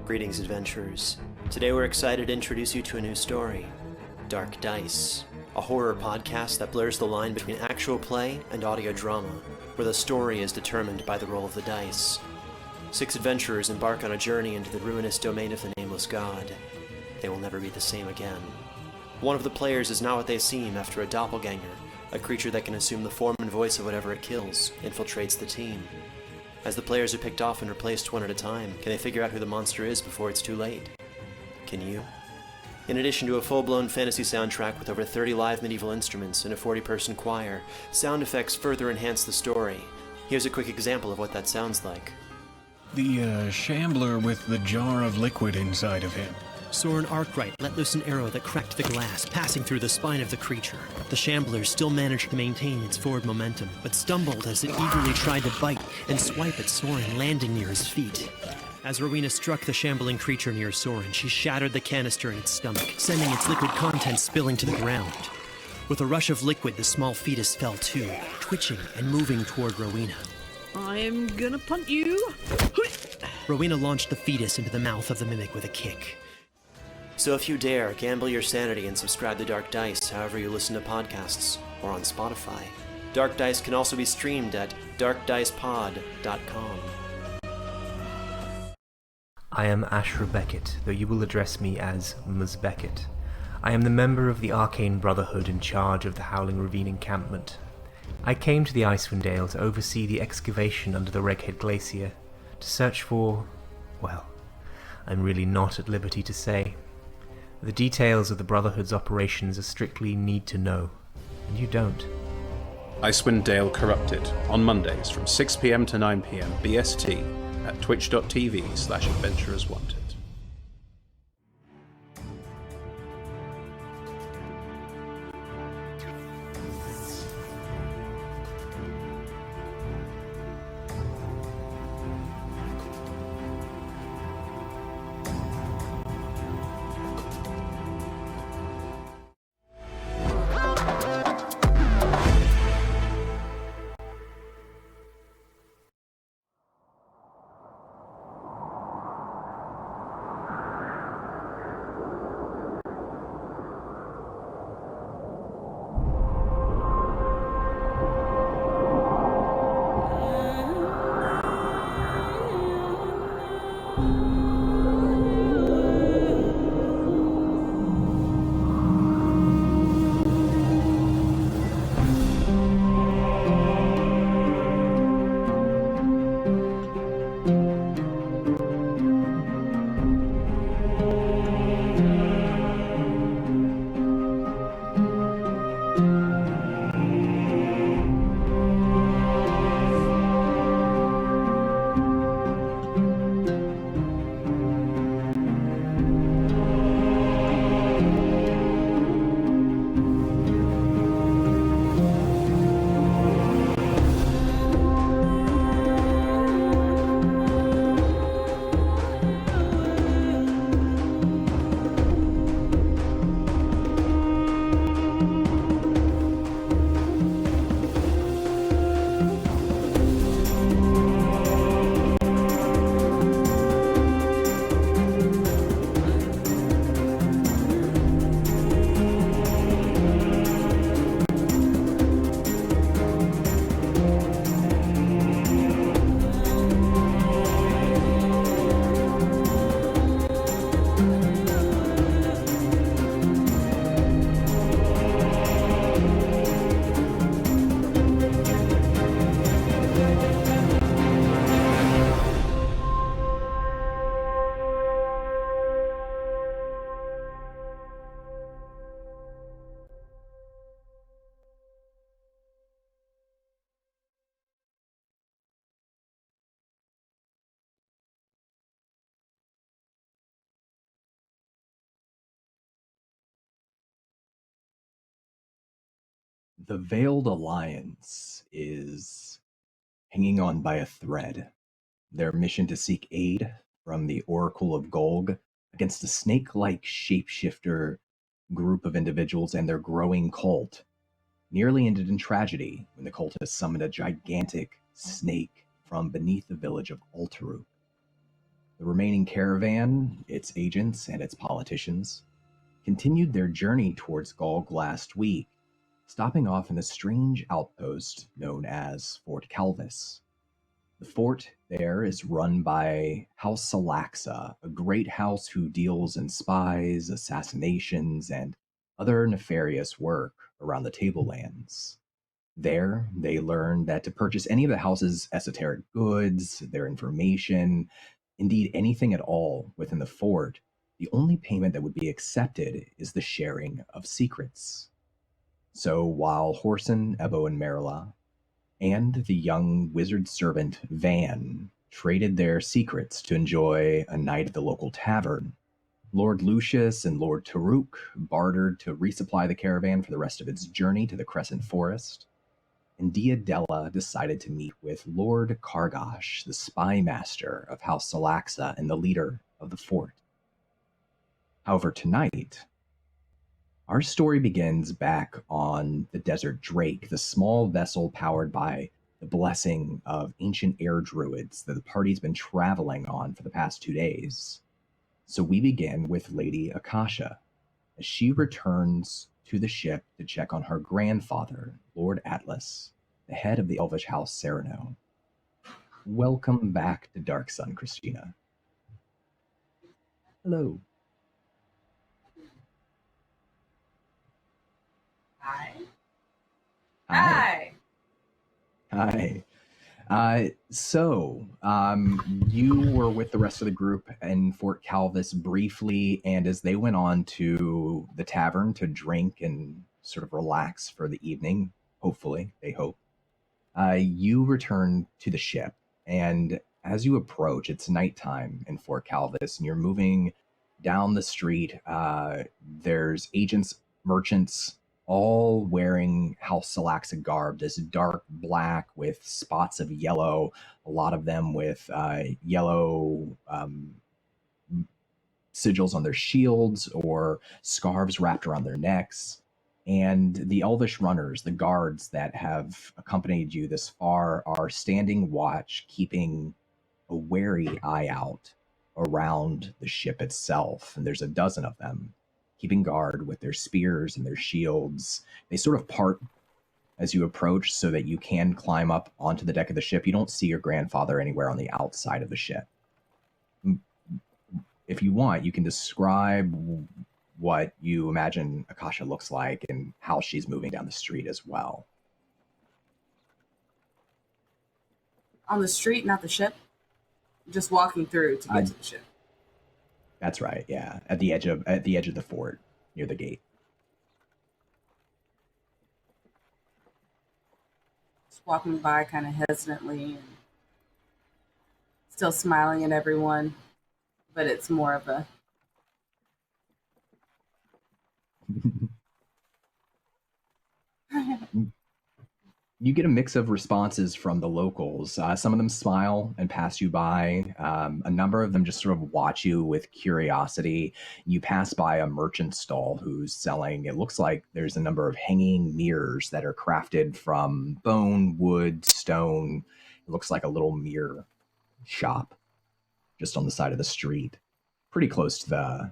Greetings, adventurers. Today we're excited to introduce you to a new story, Dark Dice, a horror podcast that blurs the line between actual play and audio drama, where the story is determined by the roll of the dice. 6 adventurers embark on a journey into the ruinous domain of the Nameless God. They will never be the same again. One of the players is not what they seem after a doppelganger, a creature that can assume the form and voice of whatever it kills, infiltrates the team. As the players are picked off and replaced one at a time, can they figure out who the monster is before it's too late? Can you? In addition to a full-blown fantasy soundtrack with over 30 live medieval instruments and a 40-person choir, sound effects further enhance the story. Here's a quick example of what that sounds like. The shambler with the jar of liquid inside of him. Soren Arkwright let loose an arrow that cracked the glass, passing through the spine of the creature. The shambler still managed to maintain its forward momentum, but stumbled as it eagerly tried to bite and swipe at Soren, landing near his feet. As Rowena struck the shambling creature near Soren, she shattered the canister in its stomach, sending its liquid contents spilling to the ground. With a rush of liquid, the small fetus fell too, twitching and moving toward Rowena. I'm gonna punt you. Rowena launched the fetus into the mouth of the mimic with a kick. So if you dare, gamble your sanity and subscribe to Dark Dice however you listen to podcasts, or on Spotify. Dark Dice can also be streamed at darkdicepod.com. I am Ashra Beckett, though you will address me as Ms. Beckett. I am the member of the Arcane Brotherhood in charge of the Howling Ravine encampment. I came to the Icewind Dale to oversee the excavation under the Reghead Glacier, to search for, well, I'm really not at liberty to say. The details of the Brotherhood's operations are strictly need to know, and you don't. Icewind Dale Corrupted, on Mondays from 6 PM to 9 PM BST at twitch.tv/adventurerswanted. The Veiled Alliance is hanging on by a thread. Their mission to seek aid from the Oracle of Golg against a snake-like shapeshifter group of individuals and their growing cult nearly ended in tragedy when the cultists summoned a gigantic snake from beneath the village of Alteru. The remaining caravan, its agents, and its politicians continued their journey towards Golg last week, stopping off in a strange outpost known as Fort Calvis. The fort there is run by House Tsalaxa, a great house who deals in spies, assassinations, and other nefarious work around the tablelands. There, they learn that to purchase any of the house's esoteric goods, their information, indeed anything at all within the fort, the only payment that would be accepted is the sharing of secrets. So while Horsun, Ebo, and Merula and the young wizard servant Vann traded their secrets to enjoy a night at the local tavern, Lord Lucius and Lord Taruk bartered to resupply the caravan for the rest of its journey to the Crescent Forest, and Diadella decided to meet with Lord Kargash, the spy master of House Tsalaxa and the leader of the fort. However, tonight, our story begins back on the Desert Drake, the small vessel powered by the blessing of ancient air druids that the party's been traveling on for the past 2 days. So we begin with Lady Akasha, as she returns to the ship to check on her grandfather, Lord Atlas, the head of the Elvish House Sereno. Welcome back to Dark Sun, Christina. Hello. Hi. Hi. Hi. You were with the rest of the group in Fort Calvis briefly, and as they went on to the tavern to drink and sort of relax for the evening, hopefully, they hope, you return to the ship. And as you approach, it's nighttime in Fort Calvis, and you're moving down the street. There's agents, merchants, all wearing House Tsalaxa garb, this dark black with spots of yellow, a lot of them with yellow sigils on their shields or scarves wrapped around their necks. And the elvish runners, the guards that have accompanied you this far, are standing watch, keeping a wary eye out around the ship itself. And there's a dozen of them, keeping guard with their spears and their shields. They sort of part as you approach so that you can climb up onto the deck of the ship. You don't see your grandfather anywhere on the outside of the ship. If you want, you can describe what you imagine Akasha looks like and how she's moving down the street as well. On the street, not the ship? Just walking through to get to the ship. That's right, yeah. At the edge of the fort, near the gate. Just walking by kind of hesitantly and still smiling at everyone, but it's more of a You get a mix of responses from the locals. Some of them smile and pass you by. A number of them just sort of watch you with curiosity. You pass by a merchant stall who's selling, it looks like there's a number of hanging mirrors that are crafted from bone, wood, stone. It looks like a little mirror shop just on the side of the street, pretty close to the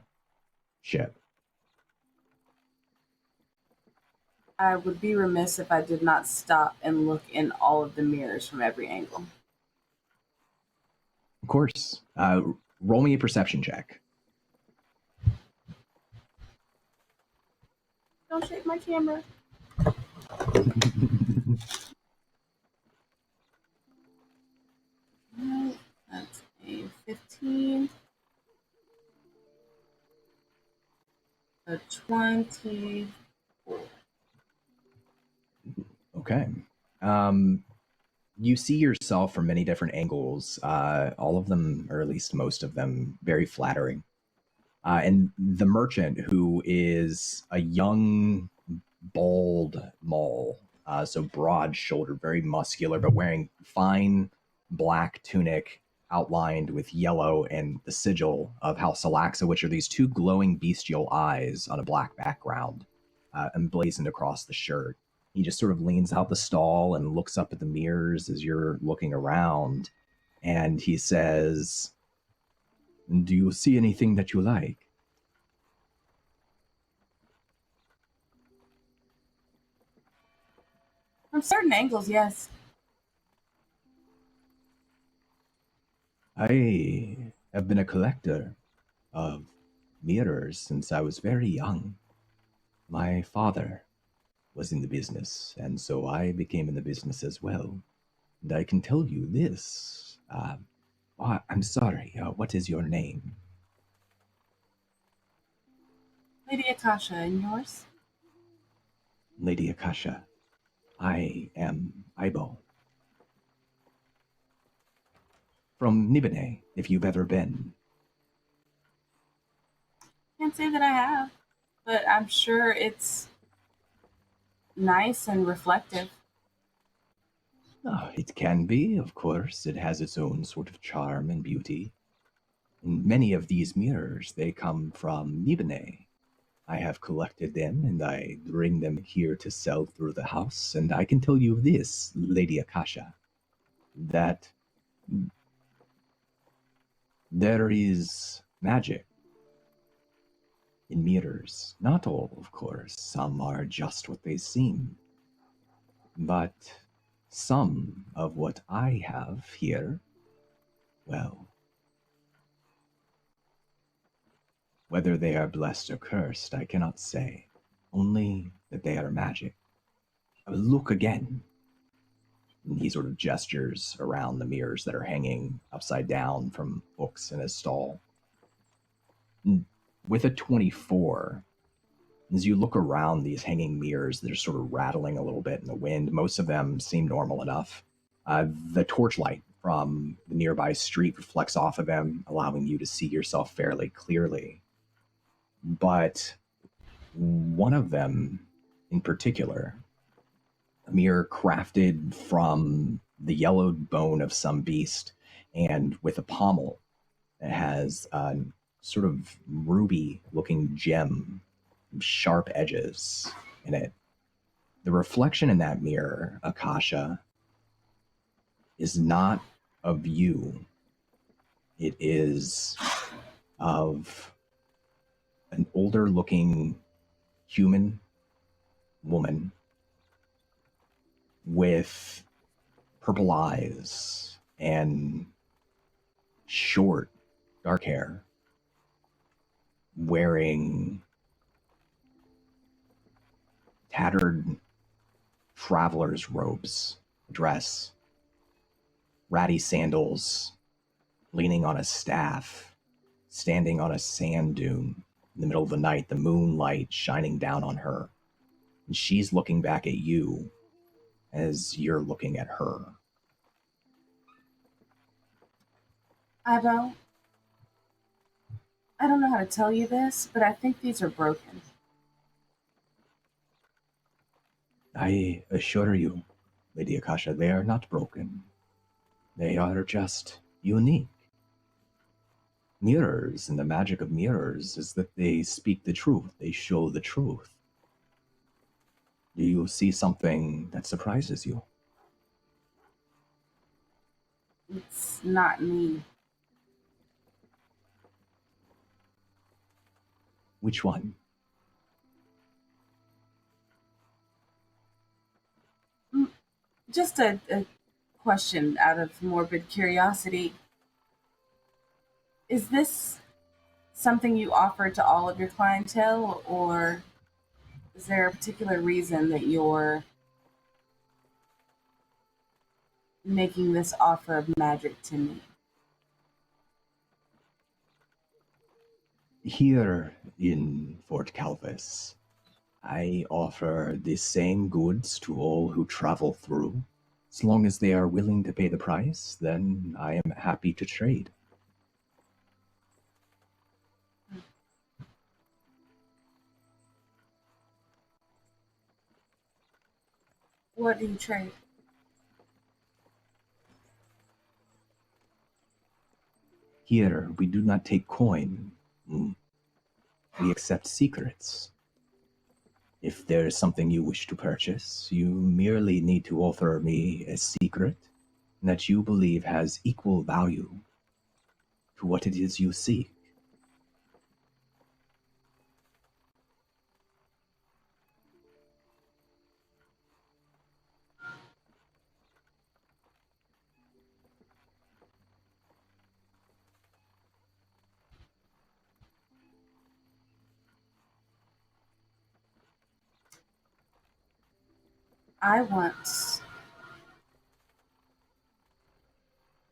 ship. I would be remiss if I did not stop and look in all of the mirrors from every angle. Of course. Roll me a perception check. Don't shake my camera. That's a 15. A 24. Okay. You see yourself from many different angles, all of them, or at least most of them, very flattering. And the merchant, who is a young, bald mole, so broad-shouldered, very muscular, but wearing fine black tunic outlined with yellow and the sigil of House Tsalaxa, which are these two glowing bestial eyes on a black background, emblazoned across the shirt. He just sort of leans out the stall and looks up at the mirrors as you're looking around. And he says, Do you see anything that you like? From certain angles, yes. I have been a collector of mirrors since I was very young. My father was in the business, and so I became in the business as well. And I can tell you this. I'm sorry, what is your name? Lady Akasha, and yours? Lady Akasha. I am Aibo. From Nibene, if you've ever been. Can't say that I have, but I'm sure it's nice and reflective. Oh, it can be, of course. It has its own sort of charm and beauty. And many of these mirrors, they come from Nibene. I have collected them, and I bring them here to sell through the house. And I can tell you this, Lady Akasha, that there is magic in mirrors. Not all, of course. Some are just what they seem. But some of what I have here, well, whether they are blessed or cursed, I cannot say. Only that they are magic. Look again. And he sort of gestures around the mirrors that are hanging upside down from hooks in his stall. And with a 24, as you look around these hanging mirrors, they're sort of rattling a little bit in the wind. Most of them seem normal enough. The torchlight from the nearby street reflects off of them, allowing you to see yourself fairly clearly. But one of them in particular, a mirror crafted from the yellowed bone of some beast, and with a pommel that has a sort of ruby-looking gem, sharp edges in it. The reflection in that mirror, Akasha, is not of you. It is of an older-looking human woman with purple eyes and short, dark hair, wearing tattered traveler's robes, a dress, ratty sandals, leaning on a staff, standing on a sand dune in the middle of the night, the moonlight shining down on her. And she's looking back at you as you're looking at her. Ibo, I don't know how to tell you this, but I think these are broken. I assure you, Lady Akasha, they are not broken. They are just unique. Mirrors, and the magic of mirrors is that they speak the truth. They show the truth. Do you see something that surprises you? It's not me. Which one? Just a question out of morbid curiosity. Is this something you offer to all of your clientele, or is there a particular reason that you're making this offer of magic to me? Here in Fort Calvis, I offer the same goods to all who travel through. As long as they are willing to pay the price, then I am happy to trade. What do you trade? Here, we do not take coin. We accept secrets. If there is something you wish to purchase, you merely need to offer me a secret that you believe has equal value to what it is you seek. I once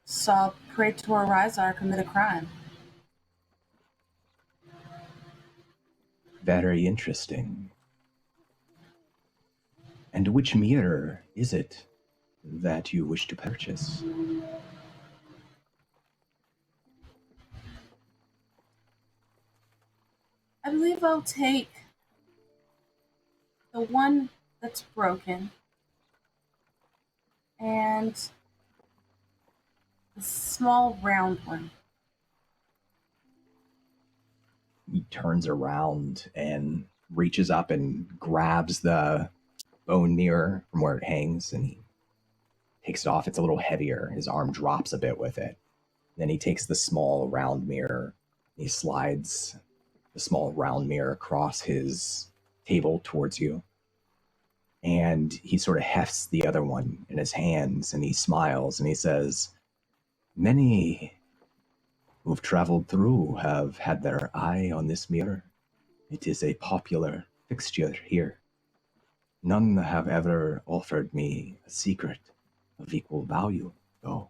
saw Praetor Rizar commit a crime. Very interesting. And which mirror is it that you wish to purchase? I believe I'll take the one that's broken and the small round one. He turns around and reaches up and grabs the bone mirror from where it hangs, and he takes it off. It's a little heavier. His arm drops a bit with it. Then he takes the small round mirror. He slides the small round mirror across his table towards you. And he sort of hefts the other one in his hands, and he smiles and he says, "Many who've traveled through have had their eye on this mirror. It is a popular fixture here. None have ever offered me a secret of equal value, though.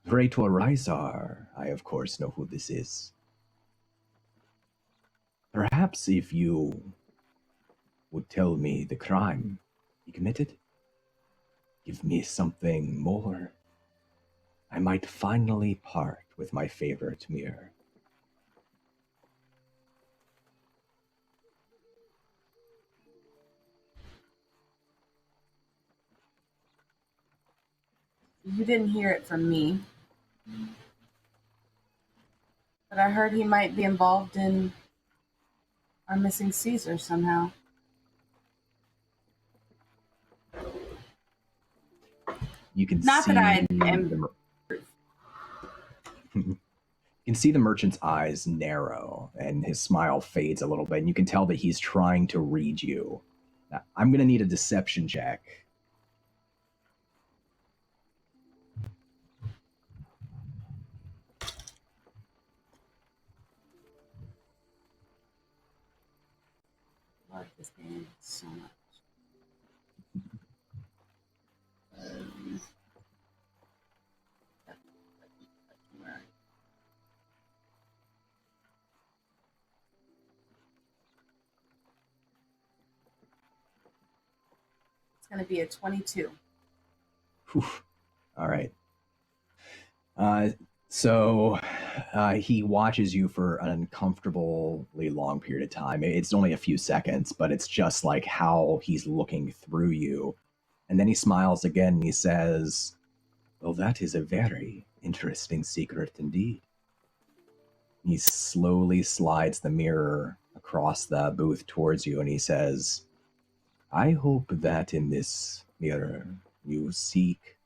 Praetor Rizar, I of course know who this is. Perhaps if you would tell me the crime he committed, give me something more, I might finally part with my favorite mirror." You didn't hear it from me, but I heard he might be involved in our missing Caesar somehow. You can Not see that I am. you can see the merchant's eyes narrow and his smile fades a little bit, and you can tell that he's trying to read you. Now, I'm going to need a deception check. I like this game so much. It's going to be a 22. Whew. All right. So he watches you for an uncomfortably long period of time. It's only a few seconds, but it's just like how he's looking through you. And then he smiles again and he says, "Well, that is a very interesting secret indeed." He slowly slides the mirror across the booth towards you and he says, "I hope that in this mirror you seek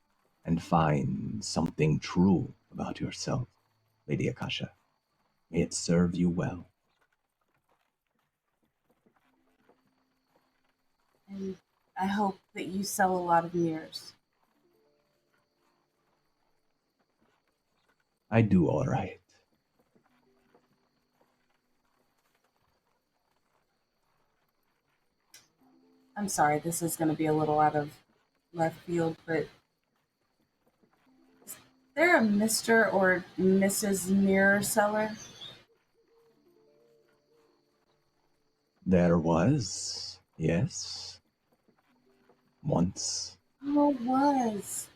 and find something true about yourself, Lady Akasha. May it serve you well." And I hope that you sell a lot of mirrors. I do all right. I'm sorry, this is going to be a little out of left field, but is there a Mr. or Mrs. Mirror Seller? There was, yes, once. Oh, it was.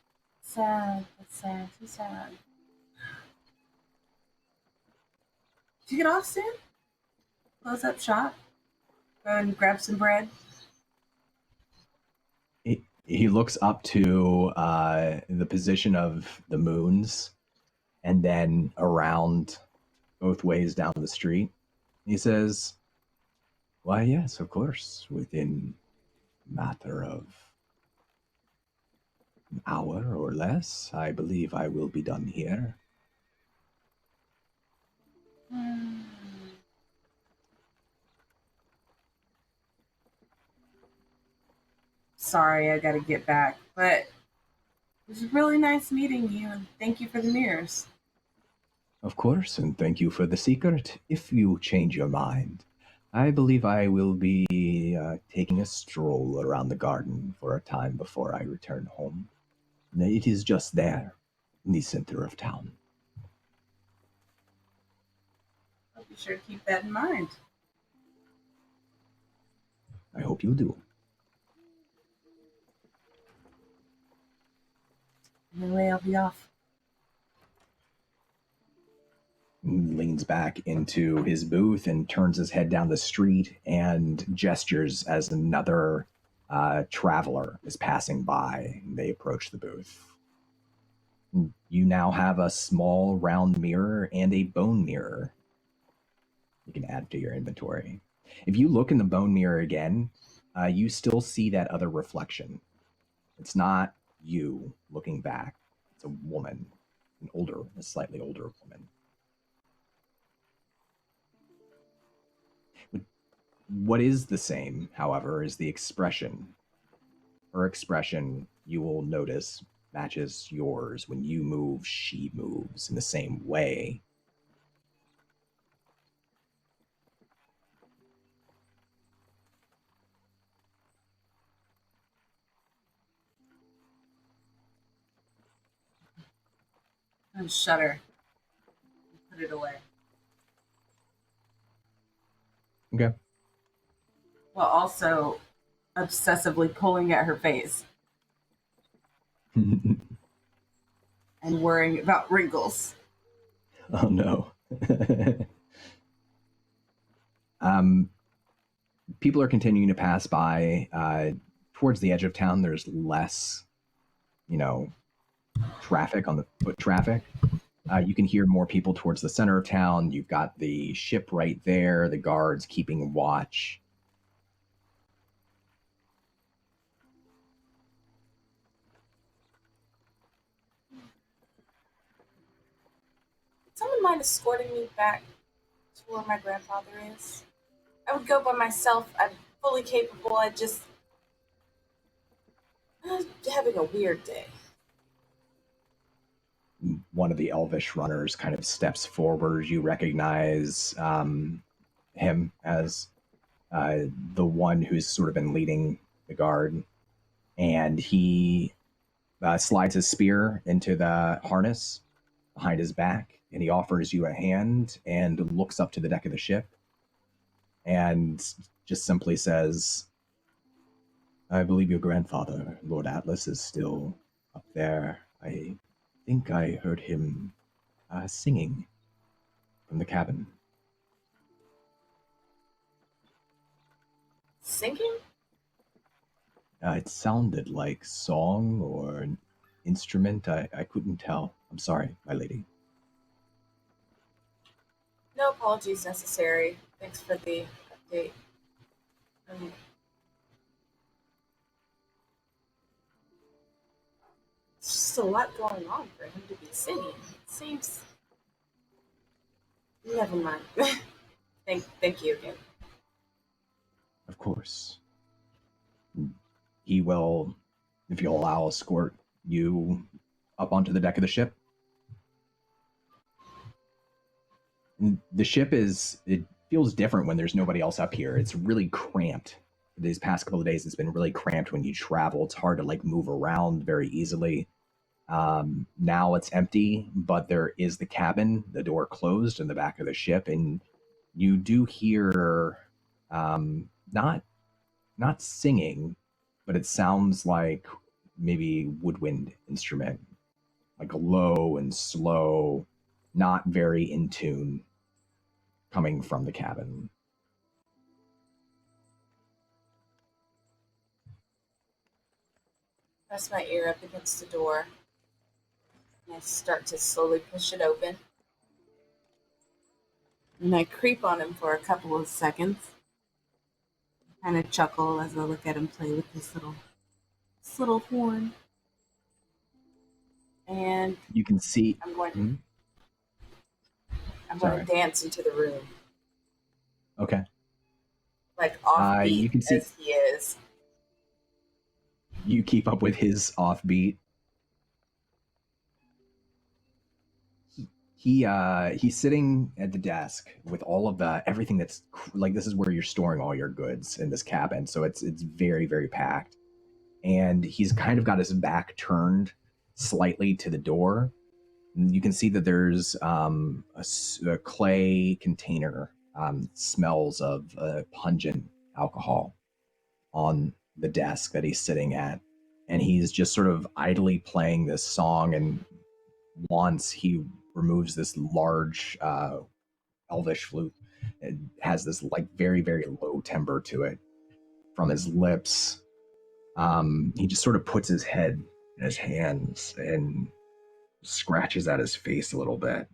Sad. That's sad. Too sad. Did you get off soon? Close up shop? Go and grab some bread? He looks up to the position of the moons and then around both ways down the street. He says, "Why, yes, of course. Within a matter of an hour or less, I believe I will be done here." Hmm. Sorry, I gotta get back, but it was really nice meeting you, and thank you for the mirrors. Of course, and thank you for the secret. If you change your mind, I believe I will be taking a stroll around the garden for a time before I return home. It is just there, in the center of town. I'll be sure to keep that in mind. I hope you do. Anyway, I'll be off. Leans back into his booth and turns his head down the street and gestures as another traveler is passing by. They approach the booth. You now have a small round mirror and a bone mirror you can add to your inventory. If you look in the bone mirror again, you still see that other reflection. It's not you looking back. It's a woman, a slightly older woman. What is the same, however, is the expression. Her expression, you will notice, matches yours. When you move, she moves in the same way. And shudder. Put it away. Okay. While also obsessively pulling at her face and worrying about wrinkles. Oh no. People are continuing to pass by. Towards the edge of town, there's less, traffic on the foot traffic. You can hear more people towards the center of town. You've got the ship right there, the guards keeping watch. Would someone mind escorting me back to where my grandfather is? I would go by myself. I'm fully capable. I'm having a weird day. One of the elvish runners kind of steps forward. You recognize him as the one who's sort of been leading the guard. And he slides his spear into the harness behind his back, and he offers you a hand and looks up to the deck of the ship and just simply says, I believe your grandfather, Lord Atlas, is still up there. I think I heard him singing from the cabin. Singing? It sounded like song or an instrument. I couldn't tell. I'm sorry, my lady. No apologies necessary. Thanks for the update. It's just a lot going on for him to be singing. It seems. Never mind. Thank you again. Of course. He will, if you'll allow, escort you up onto the deck of the ship. The ship it feels different when there's nobody else up here. It's really cramped. These past couple of days, it's been really cramped when you travel. It's hard to move around very easily. Now it's empty, but there is the cabin, the door closed in the back of the ship, and you do hear not singing, but it sounds like maybe woodwind instrument, like a low and slow, not very in tune, coming from the cabin. Press my ear up against the door, and I start to slowly push it open. And I creep on him for a couple of seconds. Kind of chuckle as I look at him play with this little horn. And You can see. I'm I'm going Sorry. to dance into the room, Okay. like offbeat You can see as he is. you keep up with his offbeat. He's sitting at the desk with all of the everything that's like this is where you're storing all your goods in this cabin, so it's very very packed. And he's kind of got his back turned slightly to the door. And you can see that there's a clay container, smells of pungent alcohol on the desk that he's sitting at, and he's just sort of idly playing this song. And once he removes this large elvish flute, it has this like very very low timbre to it from his lips. He just sort of puts his head in his hands and scratches at his face a little bit.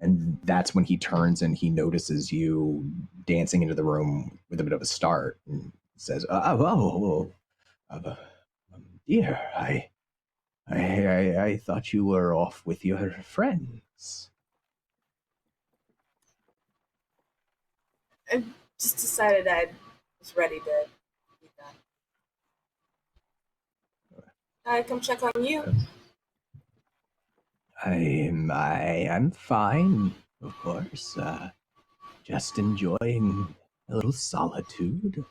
And that's when he turns and he notices you dancing into the room with a bit of a start and says, dear, I thought you were off with your friends. I just decided I was ready to be done. I come check on you. I'm fine, of course. Just enjoying a little solitude.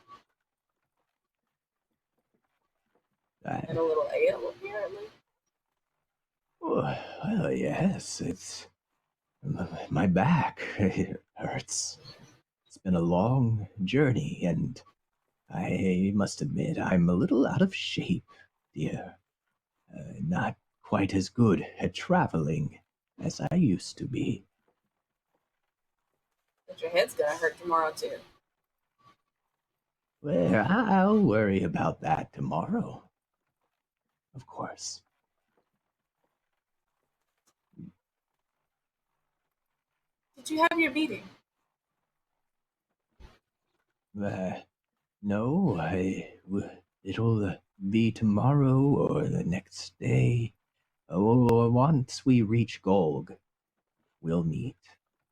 And a little ale, apparently. Well, yes, it's my back. It hurts. It's been a long journey, and I must admit I'm a little out of shape, dear. Not quite as good at traveling as I used to be. But your head's gonna hurt tomorrow, too. Well, I'll worry about that tomorrow. Of course. Did you have your meeting? No, it'll be tomorrow or the next day. Once we reach Golg, we'll meet.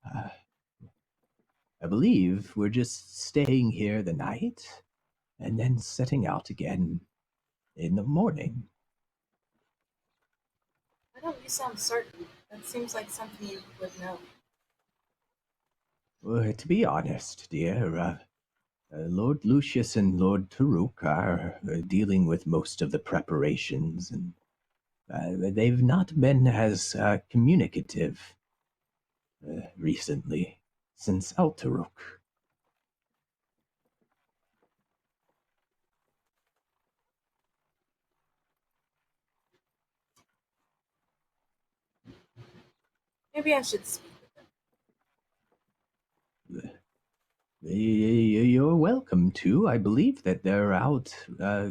I believe we're just staying here the night and then setting out again in the morning. Why don't you sound certain? That seems like something you would know. To be honest, dear, Lord Lucius and Lord Taruk are dealing with most of the preparations, and they've not been as communicative recently since Eltaruk. Maybe I should speak with them. You're welcome to. I believe that they're out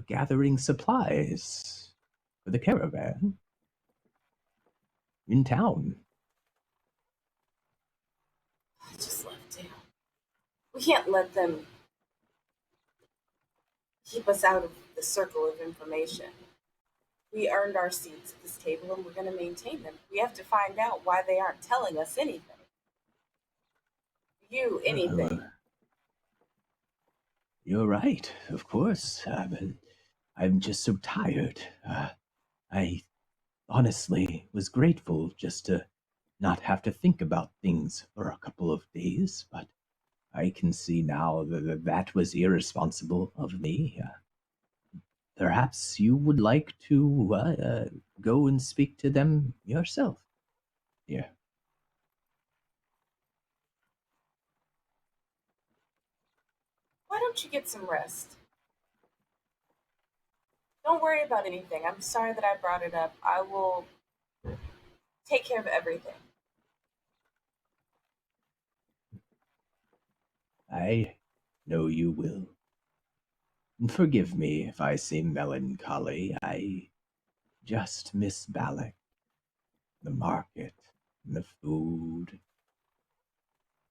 gathering supplies for the caravan in town. I just left town. We can't let them keep us out of the circle of information. We earned our seats at this table and we're going to maintain them. We have to find out why they aren't telling us anything. You, anything. You're right, of course. I'm just so tired. I honestly was grateful just to not have to think about things for a couple of days, but I can see now that was irresponsible of me. Perhaps you would like to go and speak to them yourself. Yeah. Why don't you get some rest? Don't worry about anything. I'm sorry that I brought it up. I will take care of everything. I know you will. And forgive me if I seem melancholy. I just miss Balak, the market, and the food,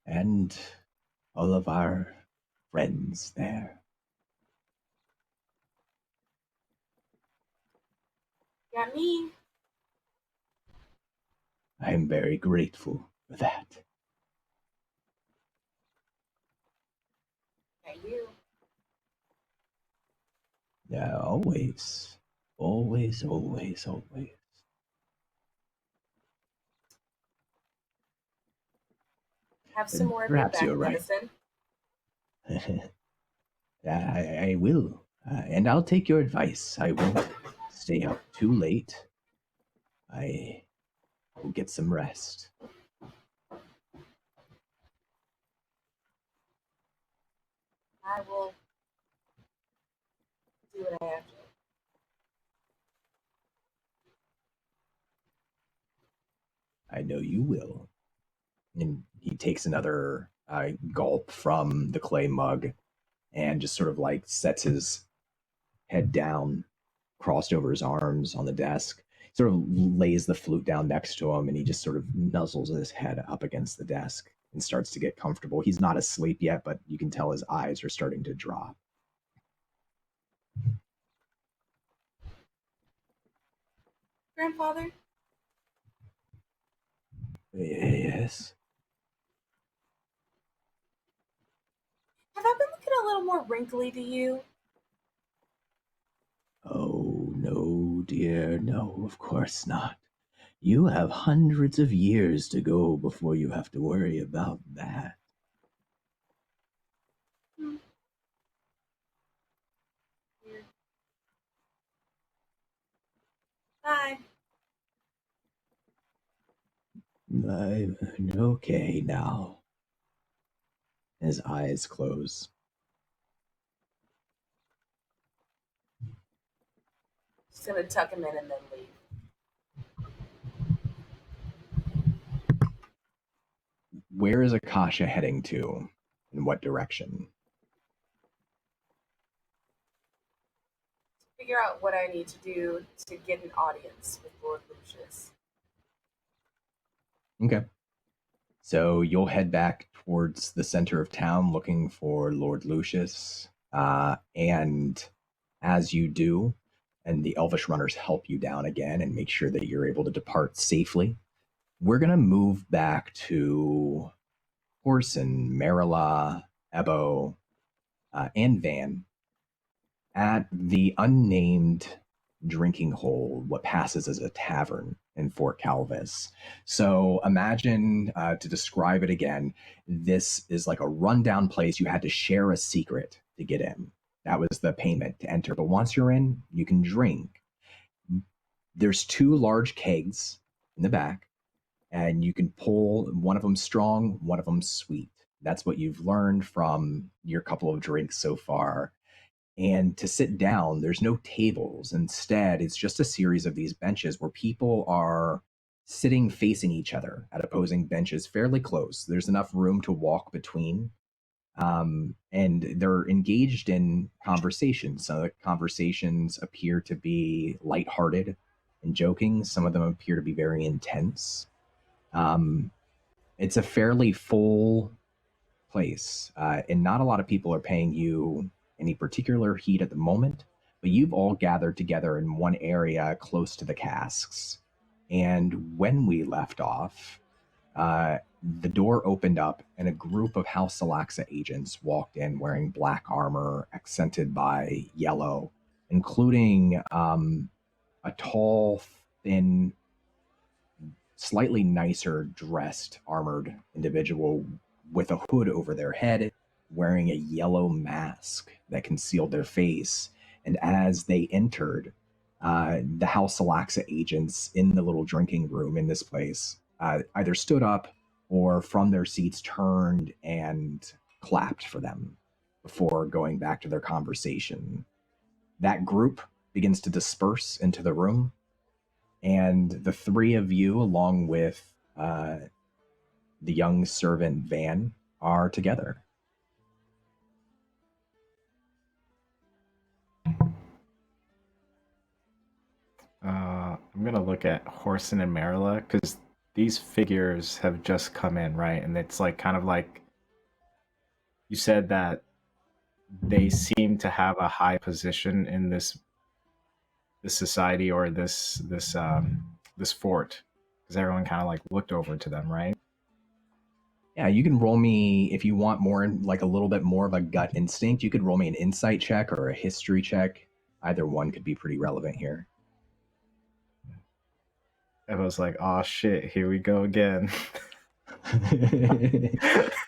and all of our friends there. Got me. I am very grateful for that. you. Yeah, always. Always, always, always. Have some more of your Perhaps back you're right. medicine. I will. And I'll take your advice. I won't stay up too late. I will get some rest. I will do what I have to. I know you will. And he takes another gulp from the clay mug and just sort of like sets his head down, crossed over his arms on the desk, sort of lays the flute down next to him, and he just sort of nuzzles his head up against the desk and starts to get comfortable. He's not asleep yet, but you can tell his eyes are starting to drop. Grandfather? Yes. Have I been looking a little more wrinkly to you? Oh, no, dear, no, of course not. You have hundreds of years to go before you have to worry about that. Weird. Bye. I'm okay now. His eyes close. Just gonna tuck him in and then leave. Where is Akasha heading to? In what direction? Figure out what I need to do to get an audience with Lord Lucius. Okay. So you'll head back towards the center of town looking for Lord Lucius. And as you do, and the Elvish runners help you down again and make sure that you're able to depart safely, we're going to move back to Horsun, Merula, Ebo, and Vann at the unnamed drinking hole, what passes as a tavern in Fort Calvis. So imagine, to describe it again, this is like a rundown place. You had to share a secret to get in. That was the payment to enter. But once you're in, you can drink. There's 2 large kegs in the back, and you can pull one of them strong, one of them sweet. That's what you've learned from your couple of drinks so far. And to sit down, there's no tables. Instead, it's just a series of these benches where people are sitting facing each other at opposing benches fairly close. There's enough room to walk between. And they're engaged in conversations. Some of the conversations appear to be lighthearted and joking. Some of them appear to be very intense. It's a fairly full place, and not a lot of people are paying you any particular heed at the moment, but you've all gathered together in one area close to the casks. And when we left off, the door opened up and a group of House Tsalaxa agents walked in wearing black armor accented by yellow, including a tall, thin, slightly nicer dressed armored individual with a hood over their head, wearing a yellow mask that concealed their face. And as they entered, the House Tsalaxa agents in the little drinking room in this place either stood up or from their seats turned and clapped for them before going back to their conversation. That group begins to disperse into the room, and the 3 of you, along with the young servant Vann, are together. I'm gonna look at Horsun and Merula because these figures have just come in, right? And it's like kind of like you said that they seem to have a high position in this society or this fort because everyone kind of like looked over to them, right? Yeah, you can roll me if you want more, like a little bit more of a gut instinct. You could roll me an insight check or a history check. Either one could be pretty relevant here. I was like, "Oh shit, here we go again."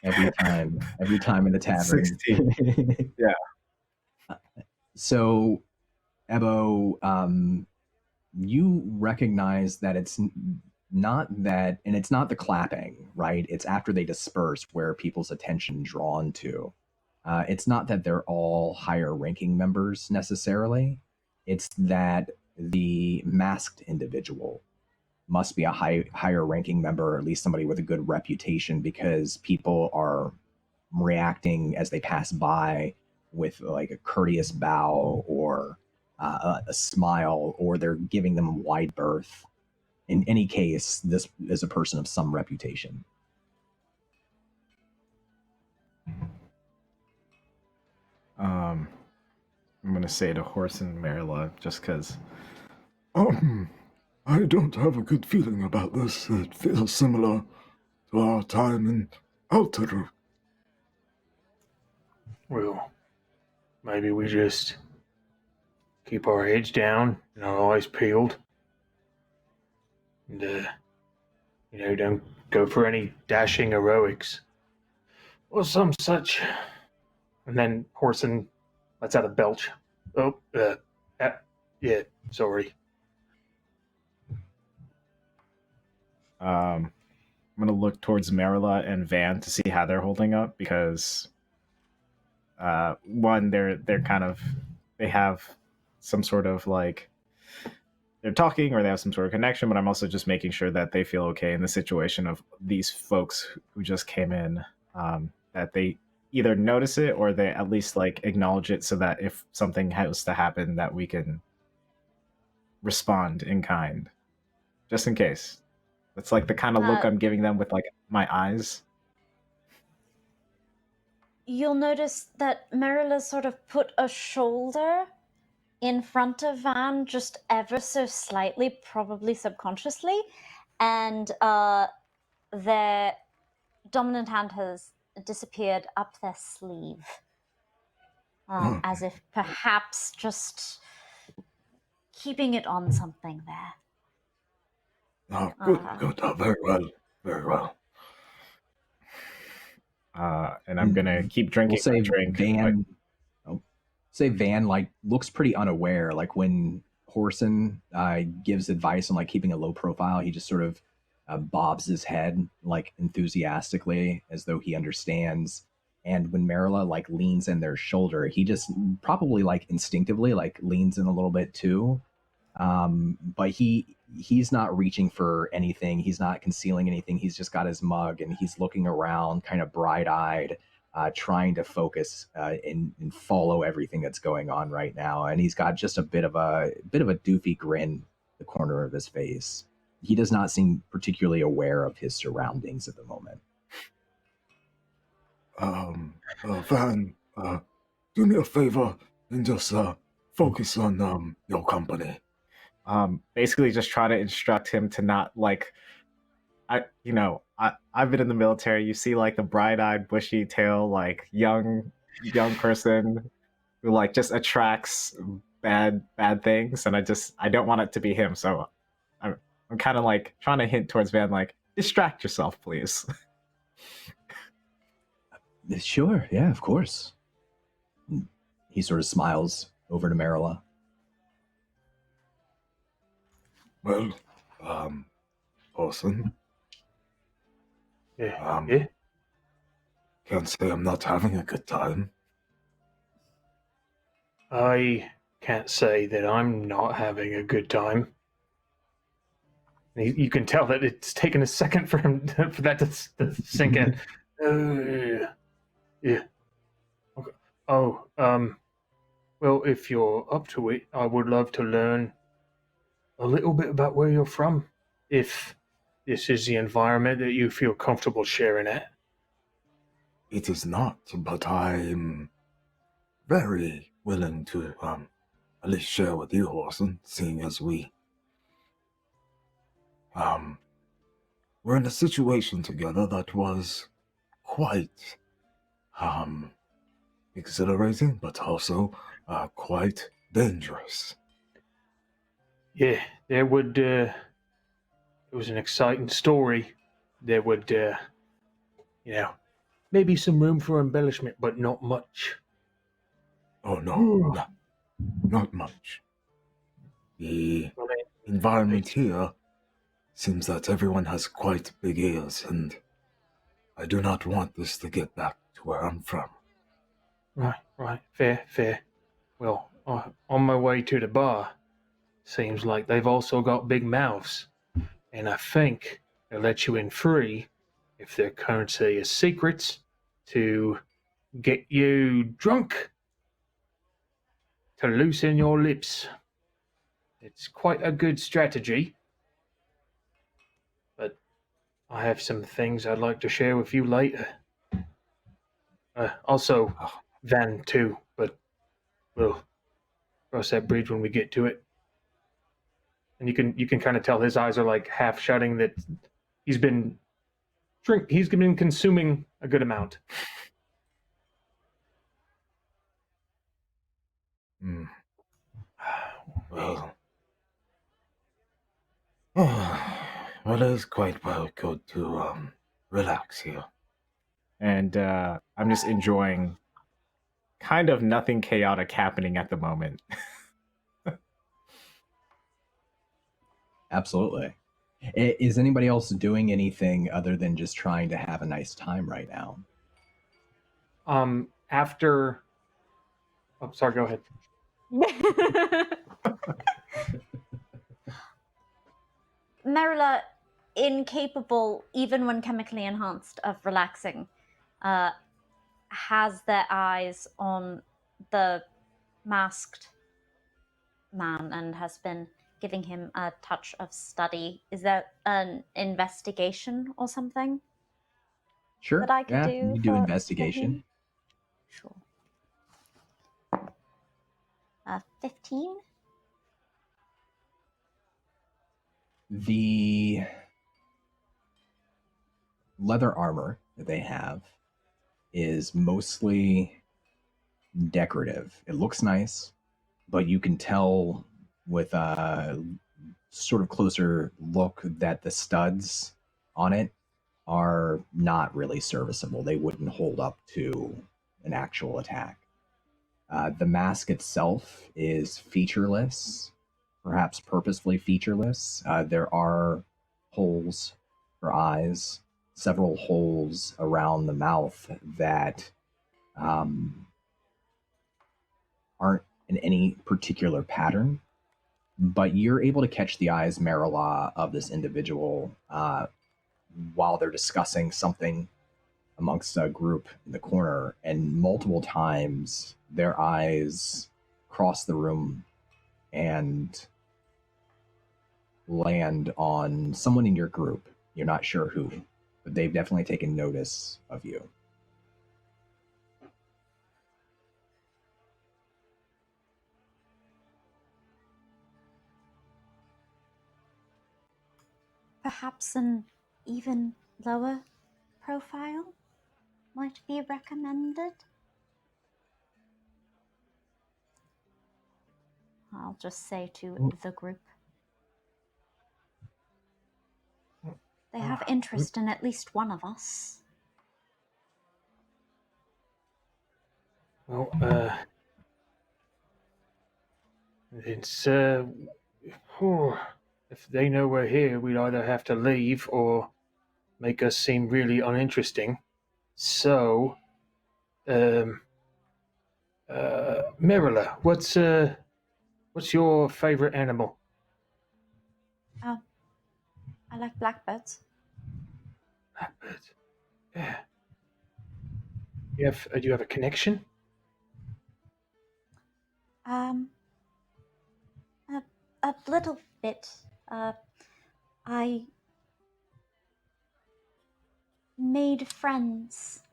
every time in the tavern. 16. Yeah. So, Ebo, you recognize that it's not that, and it's not the clapping, right? It's after they disperse where people's attention drawn to. It's not that they're all higher ranking members necessarily. It's that the masked individual must be a higher ranking member, or at least somebody with a good reputation, because people are reacting as they pass by with like a courteous bow or a smile, or they're giving them a wide berth. In any case, this is a person of some reputation. I'm gonna say to Horsun and Merula, just because. I don't have a good feeling about this. It feels similar to our time in Alter. Well, maybe we just keep our heads down and our eyes peeled. And, don't go for any dashing heroics. Or some such. And then Horsun lets out a belch. Oh, yeah, sorry. I'm gonna look towards Merula and Vann to see how they're holding up, because one, they're kind of, they have some sort of like, they're talking or they have some sort of connection, but I'm also just making sure that they feel okay in the situation of these folks who just came in, that they either notice it or they at least like acknowledge it, so that if something has to happen that we can respond in kind, just in case. It's like the kind of look I'm giving them with like my eyes. You'll notice that Merula sort of put a shoulder in front of Vann, just ever so slightly, probably subconsciously, and their dominant hand has disappeared up their sleeve, as if perhaps just keeping it on something there. Oh, good. Very well, very well. And I'm gonna keep drinking. We'll say drink. Vann. Vann like looks pretty unaware. Like when Horsun gives advice on like keeping a low profile, he just sort of bobs his head like enthusiastically, as though he understands. And when Merula like leans in their shoulder, he just probably like instinctively like leans in a little bit too. But he's not reaching for anything. He's not concealing anything. He's just got his mug and he's looking around kind of bright-eyed, trying to focus and follow everything that's going on right now. And he's got just a bit of a doofy grin in the corner of his face. He does not seem particularly aware of his surroundings at the moment. Vann, do me a favor and just focus on your company. Basically just try to instruct him to not like, I've been in the military. You see like the bright-eyed, bushy tail, like young person who like just attracts bad things, and I don't want it to be him. So I'm kind of like trying to hint towards Vann, like, distract yourself, please. Sure, yeah, of course. He sort of smiles over to Merula. Well, Horsun. Yeah. Can't say I'm not having a good time. I can't say that I'm not having a good time. You can tell that it's taken a second for him for that to sink in. Yeah. Okay. Oh, well, if you're up to it, I would love to learn a little bit about where you're from, if this is the environment that you feel comfortable sharing it. It is not, but I'm very willing to at least share with you, Horsun, seeing as we're in a situation together that was quite exhilarating, but also quite dangerous. Yeah, there would. It was an exciting story. There would, maybe some room for embellishment, but not much. Oh no, not much. The environment here seems that everyone has quite big ears, and I do not want this to get back to where I'm from. Right, fair. Well, on my way to the bar, seems like they've also got big mouths, and I think they'll let you in free if their currency is secrets to get you drunk, to loosen your lips. It's quite a good strategy, but I have some things I'd like to share with you later. Also, Vann too, but we'll cross that bridge when we get to it. And you can kind of tell his eyes are like half shutting, that he's been consuming a good amount. Well, well, it is quite good to relax here. And I'm just enjoying kind of nothing chaotic happening at the moment. Absolutely. Is anybody else doing anything other than just trying to have a nice time right now? After... Oh, sorry, go ahead. Merula, incapable, even when chemically enhanced, of relaxing, has their eyes on the masked man and has been giving him a touch of study. Is that an investigation or something? Sure. That I could do? You can do investigation. Sure. 15? The leather armor that they have is mostly decorative. It looks nice, but you can tell with a sort of closer look that the studs on it are not really serviceable. They wouldn't hold up to an actual attack. The mask itself is featureless, perhaps purposefully featureless. There are holes for eyes, several holes around the mouth that aren't in any particular pattern, but you're able to catch the eyes, Merula, of this individual while they're discussing something amongst a group in the corner, and multiple times their eyes cross the room and land on someone in your group. You're not sure who, but they've definitely taken notice of you. Perhaps an even lower profile might be recommended. I'll just say to the group. They have interest in at least one of us. Well, it's if they know we're here, we'd either have to leave or make us seem really uninteresting. So, Merula, what's your favorite animal? Oh, I like blackbirds. Blackbirds. Yeah. Do you have a connection? A little bit. I made friends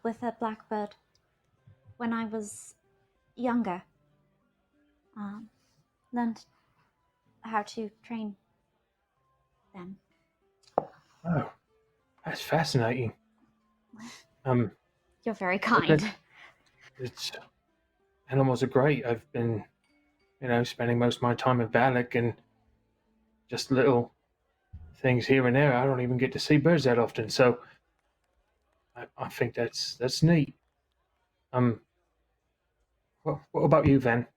with a blackbird when I was younger. Learned how to train them. Oh, that's fascinating. You're very kind. It's animals are great. I've been, spending most of my time in Valak and just little things here and there. I don't even get to see birds that often, so I think that's neat. What about you, Van?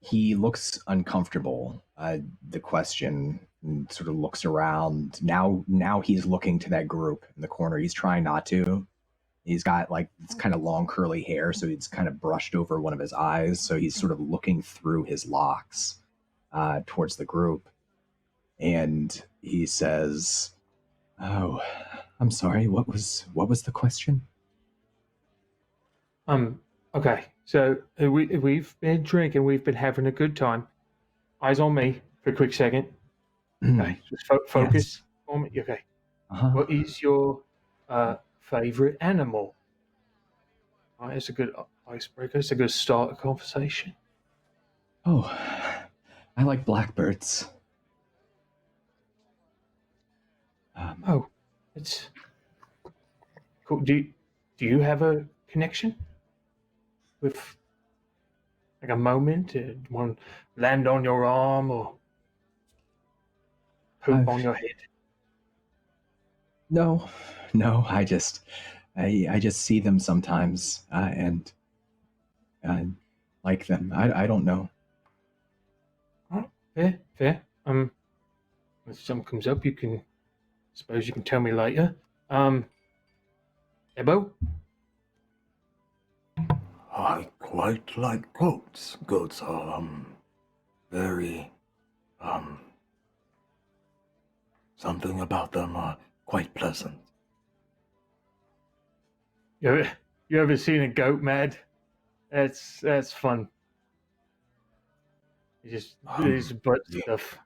He looks uncomfortable. The question and sort of looks around. Now he's looking to that group in the corner. He's trying not to. He's got like it's kind of long curly hair, so it's kind of brushed over one of his eyes. So he's sort of looking through his locks towards the group, and he says, "Oh, I'm sorry. What was the question?" Okay. So we've been drinking. We've been having a good time. Eyes on me for a quick second. Okay, just focus Yes. on me. Okay. Uh-huh. What is your favorite animal? It's a good icebreaker. It's a good start of conversation. Oh, I like blackbirds. It's cool. Do you have a connection with like a moment? One land on your arm or poop on your head? No. I just see them sometimes and like them. I don't know. Oh, fair. If something comes up, suppose you can tell me later. Ebo? I quite like goats. Goats are very something about them are quite pleasant. You ever seen a goat mad? That's fun. You just his butt stuff.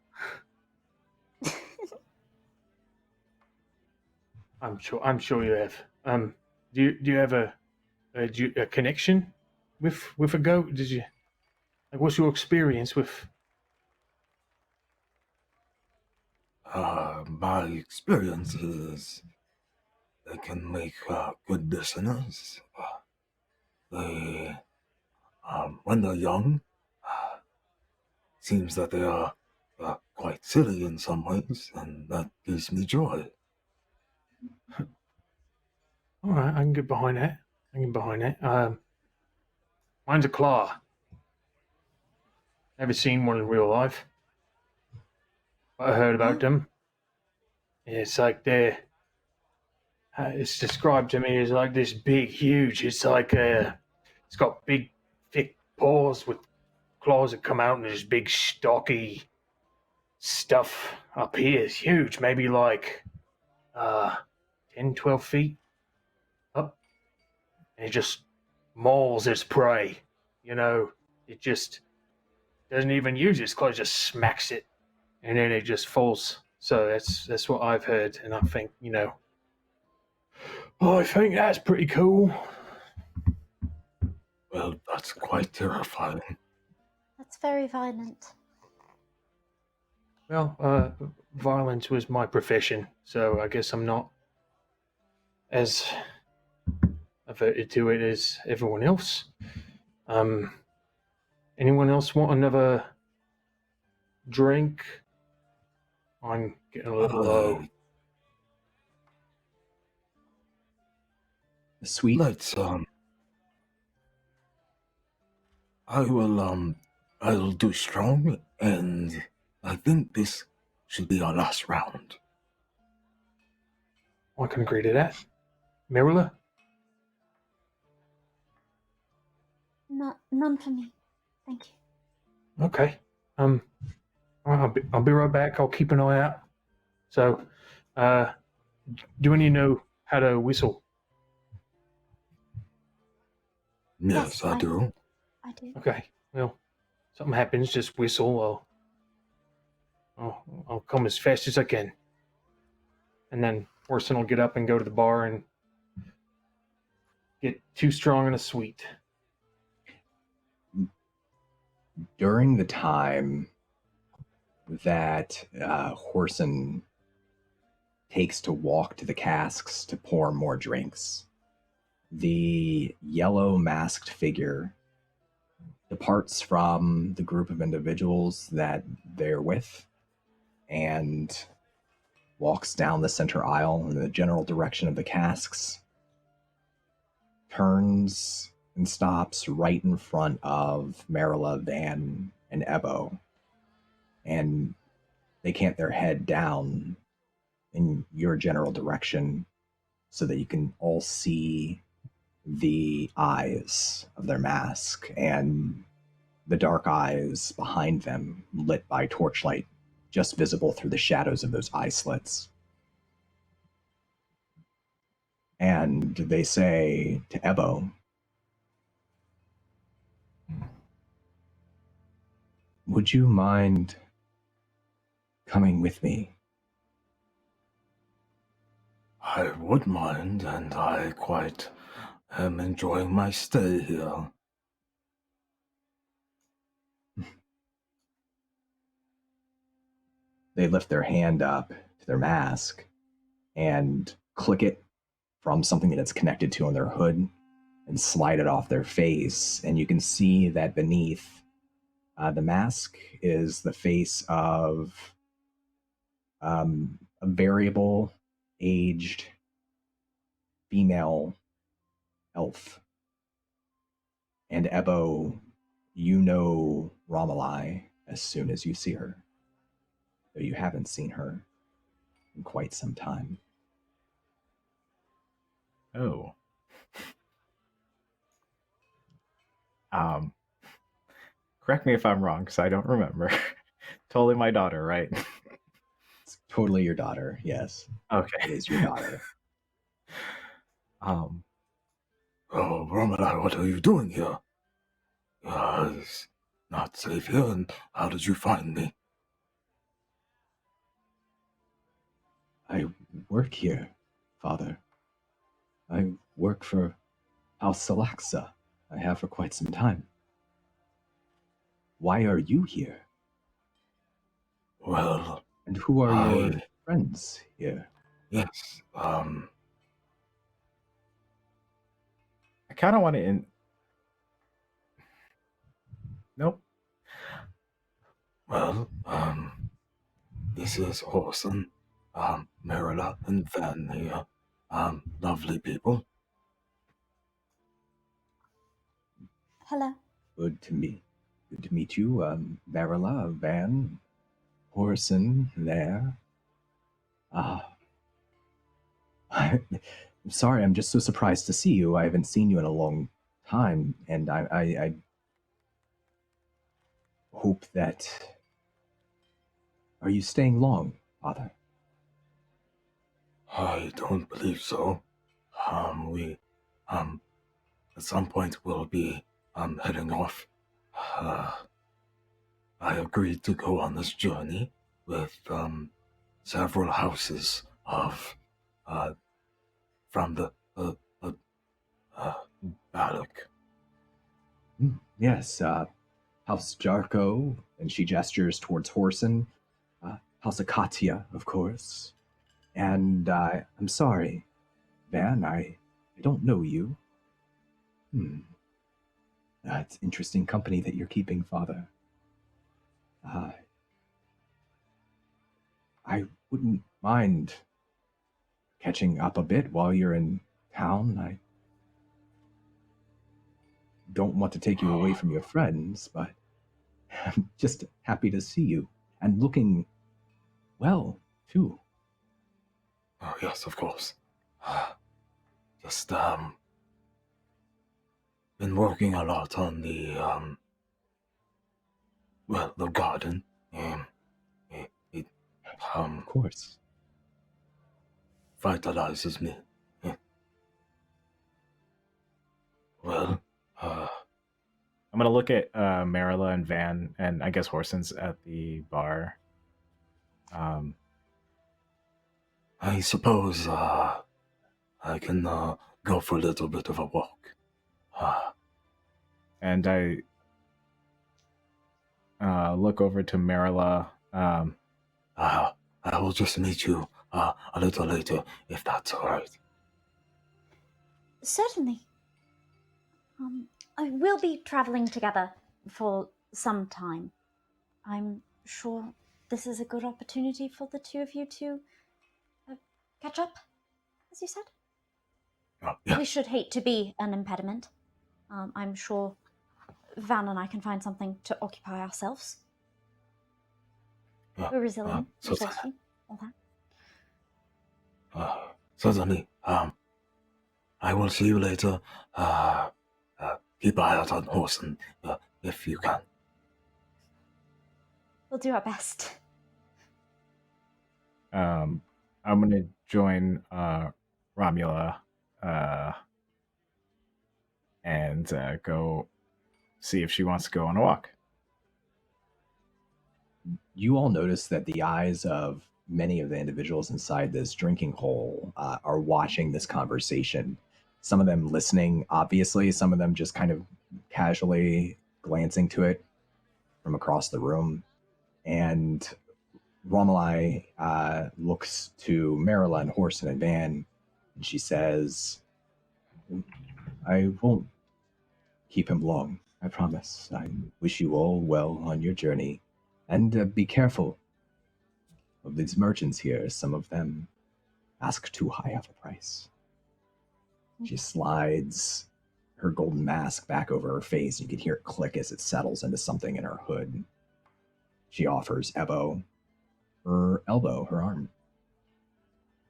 I'm sure you have. Do you have a connection with a goat? Did you what's your experience with? My experience is they can make good listeners. They, when they're young, seems that they are quite silly in some ways, and that gives me joy. All right, I can get behind that. Mine's a claw. Never seen one in real life. But I heard about them. It's like it's described to me as like this big, huge. It's like it's got big, thick paws with claws that come out and this big, stocky stuff up here. It's huge, maybe like 10, 12 feet up. And it just mauls its prey. It just doesn't even use its claws, just smacks it, and then it just falls. So that's what I've heard, and I think, I think that's pretty cool. Well, that's quite terrifying. That's very violent. Well, violence was my profession, so I guess I'm not as averted to it as everyone else. Anyone else want another drink? I'm getting a little low. Sweet. Let's I'll do strong, and I think this should be our last round. I can agree to that. Merula? None for me. Thank you. Okay. I'll be right back. I'll keep an eye out. So, do any of you know how to whistle? Yes, I do. I do. Okay. Well, something happens, just whistle. I'll come as fast as I can. And then Horsun will get up and go to the bar and get too strong and a sweet. During the time that Horsun takes to walk to the casks to pour more drinks. The yellow masked figure departs from the group of individuals that they're with and walks down the center aisle in the general direction of the casks, turns and stops right in front of Merula, Vann, and Ebo, and they cant their head down in your general direction so that you can all see the eyes of their mask and the dark eyes behind them lit by torchlight, just visible through the shadows of those eye slits. And they say to Ebo, "Would you mind coming with me?" I would mind, and I quite am enjoying my stay here. They lift their hand up to their mask and click it from something that it's connected to on their hood and slide it off their face. And you can see that beneath the mask is the face of a variable aged female elf. And Ebo, you know Ramalai as soon as you see her, though you haven't seen her in quite some time. Oh. Correct me if I'm wrong, because I don't remember. Totally my daughter, right? It's totally your daughter, yes. Okay. It is your daughter. Oh, Ramalai, what are you doing here? It's not safe here, and how did you find me? I work here, Father. I work for House Tsalaxa. I have for quite some time. Why are you here? Well, and who are your friends here? Yes, I kind of want to Nope. Well, this is Horsun, Merula and Vann here. Lovely people. Hello. Good to meet you, Merula, Vann, Horsun there. I'm sorry, I'm just so surprised to see you. I haven't seen you in a long time, and I hope that... Are you staying long, Father? I don't believe so. At some point we'll be, heading off. I agreed to go on this journey with, several houses of, from the, Balak. Yes, House Jarko, and she gestures towards Horsun. House Akatia, of course. And I'm sorry, Vann, I don't know you. It's interesting company that you're keeping, Father. I wouldn't mind catching up a bit while you're in town. I don't want to take you away from your friends, but I'm just happy to see you. And looking well, too. Oh, yes, of course. Just, been working a lot on the, the garden. Of course. Vitalizes me. Well, I'm going to look at Merula and Vann, and I guess Horsun's at the bar. I suppose, I can, go for a little bit of a walk. And I look over to Merula I will just meet you a little later, if that's all right. Certainly. I will be traveling together for some time. I'm sure this is a good opportunity for the two of you to catch up, as you said. Yeah. We should hate to be an impediment. I'm sure Vann and I can find something to occupy ourselves. We're resilient, resourceful, all that. Certainly. I will see you later. Keep an eye out on Horsun, if you can. We'll do our best. I'm gonna join Romula and go see if she wants to go on a walk. You all notice that the eyes of many of the individuals inside this drinking hole are watching this conversation. Some of them listening, obviously, some of them just kind of casually glancing to it from across the room. And Romilai looks to Merula and Horsun and Vann, and she says, I won't keep him long, I promise. I wish you all well on your journey. And be careful of these merchants here. Some of them ask too high of a price. She slides her golden mask back over her face. You can hear it click as it settles into something in her hood. She offers Ebo her elbow, her arm.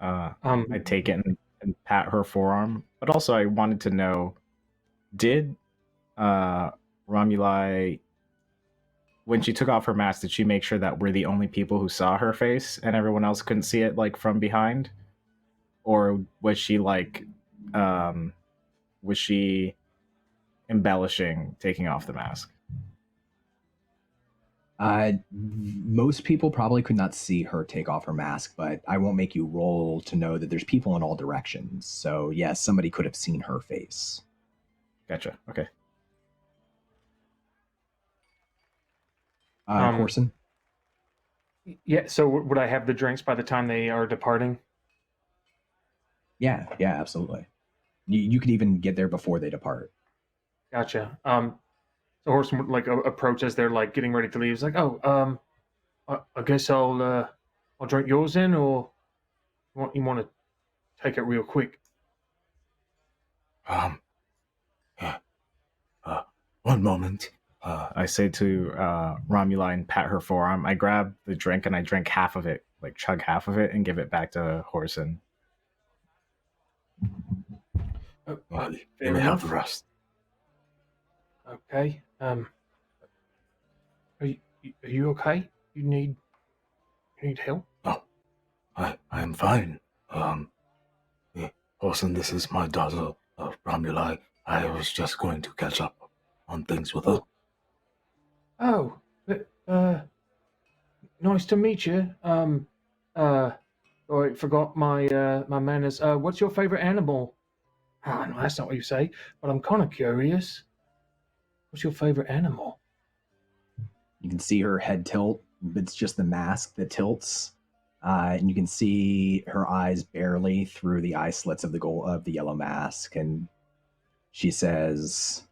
I take it and pat her forearm. But also I wanted to know, did Romilai, when she took off her mask, did she make sure that we're the only people who saw her face and everyone else couldn't see it, like, from behind? Or was she, like, was she embellishing taking off the mask? Most people probably could not see her take off her mask, but I won't make you roll to know that there's people in all directions. So, yes, somebody could have seen her face. Gotcha. Okay. Horsun? Yeah, so would I have the drinks by the time they are departing? Yeah, absolutely. You could even get there before they depart. Gotcha. So Horsun would like approach as they're like getting ready to leave. He's like, "Oh, I guess I'll drink yours in, or you want to take it real quick?" Yeah. One moment. I say to Romula and pat her forearm. I grab the drink and I drink half of it, like chug half of it, and give it back to Horsun. You may have the rest. Okay. Are you okay? You need help? No, I am fine. Yeah, Horsun, this is my daughter, Romula. I was just going to catch up on things with her. Oh, nice to meet you. I forgot my my manners. What's your favorite animal? Oh, no, that's not what you say. But I'm kind of curious. What's your favorite animal? You can see her head tilt. It's just the mask that tilts. And you can see her eyes barely through the eye slits of the yellow mask. And she says,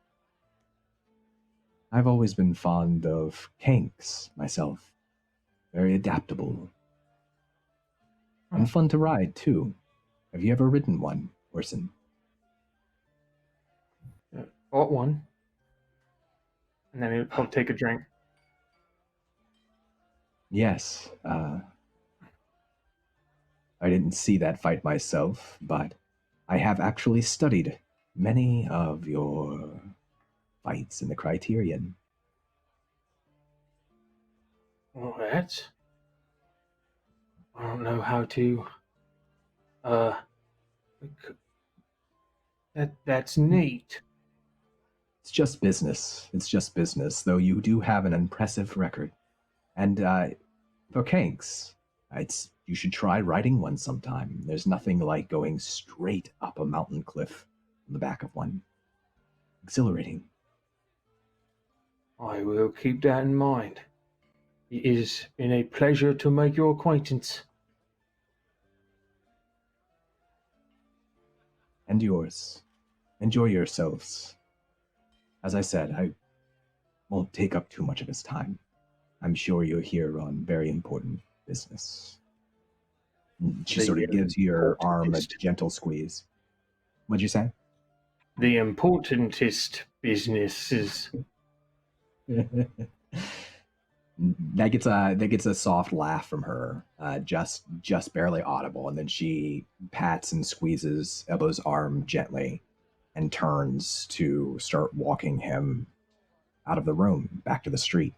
I've always been fond of kinks myself. Very adaptable. And fun to ride, too. Have you ever ridden one, Horsun? Bought one. And then he'll take a drink. Yes. I didn't see that fight myself, but I have actually studied many of your fights in the Criterion. Well, I don't know how to. That's neat. It's just business, though you do have an impressive record. And for kinks, you should try riding one sometime. There's nothing like going straight up a mountain cliff on the back of one. Exhilarating. I will keep that in mind. It has been a pleasure to make your acquaintance. And yours. Enjoy yourselves. As I said, I won't take up too much of his time. I'm sure you're here on very important business. She sort of gives your arm a gentle squeeze. What'd you say? The importantest businesses. That gets a soft laugh from her, just barely audible, and then she pats and squeezes Ebo's arm gently, and turns to start walking him out of the room back to the street.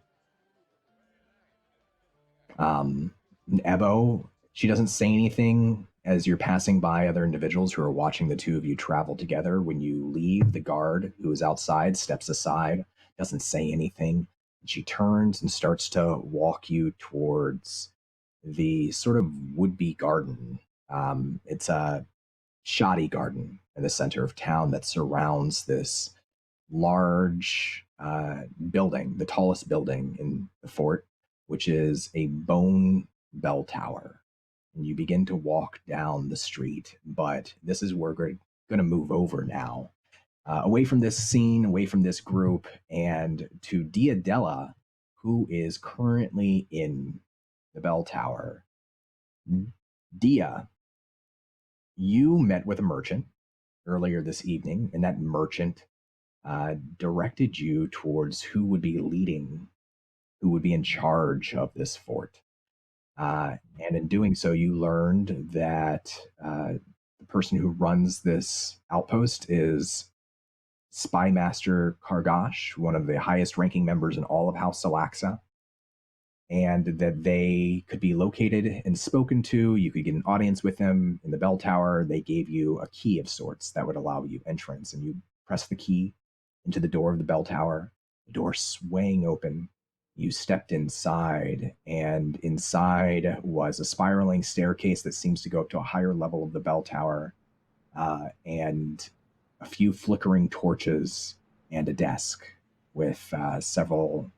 Ebo, she doesn't say anything as you're passing by other individuals who are watching the two of you travel together. When you leave, the guard who is outside steps aside, doesn't say anything. She turns and starts to walk you towards the sort of would-be garden. It's a shoddy garden in the center of town that surrounds this large building, the tallest building in the fort, which is a bone bell tower. And you begin to walk down the street, but this is where we're going to move over now. Away from this scene, away from this group, and to Diadella, who is currently in the bell tower. Dia, you met with a merchant earlier this evening, and that merchant directed you towards who would be leading, who would be in charge of this fort. And in doing so, you learned that the person who runs this outpost is Spy Master Kargash, one of the highest ranking members in all of House Tsalaxa, and that they could be located and spoken to. You could get an audience with them in the bell tower. They gave you a key of sorts that would allow you entrance, and you press the key into the door of the bell tower, the door swaying open. You stepped inside, and inside was a spiraling staircase that seems to go up to a higher level of the bell tower, and a few flickering torches and a desk with several,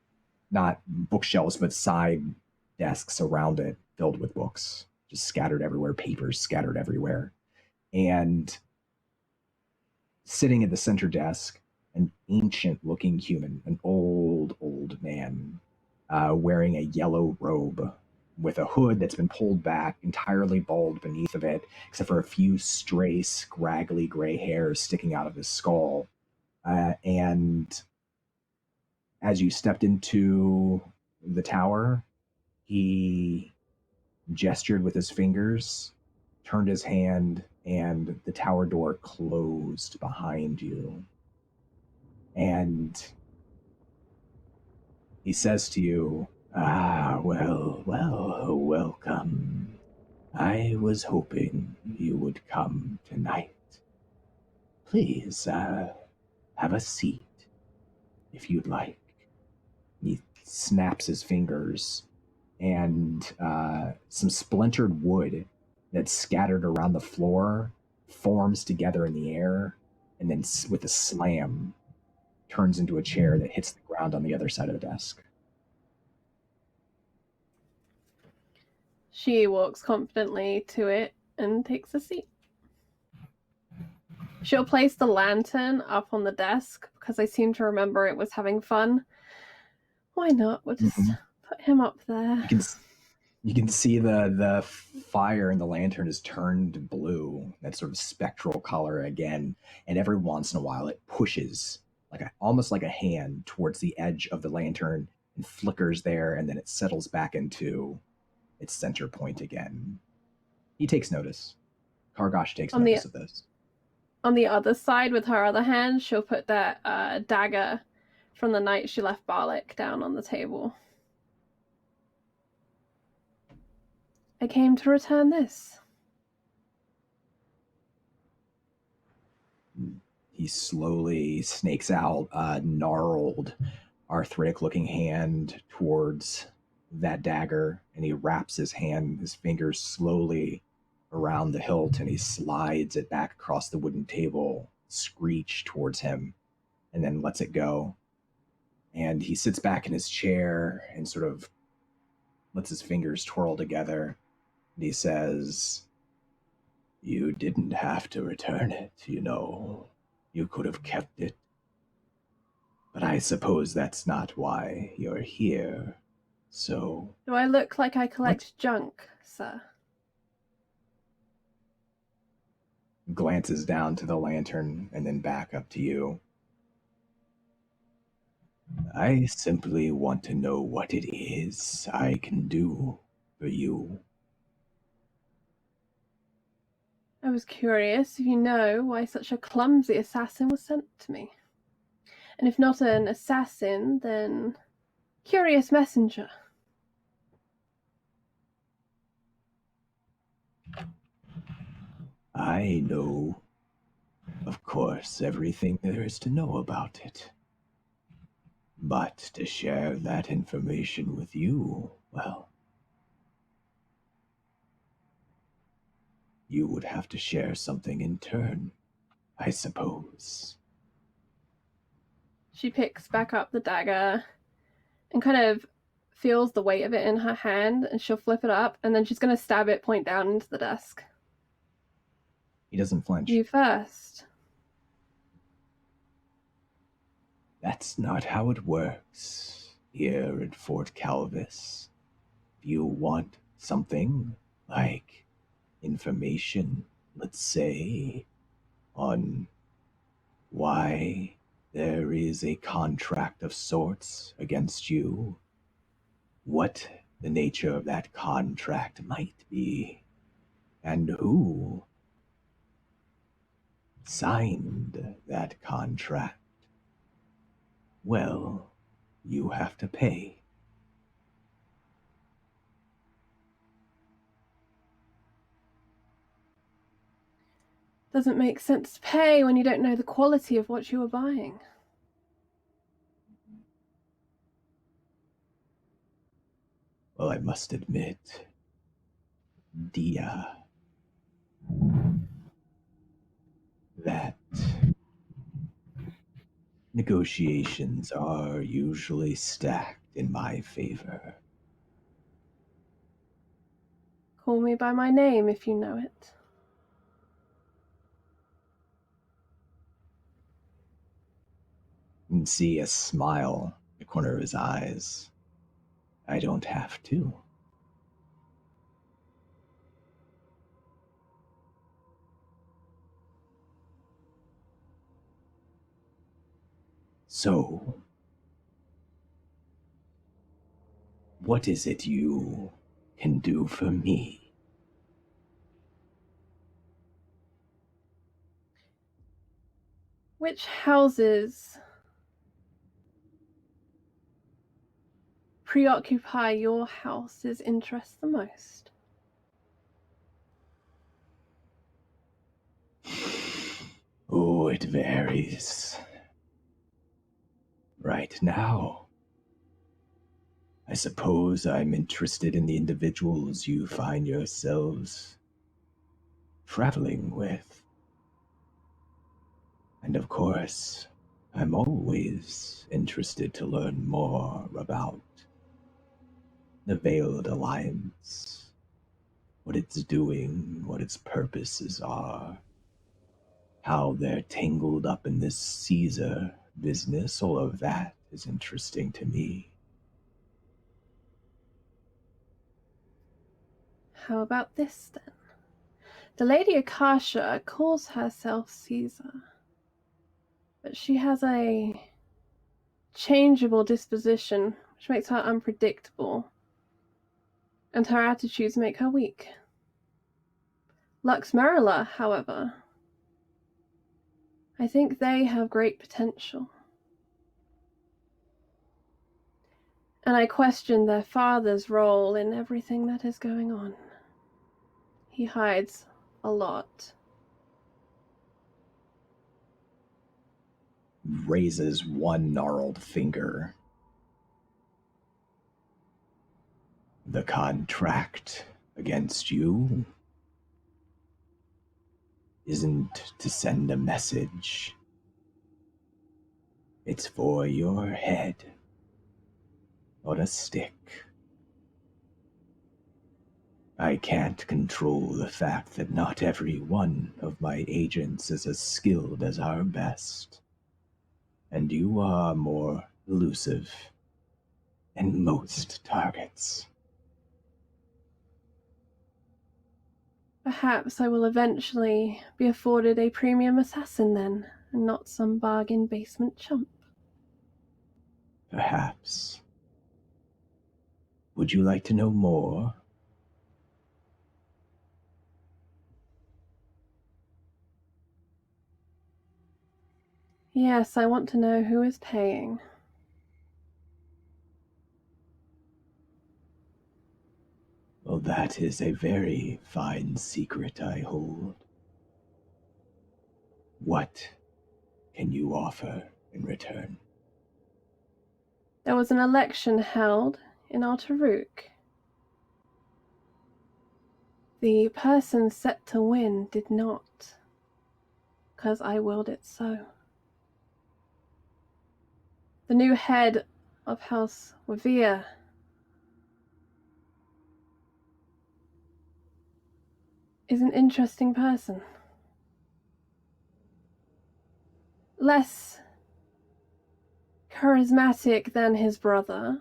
not bookshelves, but side desks around it filled with books, just scattered everywhere, papers scattered everywhere. And sitting at the center desk, an ancient-looking human, an old man, wearing a yellow robe with a hood that's been pulled back, entirely bald beneath of it, except for a few stray, scraggly gray hairs sticking out of his skull. And as you stepped into the tower, he gestured with his fingers, turned his hand, and the tower door closed behind you. And he says to you, well, welcome. I was hoping you would come tonight. Please, have a seat, if you'd like. He snaps his fingers, and some splintered wood that's scattered around the floor forms together in the air, and then with a slam, turns into a chair that hits the ground on the other side of the desk. She walks confidently to it and takes a seat. She'll place the lantern up on the desk because I seem to remember it was having fun. Why not? We'll just put him up there. You can see the fire in the lantern is turned blue, that sort of spectral color again, and every once in a while it pushes almost like a hand towards the edge of the lantern and flickers there, and then it settles back into its center point again. He takes notice. Kargash takes notice of this. On the other side, with her other hand, she'll put that dagger from the night she left Barlick down on the table. I came to return this. He slowly snakes out a gnarled, arthritic-looking hand towards that dagger, and he wraps his fingers slowly around the hilt, and he slides it back across the wooden table, screech towards him, and then lets it go. And he sits back in his chair and sort of lets his fingers twirl together, and he says, "You didn't have to return it, you know. You could have kept it. But I suppose that's not why you're here. So..." Do I look like I collect junk, sir? Glances down to the lantern and then back up to you. "I simply want to know what it is I can do for you." I was curious if you know why such a clumsy assassin was sent to me. And if not an assassin, then curious messenger. I know, of course, everything there is to know about it. But to share that information with you, well, you would have to share something in turn, I suppose. She picks back up the dagger and kind of feels the weight of it in her hand, and she'll flip it up, and then she's going to stab it point down into the desk. He doesn't flinch. You first. That's not how it works here at Fort Calvis. If you want something like information, let's say, on why there is a contract of sorts against you, what the nature of that contract might be, and who signed that contract, well, you have to pay. Doesn't make sense to pay when you don't know the quality of what you are buying. Well, I must admit, Dia, that negotiations are usually stacked in my favor. Call me by my name if you know it. You can see a smile in the corner of his eyes. I don't have to. So, what is it you can do for me? Which houses preoccupy your house's interest the most? Oh, it varies. Right now, I suppose I'm interested in the individuals you find yourselves traveling with. And of course, I'm always interested to learn more about the Veiled Alliance, what it's doing, what its purposes are, how they're tangled up in this Caesar business. All of that is interesting to me. How about this then? The Lady Akasha calls herself Caesar, but she has a changeable disposition, which makes her unpredictable, and her attitudes make her weak. Lux Merula, however, I think they have great potential. And I question their father's role in everything that is going on. He hides a lot. Raises one gnarled finger. The contract against you isn't to send a message. It's for your head on a stick. I can't control the fact that not every one of my agents is as skilled as our best. And you are more elusive than most targets. Perhaps I will eventually be afforded a premium assassin then, and not some bargain basement chump. Perhaps. Would you like to know more? Yes, I want to know who is paying. Well, that is a very fine secret I hold. What can you offer in return? There was an election held in Altaruk. The person set to win did not, 'cause I willed it so. The new head of House Wavir is an interesting person. Less charismatic than his brother,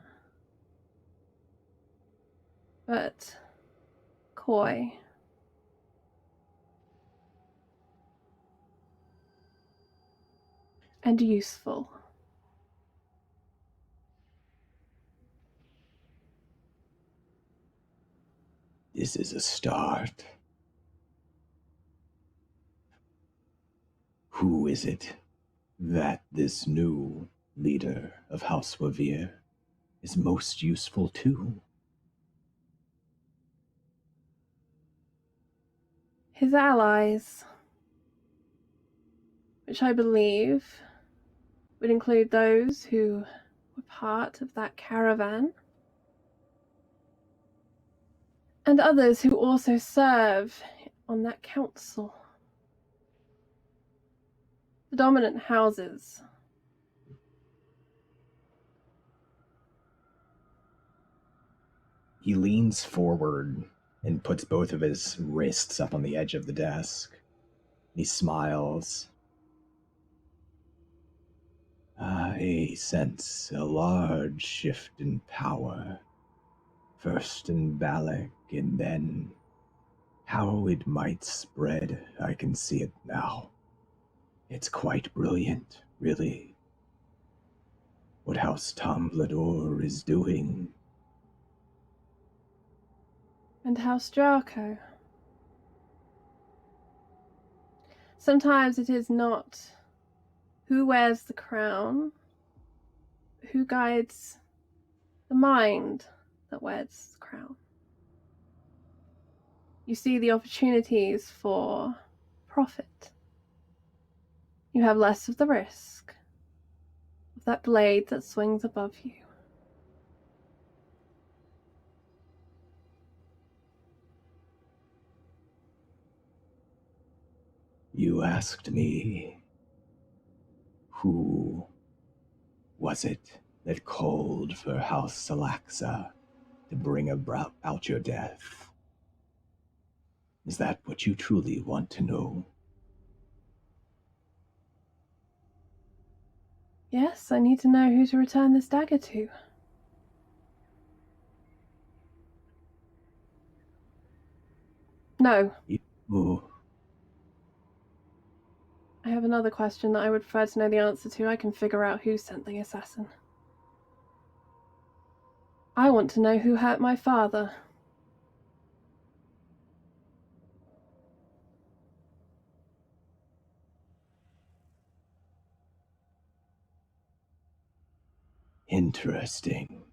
but coy. And useful. This is a start. Who is it that this new leader of House Wavir is most useful to? His allies, which I believe would include those who were part of that caravan, and others who also serve on that council. The dominant houses. He leans forward and puts both of his wrists up on the edge of the desk. He smiles. I sense a large shift in power. First in Balak, and then how it might spread. I can see it now. It's quite brilliant, really. What House Tomblador is doing. And House Draco. Sometimes it is not who wears the crown, but who guides the mind that wears the crown. You see the opportunities for profit. You have less of the risk of that blade that swings above you. You asked me, who was it that called for House Tsalaxa to bring about your death? Is that what you truly want to know? Yes, I need to know who to return this dagger to. No. Ooh. I have another question that I would prefer to know the answer to. I can figure out who sent the assassin. I want to know who hurt my father. Interesting.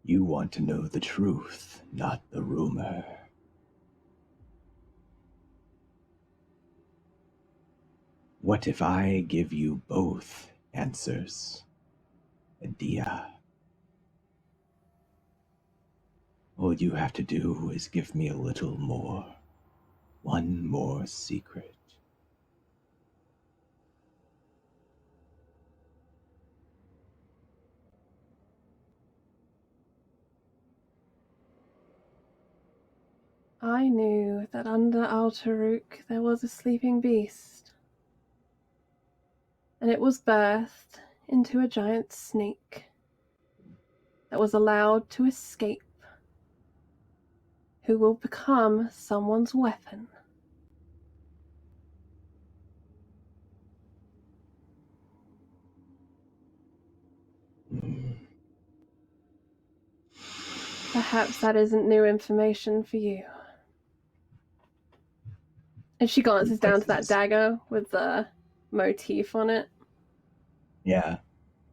You want to know the truth, not the rumor. What if I give you both answers? Adia. All you have to do is give me a little more. One more secret. I knew that under Altaruk there was a sleeping beast, and it was birthed into a giant snake that was allowed to escape, who will become someone's weapon. Perhaps that isn't new information for you. And she glances down to that dagger with the motif on it. Yeah.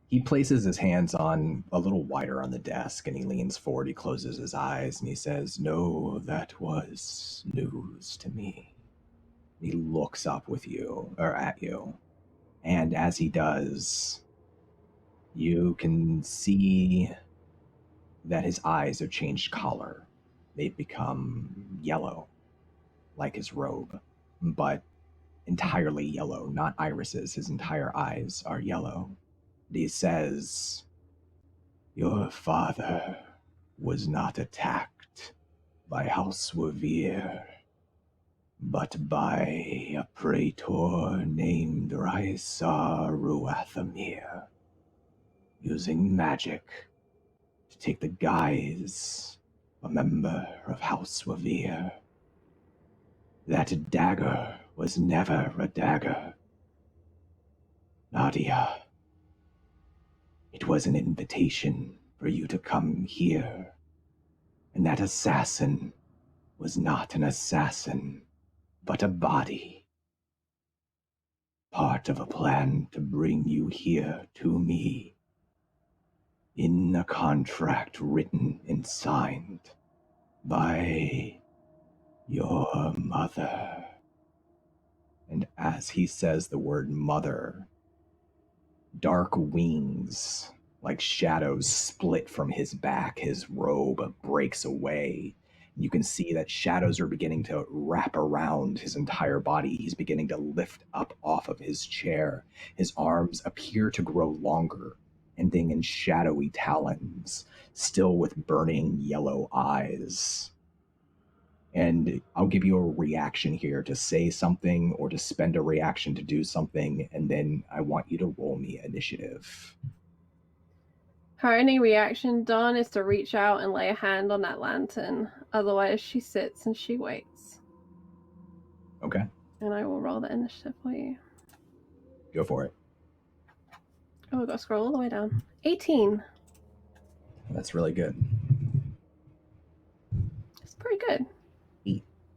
He places his hands on a little wider on the desk, and he leans forward, he closes his eyes, and he says, "No, that was news to me." He looks up with you, or at you, and as he does, you can see that his eyes have changed color. They've become yellow, like his robe, but entirely yellow, not irises. His entire eyes are yellow. He says, "Your father was not attacked by House Wavir, but by a praetor named Raisa Ruathamir, using magic to take the guise of a member of House Wavir. That dagger was never a dagger, Nadia. It was an invitation for you to come here, and that assassin was not an assassin, but a body. Part of a plan to bring you here to me, in a contract written and signed by your mother." And as he says the word mother, dark wings, like shadows, split from his back. His robe breaks away. You can see that shadows are beginning to wrap around his entire body. He's beginning to lift up off of his chair. His arms appear to grow longer, ending in shadowy talons, still with burning yellow eyes. And I'll give you a reaction here to say something or to spend a reaction to do something, and then I want you to roll me initiative. Her only reaction, Dawn, is to reach out and lay a hand on that lantern. Otherwise, she sits and she waits. Okay. And I will roll the initiative for you. Go for it. Oh, I've got to scroll all the way down. 18. That's really good. It's pretty good.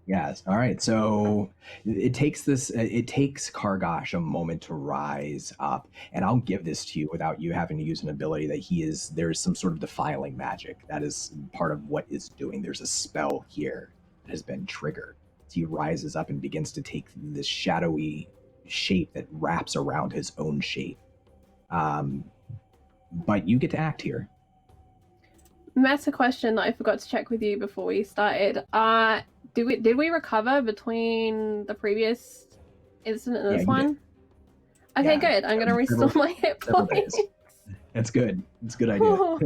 Yes. All right. So it takes Kargash a moment to rise up, and I'll give this to you without you having to use an ability that there's some sort of defiling magic. That is part of what is doing. There's a spell here that has been triggered. So he rises up and begins to take this shadowy shape that wraps around his own shape. But you get to act here. Meta question that I forgot to check with you before we started. Did we recover between the previous incident and this one? Okay, good. I'm gonna restore my hit points. That's good. It's a good idea. All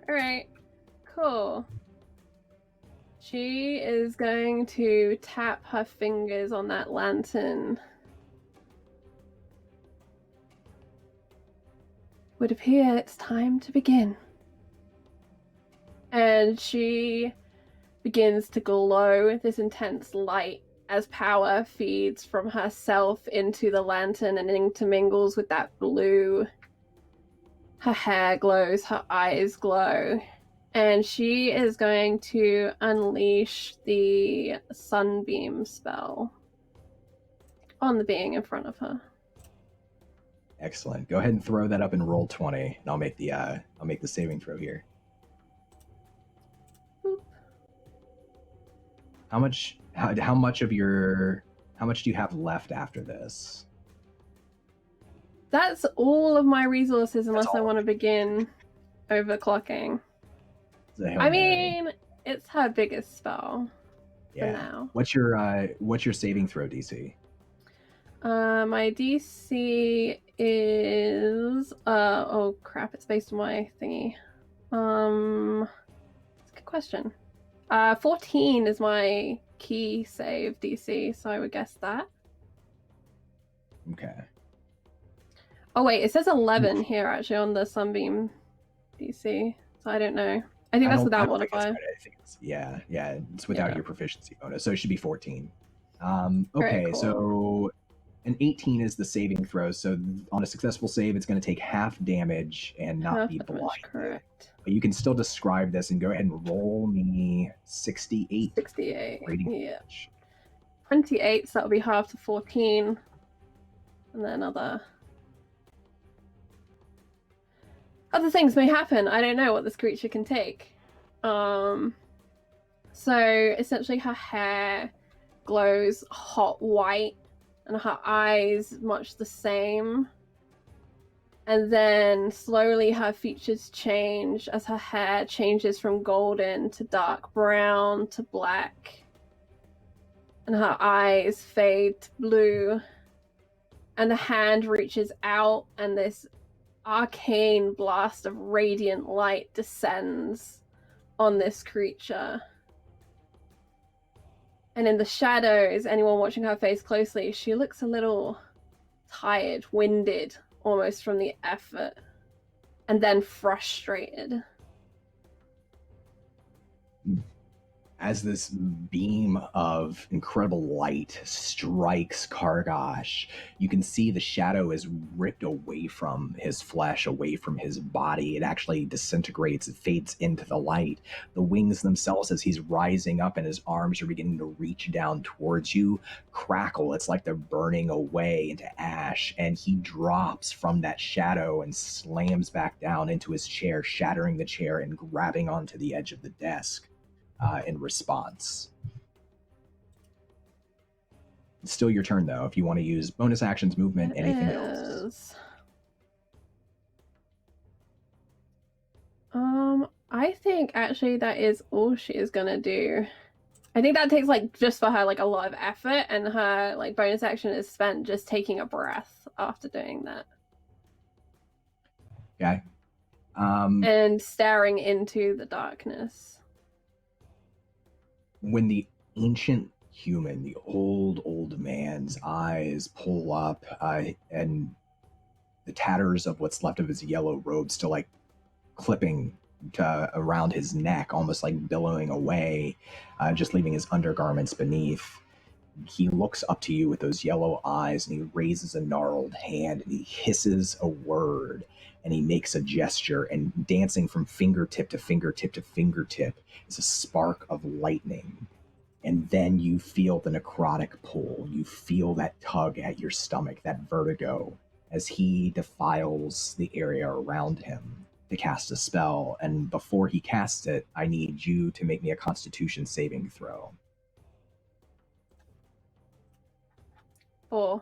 right, cool. She is going to tap her fingers on that lantern. Would appear it's time to begin. And she begins to glow this intense light as power feeds from herself into the lantern and intermingles with that blue. Her hair glows, her eyes glow, and she is going to unleash the sunbeam spell on the being in front of her. Excellent. Go ahead and throw that up and roll 20, and I'll make the saving throw here. How much do you have left after this? That's all of my resources unless I want to begin overclocking. I mean, it's her biggest spell for now. What's your saving throw DC? My DC is it's based on my thingy. It's a good question. 14 is my key save DC, so I would guess that. Okay. Oh wait, it says 11 here actually on the Sunbeam DC, so I don't know. I think that's without modifier. I think it's, yeah, it's without your proficiency bonus, so it should be 14. Okay, Very cool. So an 18 is the saving throw, so on a successful save, it's going to take half damage and not be blinded. Correct. But you can still describe this and go ahead and roll me 68. 68, yeah. 28, so that'll be half to 14. And then other things may happen. I don't know what this creature can take. So essentially her hair glows hot white and her eyes much the same. And then slowly her features change as her hair changes from golden to dark brown to black. And her eyes fade to blue. And the hand reaches out and this arcane blast of radiant light descends on this creature. And in the shadows, anyone watching her face closely, she looks a little tired, winded, almost from the effort, and then frustrated. As this beam of incredible light strikes Kargash, you can see the shadow is ripped away from his flesh, away from his body. It actually disintegrates, it fades into the light. The wings themselves, as he's rising up and his arms are beginning to reach down towards you, crackle. It's like they're burning away into ash, and he drops from that shadow and slams back down into his chair, shattering the chair and grabbing onto the edge of the desk. In response. It's still your turn, though, if you want to use bonus actions, movement, anything else. I think actually that is all she is gonna do. I think that takes just for her a lot of effort, and her bonus action is spent just taking a breath after doing that. Okay. And staring into the darkness. When the ancient human, the old man's eyes pull up, and the tatters of what's left of his yellow robe still clipping around his neck, almost billowing away, just leaving his undergarments beneath. He looks up to you with those yellow eyes, and he raises a gnarled hand, and he hisses a word, and he makes a gesture, and dancing from fingertip to fingertip to fingertip is a spark of lightning. And then you feel the necrotic pull. You feel that tug at your stomach, that vertigo, as he defiles the area around him to cast a spell. And before he casts it, I need you to make me a Constitution saving throw. 4.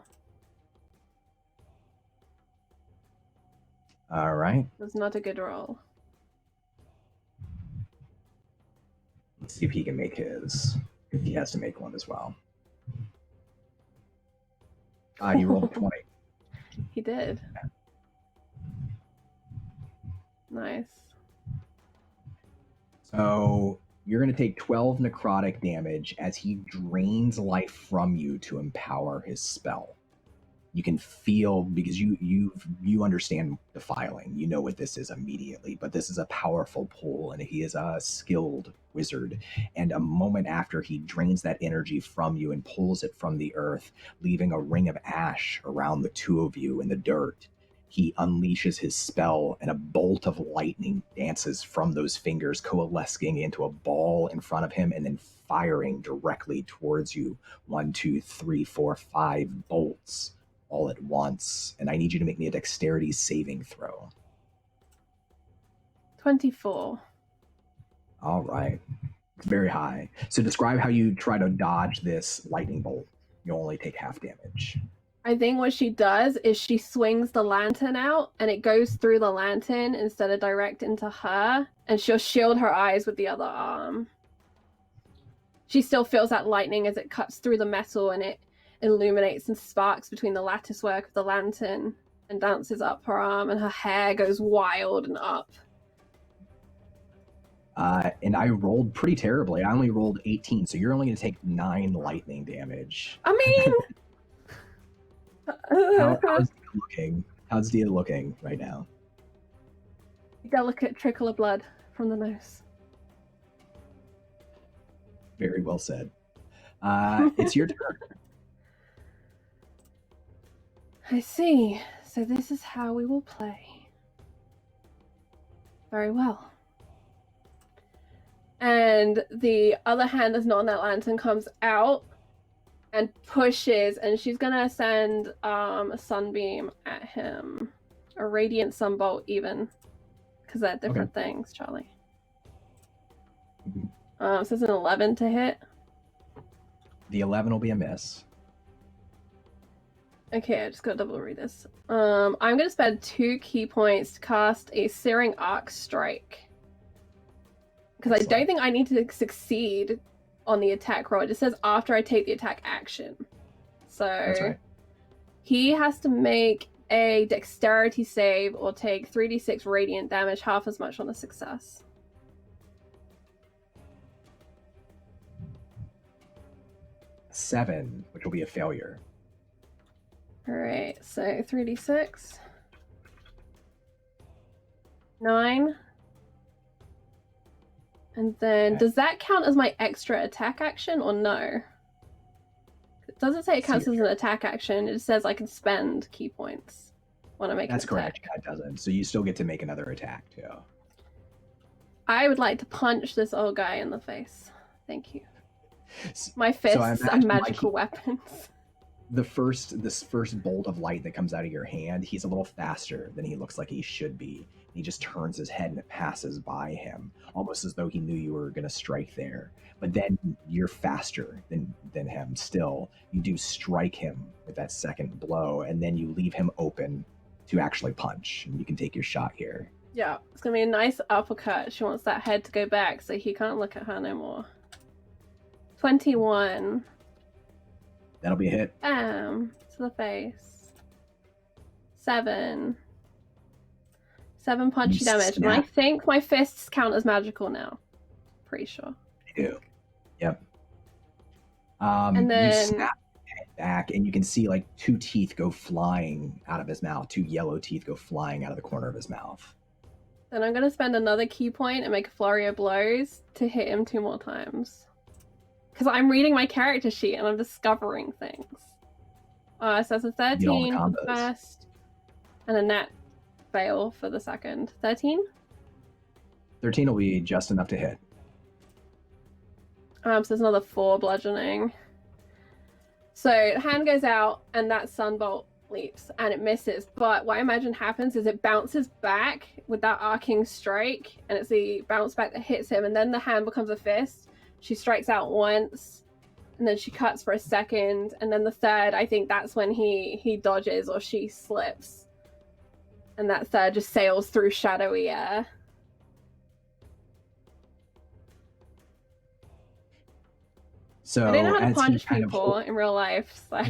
All right. That's not a good roll. Let's see if he can make his. If he has to make one as well. He rolled a 20. He did. Yeah. Nice. So you're going to take 12 necrotic damage as he drains life from you to empower his spell. You can feel, because you understand defiling, you know what this is immediately, but this is a powerful pull, and he is a skilled wizard. And a moment after he drains that energy from you and pulls it from the earth, leaving a ring of ash around the two of you in the dirt, he unleashes his spell, and a bolt of lightning dances from those fingers, coalescing into a ball in front of him and then firing directly towards you. 1, 2, 3, 4, 5 bolts all at once. And I need you to make me a dexterity saving throw. 24. All right. It's very high. So describe how you try to dodge this lightning bolt. You'll only take half damage. I think what she does is she swings the lantern out, and it goes through the lantern instead of direct into her, and she'll shield her eyes with the other arm. She still feels that lightning as it cuts through the metal, and it illuminates and sparks between the lattice work of the lantern and dances up her arm, and her hair goes wild and up. And I rolled pretty terribly. I only rolled 18, so you're only going to take 9 lightning damage. I mean, How's Dia looking? How's Dia looking right now? you gotta look at trickle of blood from the nose. Very well said. It's your turn. I see. So this is how we will play. Very well. And the other hand that's not on that lantern comes out and pushes, and she's gonna send a sunbeam at him. A radiant sunbolt even. Because they're different things, Charlie. So it's an 11 to hit. The 11 will be a miss. Okay, I just gotta double read this. I'm gonna spend 2 key points to cast a Searing Arc Strike. Because I don't think I need to succeed on the attack roll. It just says after I take the attack action. So That's right. He has to make a dexterity save or take 3d6 radiant damage, half as much on a success. Seven, which will be a failure. Alright, so 3d6. 9. And then, does that count as my extra attack action or no? It doesn't say it counts as an attack action. It just says I can spend key points when I make an attack. That's correct. Yeah, it doesn't. So you still get to make another attack, too. I would like to punch this old guy in the face. Thank you. My fists are magical weapons. This first bolt of light that comes out of your hand, he's a little faster than he looks like he should be. He just turns his head and it passes by him, almost as though he knew you were going to strike there. But then you're faster than him still. You do strike him with that second blow, and then you leave him open to actually punch. And you can take your shot here. Yeah, it's going to be a nice uppercut. She wants that head to go back so he can't look at her no more. 21. That'll be a hit. Bam. To the face. 7. 7 punchy damage. And I think my fists count as magical now. Pretty sure. They do. Yep. And then you snap his head back, and you can see like 2 teeth go flying out of his mouth. 2 yellow teeth go flying out of the corner of his mouth. Then I'm going to spend another key point and make a flurry of blows to hit him 2 more times. Because I'm reading my character sheet and I'm discovering things. So that's a 13 for the first, and a nat fail for the second. 13? 13 will be just enough to hit. So there's another 4 bludgeoning. So the hand goes out and that sunbolt leaps and it misses. But what I imagine happens is it bounces back with that arcing strike, and it's the bounce back that hits him, and then the hand becomes a fist. She strikes out once, and then she cuts for a second, and then the third, I think that's when he dodges or she slips. And that third just sails through shadowy air. So I didn't know how to punch people in real life, so...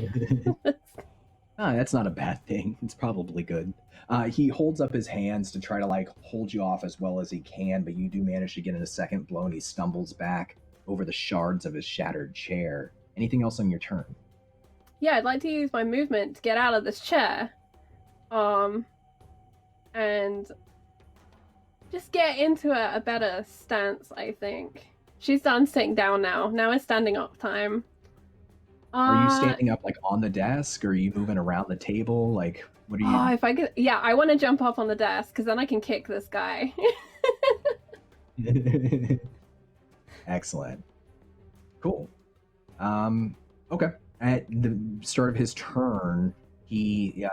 That's not a bad thing. It's probably good. He holds up his hands to try to like hold you off as well as he can, but you do manage to get in a second blow, and he stumbles back over the shards of his shattered chair. Anything else on your turn? Yeah, I'd like to use my movement to get out of this chair. And just get into a better stance, I think. She's done sitting down now. Now it's standing up time. Are you standing up like on the desk, or are you moving around the table? Like, what are you... Oh, if I get... Yeah, I want to jump up on the desk, because then I can kick this guy. Excellent. Cool. Okay. At the start of his turn, he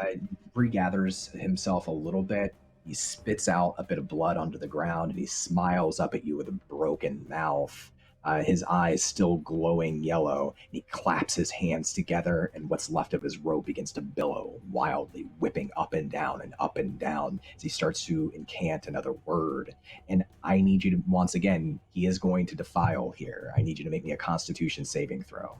regathers himself a little bit. He spits out a bit of blood onto the ground, and he smiles up at you with a broken mouth. His eyes still glowing yellow. And he claps his hands together, and what's left of his robe begins to billow wildly, whipping up and down as he starts to incant another word. And I need you to, once again, he is going to defile here. I need you to make me a Constitution saving throw.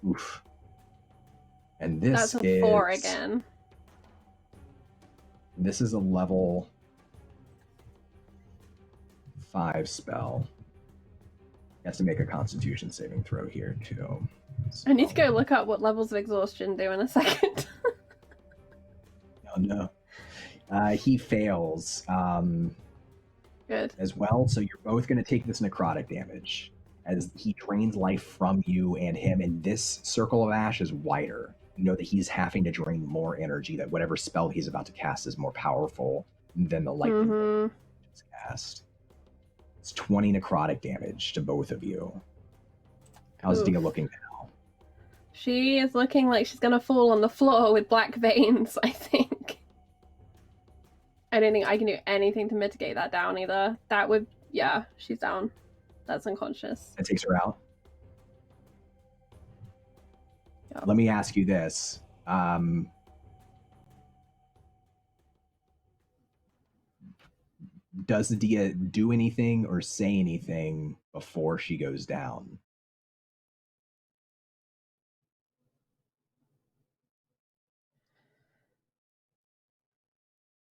Oof. And this That's a is 4 again. This is a level 5 spell. You have to make a Constitution saving throw here too. I need to go look up what levels of exhaustion do in a second. Oh no. He fails. Good. As well, so you're both going to take this necrotic damage as he drains life from you and him, and this circle of ash is wider. You know that he's having to drain more energy, that whatever spell he's about to cast is more powerful than the lightning that he just cast. It's 20 necrotic damage to both of you. How's Dia looking now? She is looking like she's gonna fall on the floor with black veins, I think. I don't think I can do anything to mitigate that down either. That would, yeah, she's down. That's unconscious. That takes her out. Yep. Let me ask you this. Does Dia do anything or say anything before she goes down?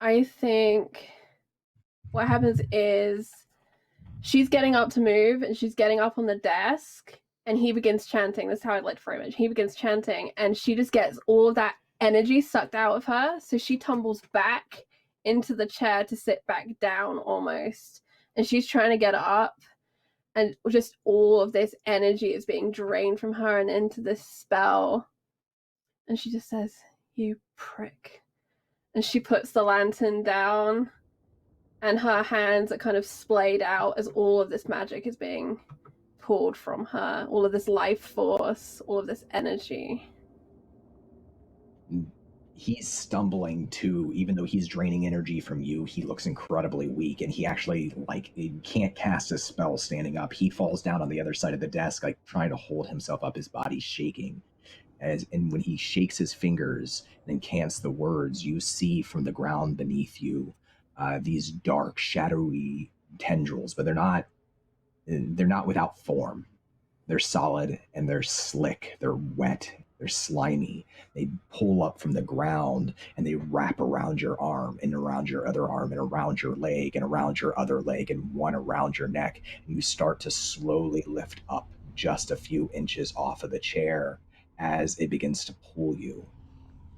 I think what happens is she's getting up to move and she's getting up on the desk and he begins chanting. That's how I'd like to frame it. He begins chanting and she just gets all of that energy sucked out of her. So she tumbles back into the chair to sit back down almost. And she's trying to get up and just all of this energy is being drained from her and into this spell. And she just says, "You prick." And she puts the lantern down and her hands are kind of splayed out as all of this magic is being pulled from her. All of this life force, all of this energy. He's stumbling too, even though he's draining energy from you. He looks incredibly weak, and he actually he can't cast a spell standing up. He falls down on the other side of the desk, like trying to hold himself up. His body's shaking. And when he shakes his fingers and cants the words, you see from the ground beneath you these dark, shadowy tendrils, but they're not without form. They're solid and they're slick. They're wet. They're slimy. They pull up from the ground and they wrap around your arm and around your other arm and around your leg and around your other leg and one around your neck. And you start to slowly lift up just a few inches off of the chair as it begins to pull you.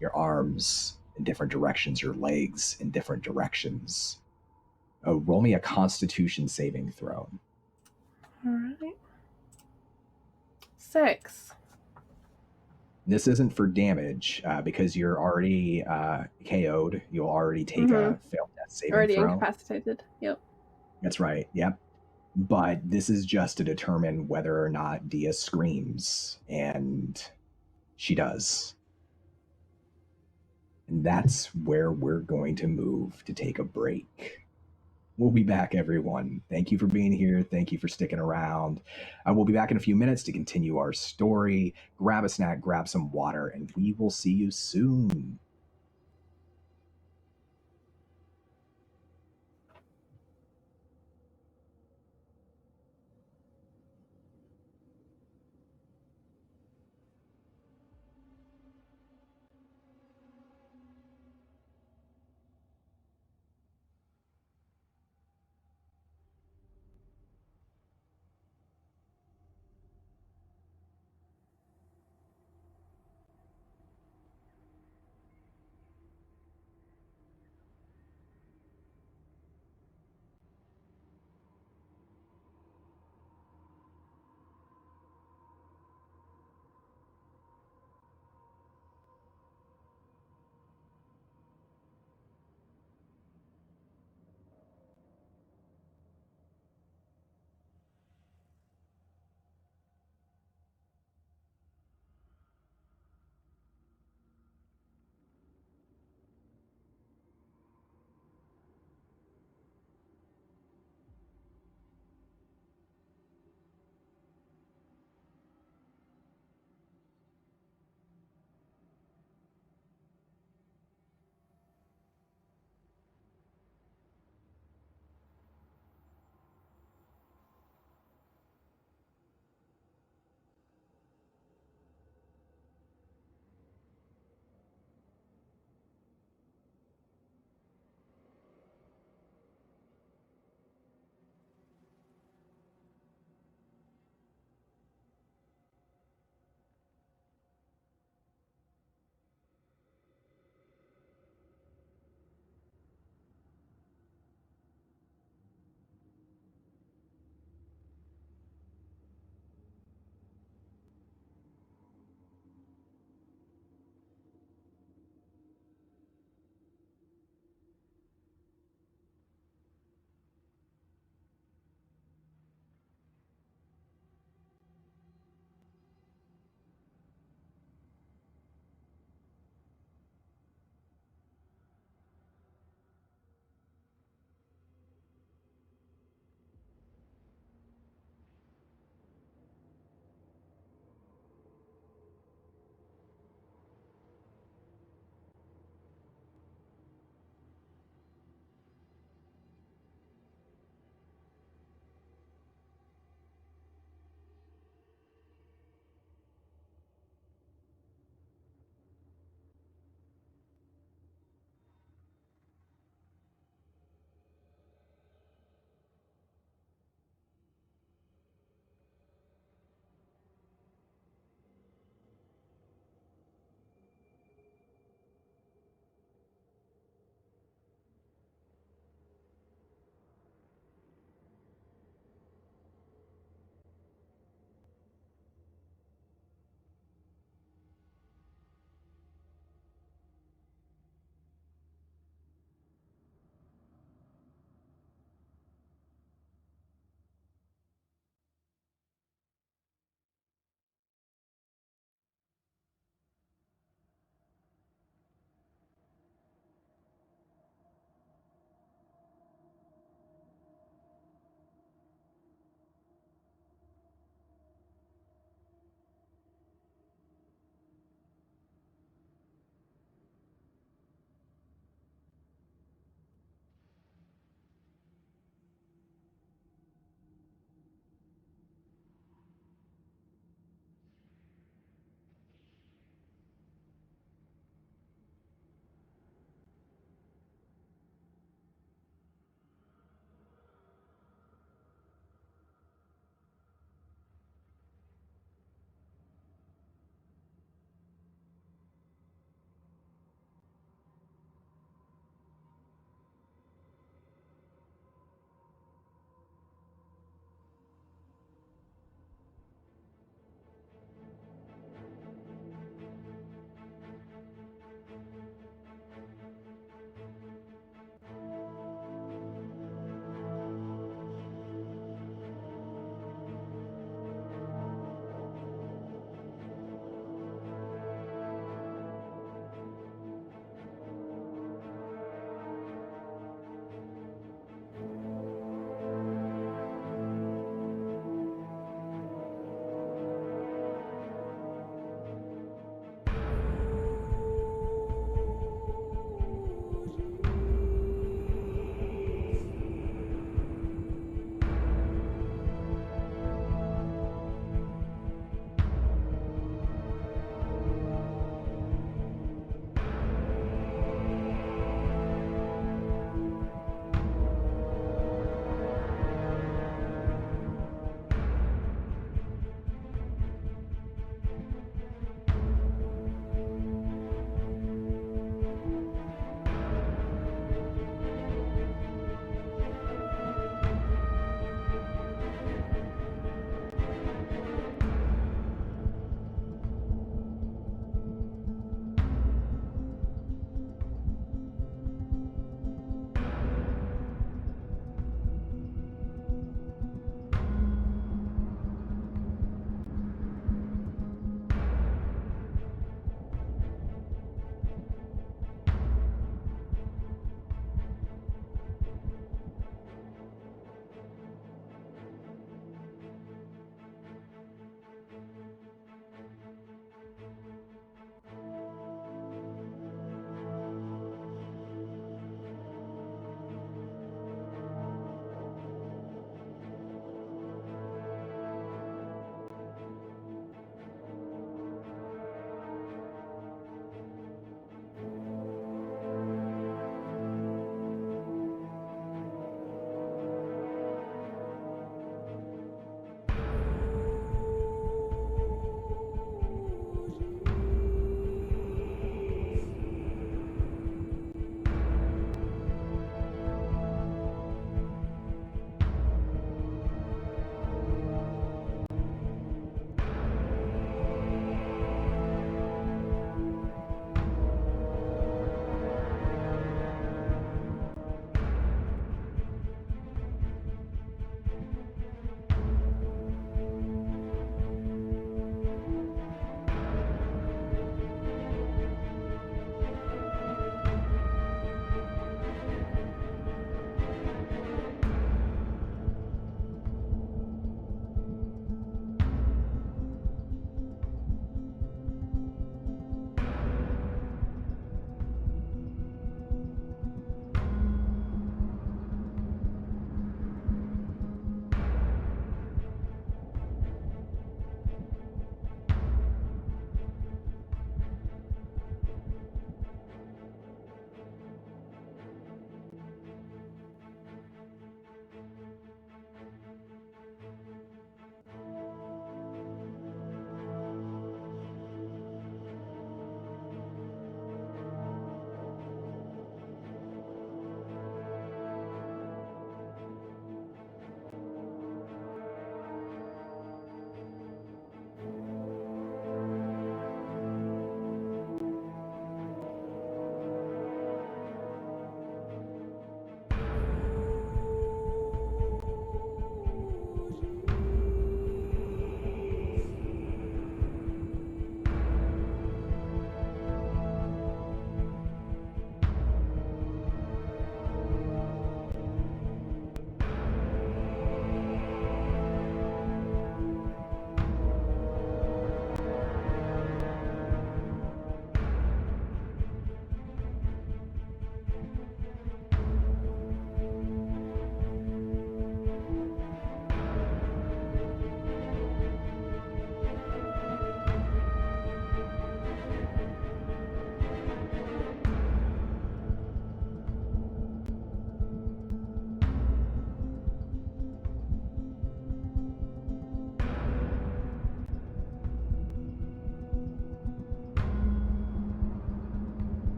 Your arms in different directions, your legs in different directions. Roll me a Constitution saving throw. All right. 6. This isn't for damage because you're already KO'd. You'll already take a failed death saving already throw. Incapacitated. Yep. That's right. Yep. But this is just to determine whether or not Dia screams, and she does. And that's where we're going to move to take a break. We'll be back, everyone. Thank you for being here. Thank you for sticking around. We'll be back in a few minutes to continue our story. Grab a snack, grab some water, and we will see you soon.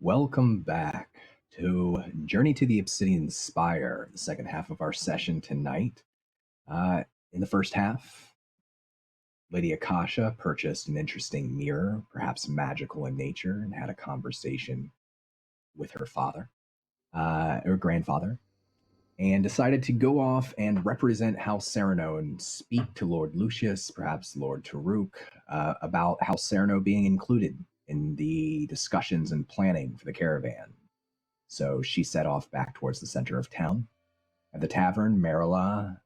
Welcome back to Journey to the Obsidian Spire, the second half of our session tonight. In the first half, Lady Akasha purchased an interesting mirror, perhaps magical in nature, and had a conversation with her father, or grandfather, and decided to go off and represent House Sereno and speak to Lord Lucius, perhaps Lord Taruk, about House Sereno being included in the discussions and planning for the caravan. So she set off back towards the center of town. At the tavern, Merula,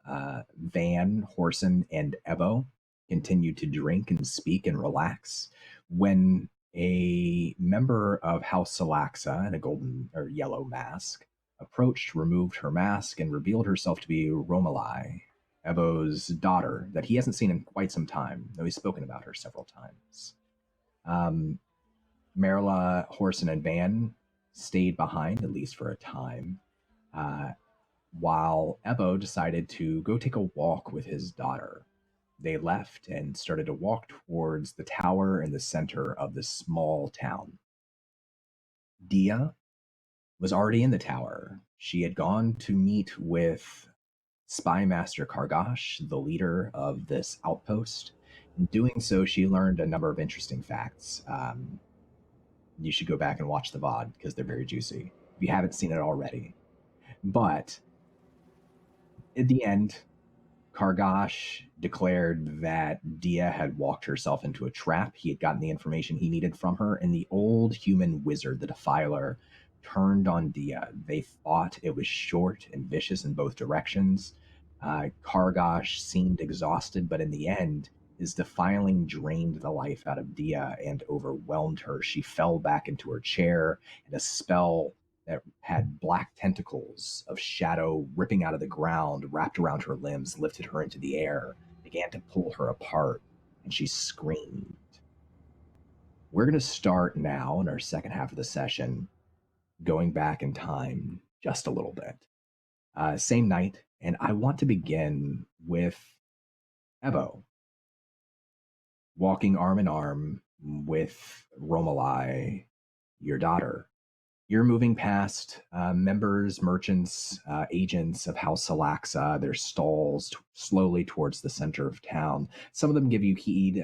Vann, Horsun, and Ebo continued to drink and speak and relax when a member of House Tsalaxa in a golden or yellow mask approached, removed her mask, and revealed herself to be Romalai, Ebo's daughter, that he hasn't seen in quite some time, though he's spoken about her several times. Merula, Horsun, and Vann stayed behind, at least for a time, while Ebo decided to go take a walk with his daughter. They left and started to walk towards the tower in the center of this small town. Dia was already in the tower. She had gone to meet with Spy Master Kargash, the leader of this outpost. In doing so, she learned a number of interesting facts. You should go back and watch the VOD because they're very juicy if you haven't seen it already. But at the end, Kargash declared that Dia had walked herself into a trap. He had gotten the information he needed from her, and the old human wizard, the Defiler, turned on Dia. They thought it was short and vicious in both directions. Kargash seemed exhausted, but in the end, his defiling drained the life out of Dia and overwhelmed her. She fell back into her chair, and a spell that had black tentacles of shadow ripping out of the ground, wrapped around her limbs, lifted her into the air, began to pull her apart, and she screamed. We're going to start now in our second half of the session, going back in time just a little bit. Same night, and I want to begin with Ebo walking arm in arm with Romalai, your daughter. You're moving past members, merchants, agents of House Tsalaxa, their stalls, slowly towards the center of town. Some of them give you heed,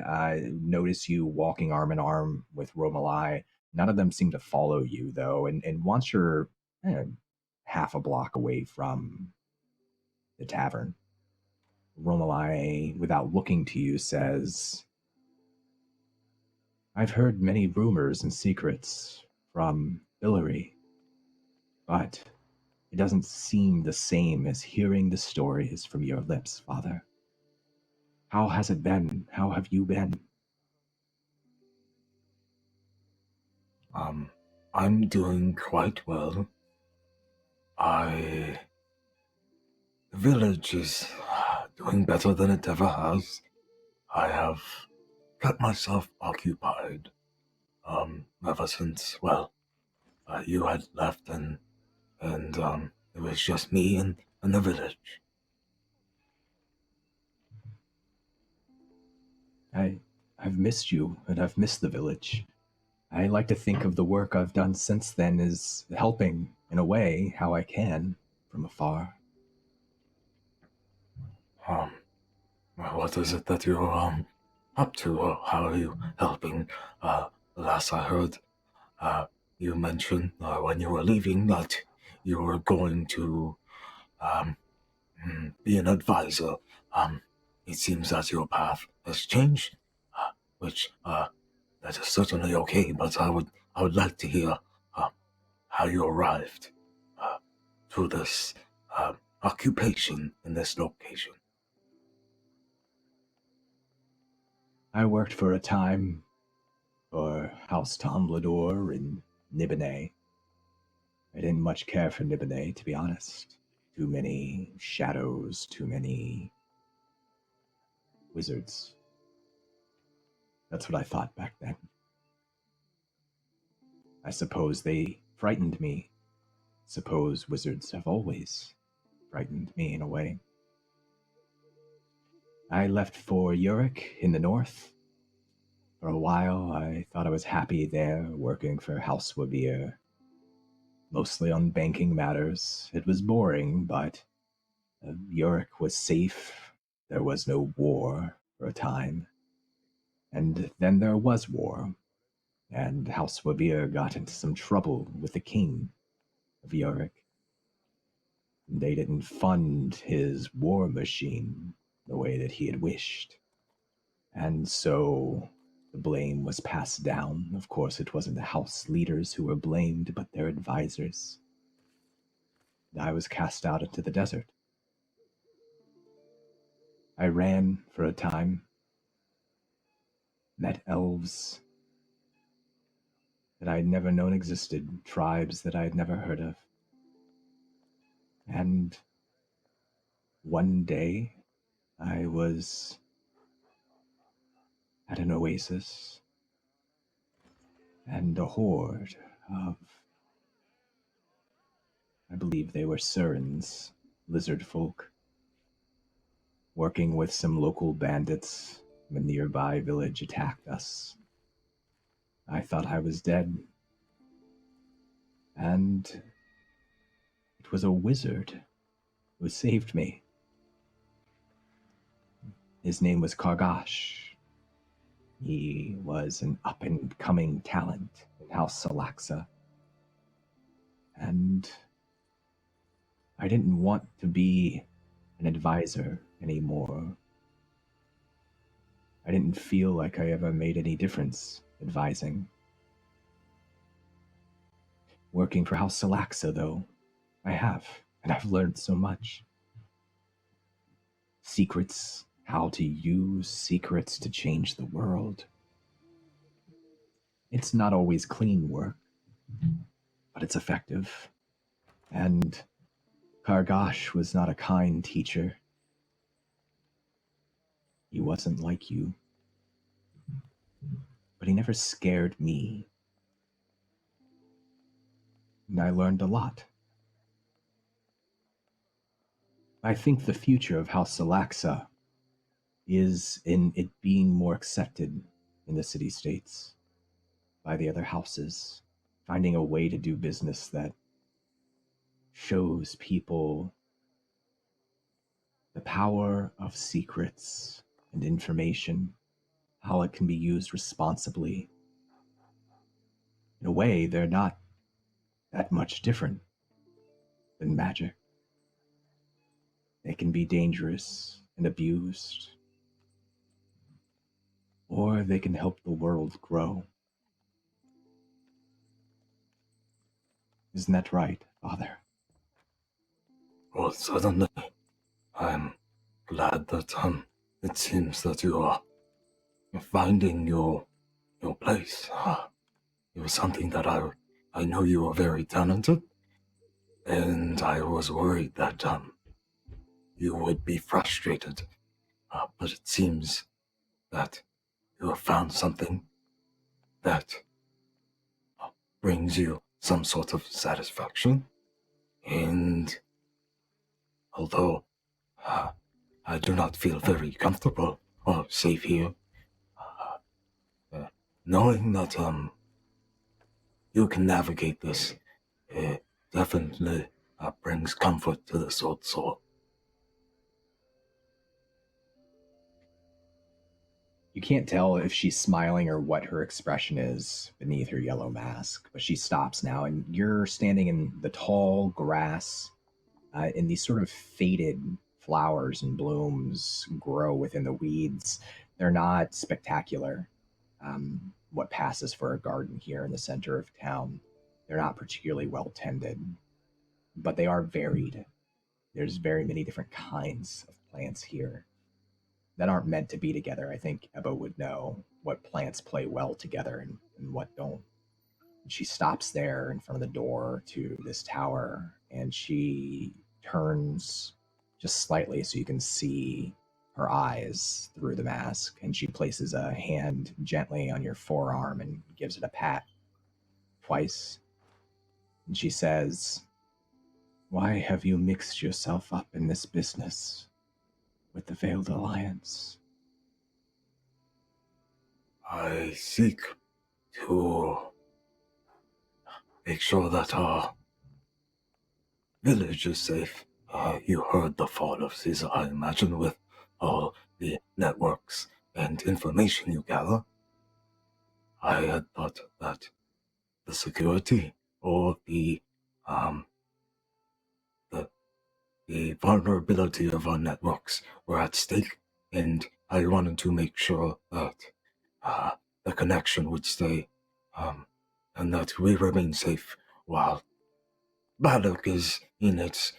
notice you walking arm in arm with Romalai. None of them seem to follow you, though. And once you're half a block away from the tavern, Romalai, without looking to you, says, "I've heard many rumors and secrets from Hillary, but it doesn't seem the same as hearing the stories from your lips, Father. How has it been? How have you been?" I'm doing quite well. The village is doing better than it ever has. I have kept myself occupied, ever since, you had left and it was just me and the village. I've missed you, and I've missed the village. I like to think of the work I've done since then as helping, in a way, how I can, from afar. What is it that you're, up to, or how are you helping? Last I heard, you mentioned, when you were leaving that you were going to, be an advisor. It seems that your path has changed, which, that is certainly okay, but I would like to hear, how you arrived, to this, occupation in this location. I worked for a time for House Tomblador in Nibene. I didn't much care for Nibene, to be honest. Too many shadows, too many wizards. That's what I thought back then. I suppose they frightened me. Suppose wizards have always frightened me in a way. I left for Uric in the north. For a while, I thought I was happy there, working for House Wavir, mostly on banking matters. It was boring, but Yorick was safe. There was no war for a time. And then there was war, and House Wavir got into some trouble with the king of Yorick. They didn't fund his war machine the way that he had wished. And so the blame was passed down. Of course, it wasn't the house leaders who were blamed, but their advisors. I was cast out into the desert. I ran for a time, met elves that I had never known existed, tribes that I had never heard of. And one day, I was at an oasis, and a horde of, I believe they were Surins, lizard folk, working with some local bandits from a nearby village, attacked us. I thought I was dead, and it was a wizard who saved me. His name was Kargash. He was an up-and-coming talent in House Tsalaxa. And I didn't want to be an advisor anymore. I didn't feel like I ever made any difference advising. Working for House Tsalaxa, though, I have, and I've learned so much. Secrets, how to use secrets to change the world. It's not always clean work, but it's effective. And Kargash was not a kind teacher. He wasn't like you. But he never scared me. And I learned a lot. I think the future of House Tsalaxa is in it being more accepted in the city-states by the other houses, finding a way to do business that shows people the power of secrets and information, how it can be used responsibly. In a way, they're not that much different than magic. They can be dangerous and abused, or they can help the world grow. Isn't that right, Father? Well, certainly. I'm glad that it seems that you are finding your place. It was something that I know you are very talented, and I was worried that you would be frustrated. But it seems that you have found something that brings you some sort of satisfaction. And although I do not feel very comfortable or safe here, knowing that you can navigate this, it definitely brings comfort to this old soul. You can't tell if she's smiling or what her expression is beneath her yellow mask, but she stops now, and you're standing in the tall grass, and these sort of faded flowers and blooms grow within the weeds. They're not spectacular. What passes for a garden here in the center of town. They're not particularly well tended, but they are varied. There's very many different kinds of plants here that aren't meant to be together. I think Ebba would know what plants play well together and what don't. And she stops there in front of the door to this tower, and she turns just slightly so you can see her eyes through the mask, and she places a hand gently on your forearm and gives it a pat twice. And she says, "Why have you mixed yourself up in this business with the Veiled Alliance?" I seek to make sure that our village is safe. You heard the fall of Caesar, I imagine, with all the networks and information you gather. I had thought that the security or the vulnerability of our networks were at stake, and I wanted to make sure that the connection would stay, and that we remain safe while Baddock is in its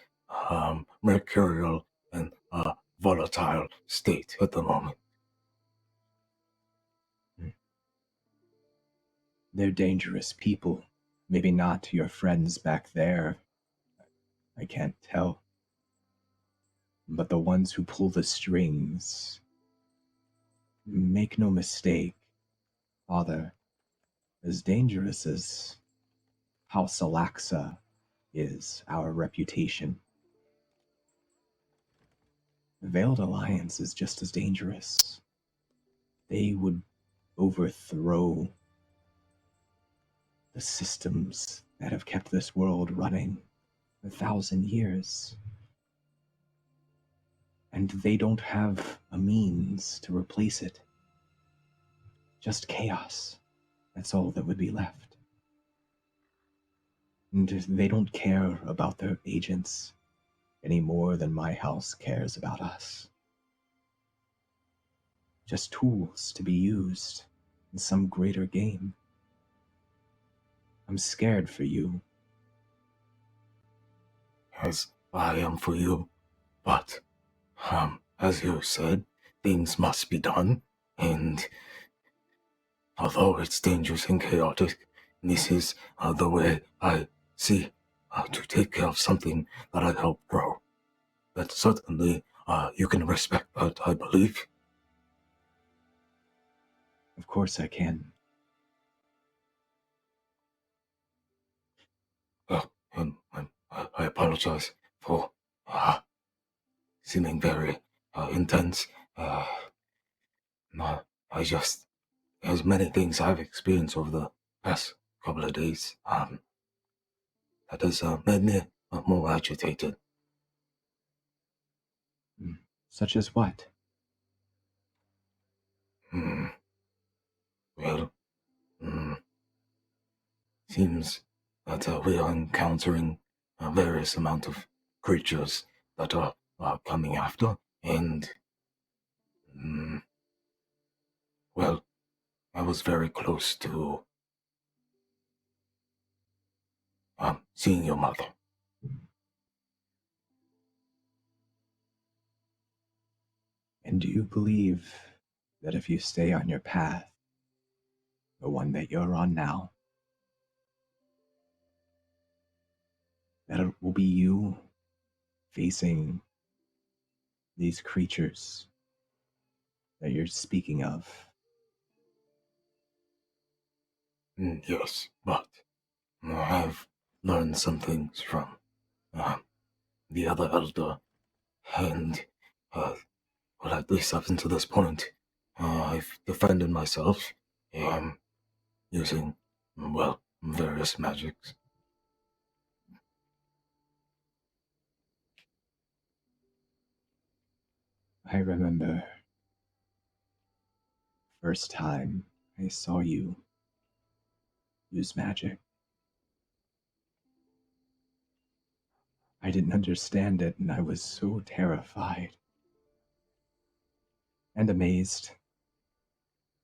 mercurial and volatile state at the moment. They're dangerous people. Maybe not your friends back there. I can't tell. But the ones who pull the strings, make no mistake, Father, as dangerous as House Tsalaxa is our reputation, the Veiled Alliance is just as dangerous. They would overthrow the systems that have kept this world running 1,000 years. And they don't have a means to replace it. Just chaos. That's all that would be left. And they don't care about their agents any more than my house cares about us. Just tools to be used in some greater game. I'm scared for you. As I am for you, but as you said, things must be done, and although it's dangerous and chaotic, this is the way I see to take care of something that I help grow. That certainly you can respect that, I believe. Of course I can. And I apologize for seeming very intense. I just, there's many things I've experienced over the past couple of days that has made me more agitated. Such as what? Well, seems that we are encountering a various amount of creatures that are coming after, and well, I was very close to seeing your mother. And do you believe that if you stay on your path, the one that you're on now, that it will be you facing these creatures that you're speaking of? Yes, but I've learned some things from the other elder, and well, at least up until this point, I've defended myself using, well, various magics. I remember first time I saw you use magic. I didn't understand it, and I was so terrified and amazed.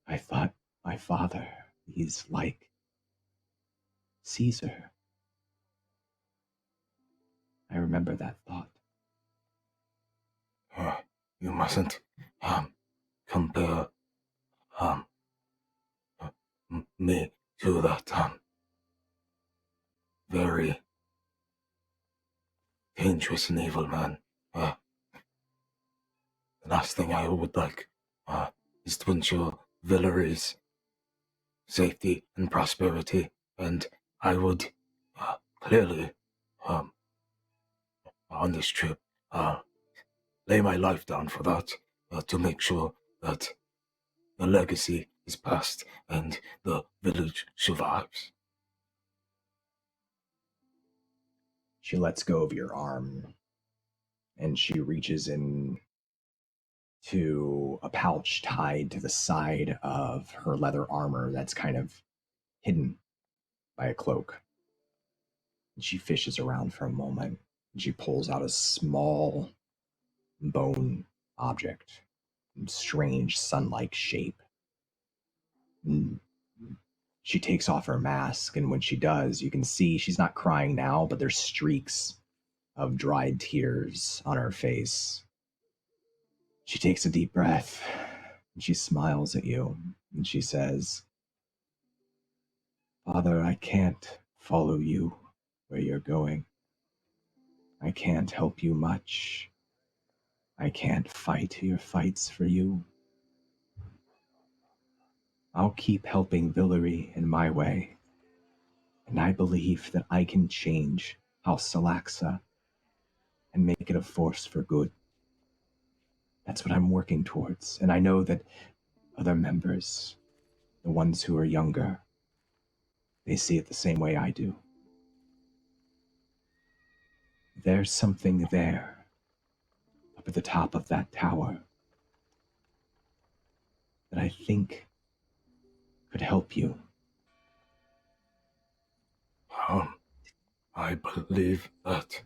I thought, my father, he's like Caesar. I remember that thought. You mustn't compare me to that very dangerous and evil man. The last thing I would like is to ensure Villery's safety and prosperity, and I would clearly on this trip lay my life down for that, to make sure that the legacy is passed and the village survives. She lets go of your arm, and she reaches in to a pouch tied to the side of her leather armor that's kind of hidden by a cloak. And she fishes around for a moment, and she pulls out a small bone object, strange sun-like shape. And she takes off her mask, and when she does, you can see she's not crying now, but there's streaks of dried tears on her face. She takes a deep breath, and she smiles at you, and she says, "Father, I can't follow you where you're going. I can't help you much. I can't fight your fights for you. I'll keep helping Villery in my way, and I believe that I can change House Tsalaxa and make it a force for good. That's what I'm working towards, and I know that other members, the ones who are younger, they see it the same way I do. There's something there, up at the top of that tower, that I think could help you." I believe that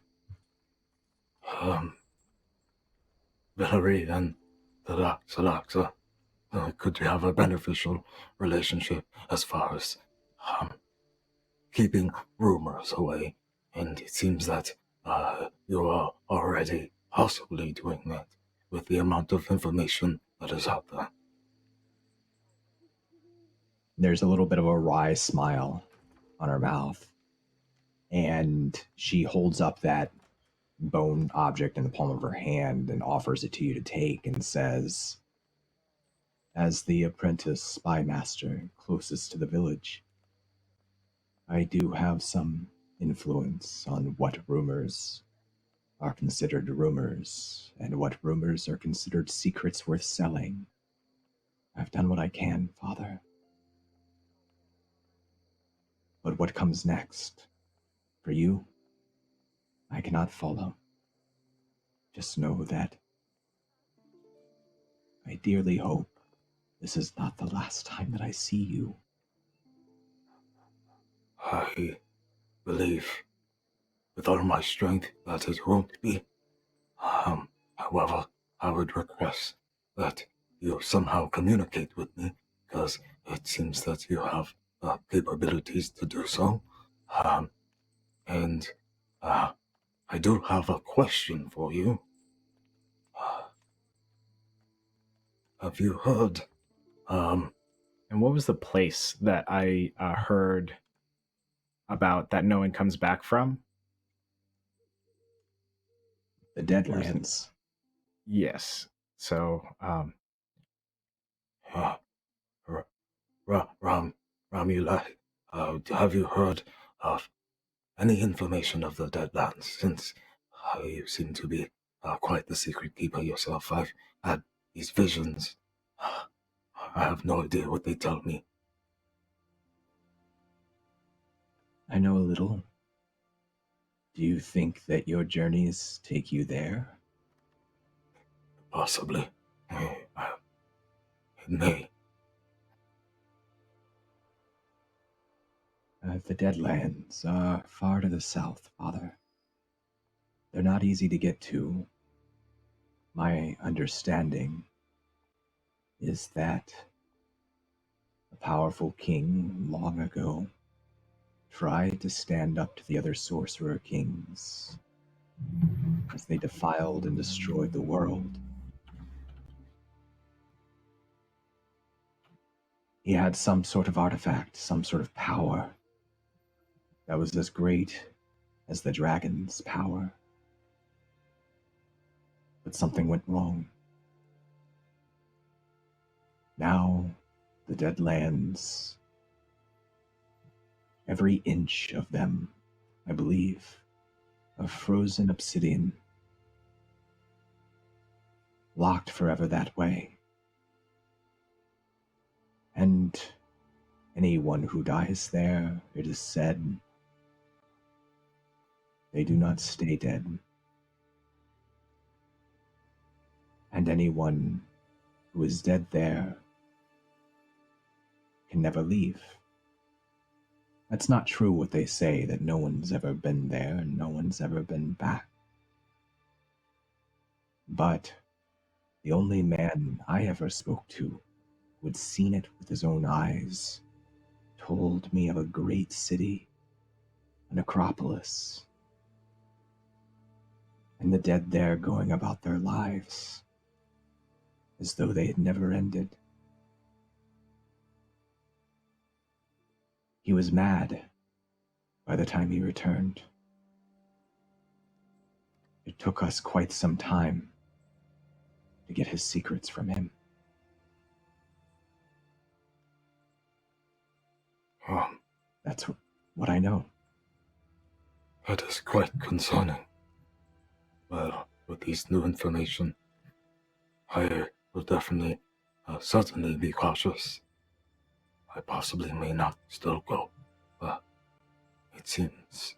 Valerie and the Dark Sun could have a beneficial relationship as far as keeping rumors away, and it seems that you are already possibly doing that with the amount of information that is out there. There's a little bit of a wry smile on her mouth, and she holds up that bone object in the palm of her hand and offers it to you to take and says, "As the apprentice spy master closest to the village, I do have some influence on what rumors are considered rumors and what rumors are considered secrets worth selling. I've done what I can, Father. But what comes next, for you, I cannot follow. Just know that I dearly hope this is not the last time that I see you." I believe with all my strength that it won't be. However, I would request that you somehow communicate with me, because it seems that you have capabilities to do so. And I do have a question for you. Have you heard? And what was the place that I heard about that no one comes back from? The Deadlands. Yes. So, Ramulai, have you heard of any information of the Deadlands, since you seem to be quite the secret keeper yourself? I've had these visions. I have no idea what they tell me. I know a little. Do you think that your journeys take you there? Possibly. It may. The Deadlands are far to the south, Father. They're not easy to get to. My understanding is that a powerful king long ago tried to stand up to the other sorcerer-kings as they defiled and destroyed the world. He had some sort of artifact, some sort of power that was as great as the dragon's power. But something went wrong. Now, the Deadlands, every inch of them, I believe, of frozen obsidian, locked forever that way. And anyone who dies there, it is said, They do not stay dead. And anyone who is dead there can never leave. That's not true what they say, that no one's ever been there and no one's ever been back. But the only man I ever spoke to who had seen it with his own eyes told me of a great city, a necropolis, and the dead there going about their lives as though they had never ended. He was mad by the time he returned. It took us quite some time to get his secrets from him. That's what I know. That is quite concerning. Well, with this new information, I will definitely, certainly be cautious. I possibly may not still go, but it seems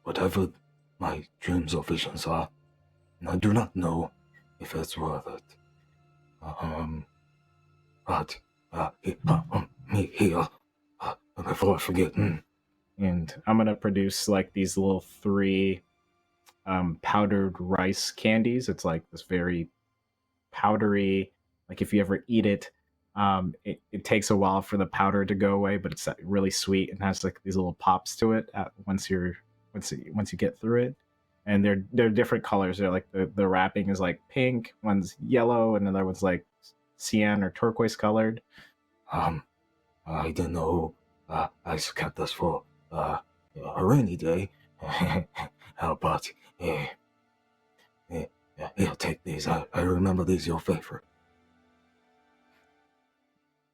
whatever my dreams or visions are, I do not know if it's worth it. But me here, before I forget. And I'm gonna produce like these little 3 powdered rice candies. It's like this very powdery, like if you ever eat it, it takes a while for the powder to go away, but it's really sweet and has like these little pops to it once you get through it. And they're different colors. They're like the wrapping is like pink, one's yellow, and another one's like cyan or turquoise colored. I don't know. I kept this for a rainy day. But here, take these. I remember these your favorite.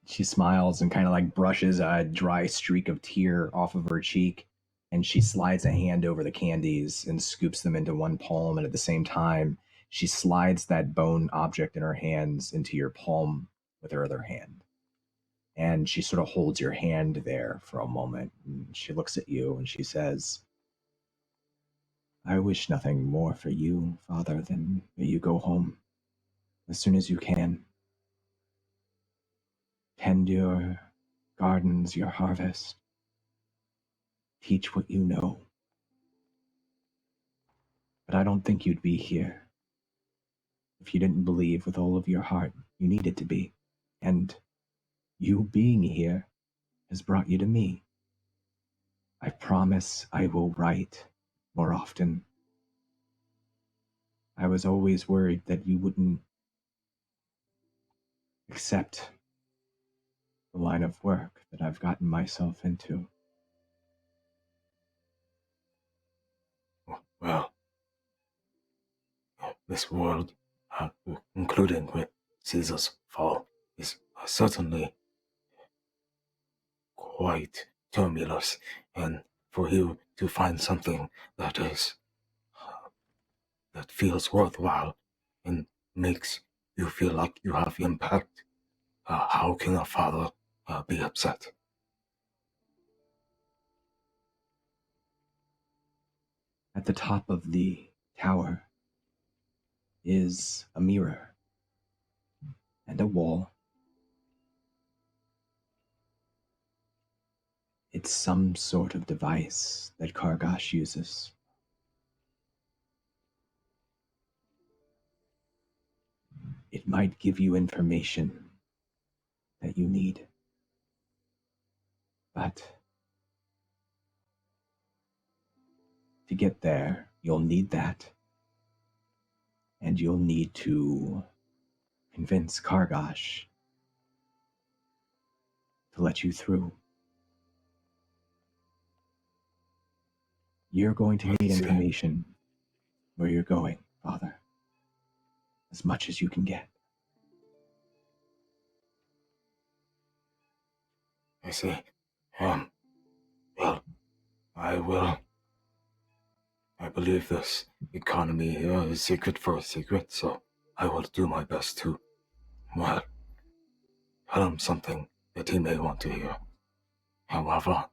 She smiles and kind of like brushes a dry streak of tear off of her cheek, and she slides a hand over the candies and scoops them into one palm, and at the same time, she slides that bone object in her hands into your palm with her other hand. And she sort of holds your hand there for a moment, and she looks at you and she says, I wish nothing more for you, Father, than that you go home as soon as you can. Tend your gardens, your harvest. Teach what you know. But I don't think you'd be here if you didn't believe with all of your heart you needed to be. And you being here has brought you to me. I promise I will write more often. I was always worried that you wouldn't accept the line of work that I've gotten myself into. Well, this world, including with Caesar's fall, is certainly quite tumultuous, and for you to find something that is that feels worthwhile and makes you feel like you have impact, how can a father be upset? At the top of the tower is a mirror and a wall. It's some sort of device that Kargash uses. It might give you information that you need. But to get there, you'll need that. And you'll need to convince Kargash to let you through. You're going to need information where you're going, Father. As much as you can get. I see. Well, I will. I believe this economy here is secret for a secret, so I will do my best to, well, tell him something that he may want to hear. However,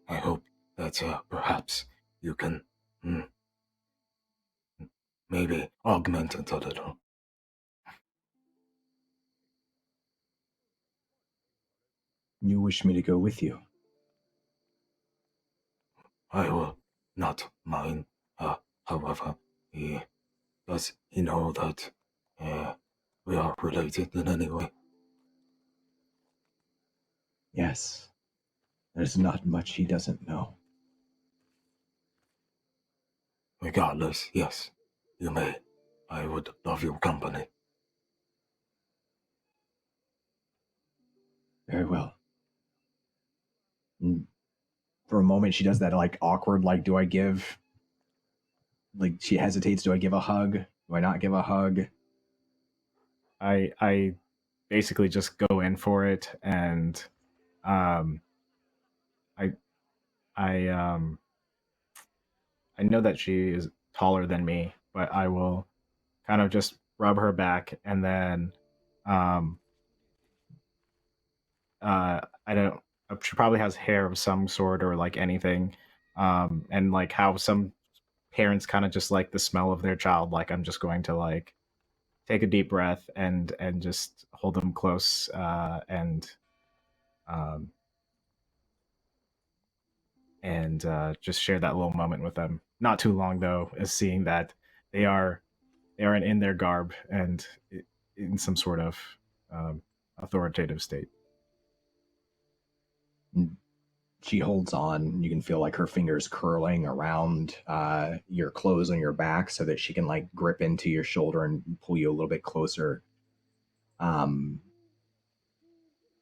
I hope that perhaps you can maybe augment it a little. You wish me to go with you? I will not mind. However, does he know that we are related in any way? Yes. There's not much he doesn't know. Regardless, yes, you may. I would love your company. Very well. And for a moment, she does that like awkward, like, do I give? Like she hesitates. Do I give a hug? Do I not give a hug? I basically just go in for it, and I know that she is taller than me, but I will kind of just rub her back, and then I don't. She probably has hair of some sort or like anything, and like how some parents kind of just like the smell of their child. Like I'm just going to like take a deep breath and just hold them close um, and just share that little moment with them. Not too long though, as seeing that they are in their garb and in some sort of authoritative state. She holds on. You can feel like her fingers curling around your clothes on your back so that she can like grip into your shoulder and pull you a little bit closer. And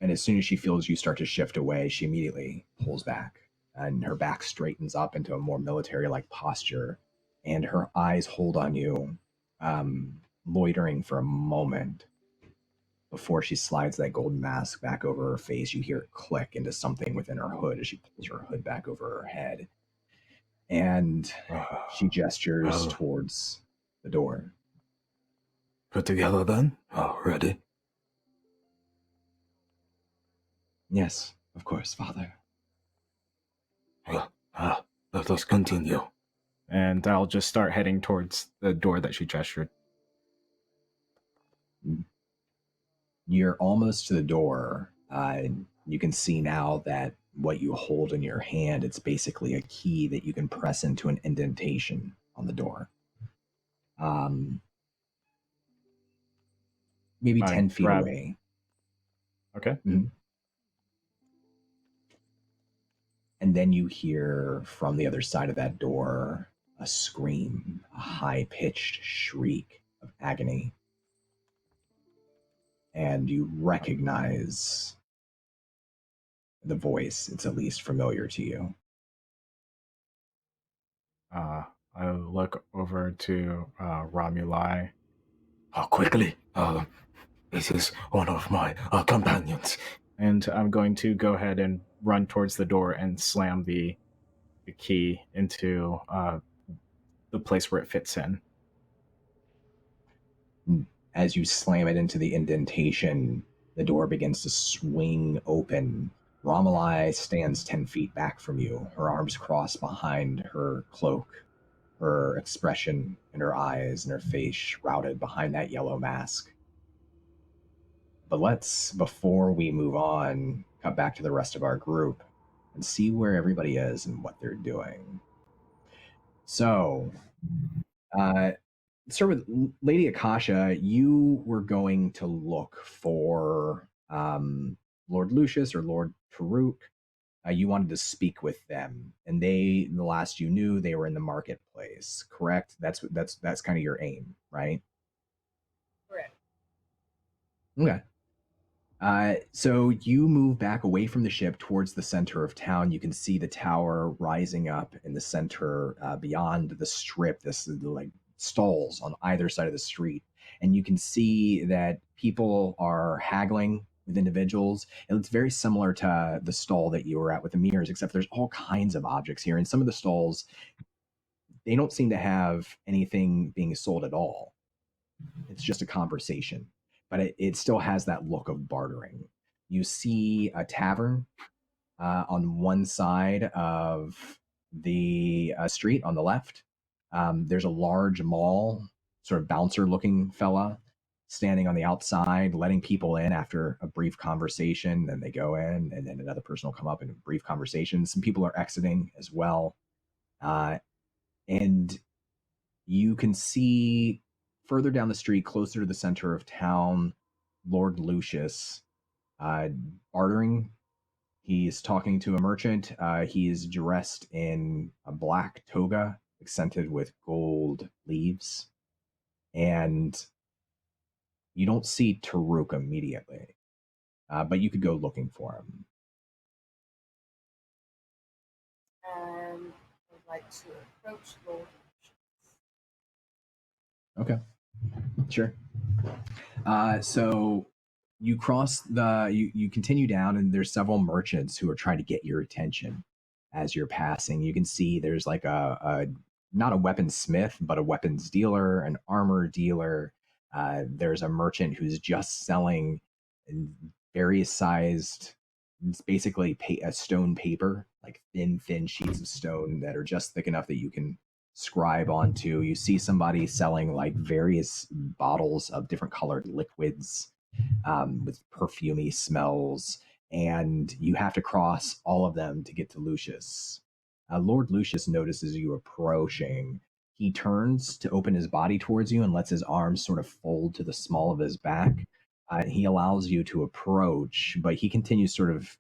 as soon as she feels you start to shift away, she immediately pulls back, and her back straightens up into a more military-like posture, and her eyes hold on you, loitering for a moment before she slides that golden mask back over her face. You hear it click into something within her hood as she pulls her hood back over her head, and she gestures towards the door. Put together then? Ready? Yes, of course, Father. Let us continue. And I'll just start heading towards the door that she gestured. You're almost to the door. You can see now that what you hold in your hand, it's basically a key that you can press into an indentation on the door. Maybe 10 feet away. Okay. Mm-hmm. And then you hear from the other side of that door a scream, a high-pitched shriek of agony. And you recognize the voice. It's at least familiar to you. I look over to Romuli. Quickly. This is one of my companions. And I'm going to go ahead and run towards the door and slam the key into the place where it fits in. As you slam it into the indentation, the door begins to swing open. Romuli stands 10 feet back from you, her arms crossed behind her cloak, her expression in her eyes and her face shrouded behind that yellow mask. But let's, before we move on, cut back to the rest of our group and see where everybody is and what they're doing. So, start with Lady Akasha. You were going to look for Lord Lucius or Lord Taruk. You wanted to speak with them, and the last you knew, they were in the marketplace. Correct? That's kind of your aim, right? Correct. Okay. So you move back away from the ship towards the center of town. You can see the tower rising up in the center beyond the strip. This is like stalls on either side of the street, and you can see that people are haggling with individuals. It's very similar to the stall that you were at with the mirrors, except there's all kinds of objects here. And some of the stalls, they don't seem to have anything being sold at all. It's just a conversation, but it still has that look of bartering. You see a tavern On one side of the street on the left, there's a large mall, sort of bouncer-looking fella standing on the outside, letting people in after a brief conversation. Then they go in, and then another person will come up in a brief conversation. Some people are exiting as well. And you can see further down the street, closer to the center of town, Lord Lucius bartering. He's talking to a merchant. He is dressed in a black toga accented with gold leaves. And you don't see Taruk immediately, but you could go looking for him. I would like to approach Lord. Okay, sure. So you cross you continue down, and there's several merchants who are trying to get your attention as you're passing. You can see there's like a not a weaponsmith, but a weapons dealer, an armor dealer. There's a merchant who's just selling various sized, it's basically a stone paper, like thin sheets of stone that are just thick enough that you can scribe onto. You see somebody selling like various bottles of different colored liquids with perfumey smells, and you have to cross all of them to get to Lucius. Lord Lucius notices you approaching. He turns to open his body towards you and lets his arms sort of fold to the small of his back. He allows you to approach, but he continues sort of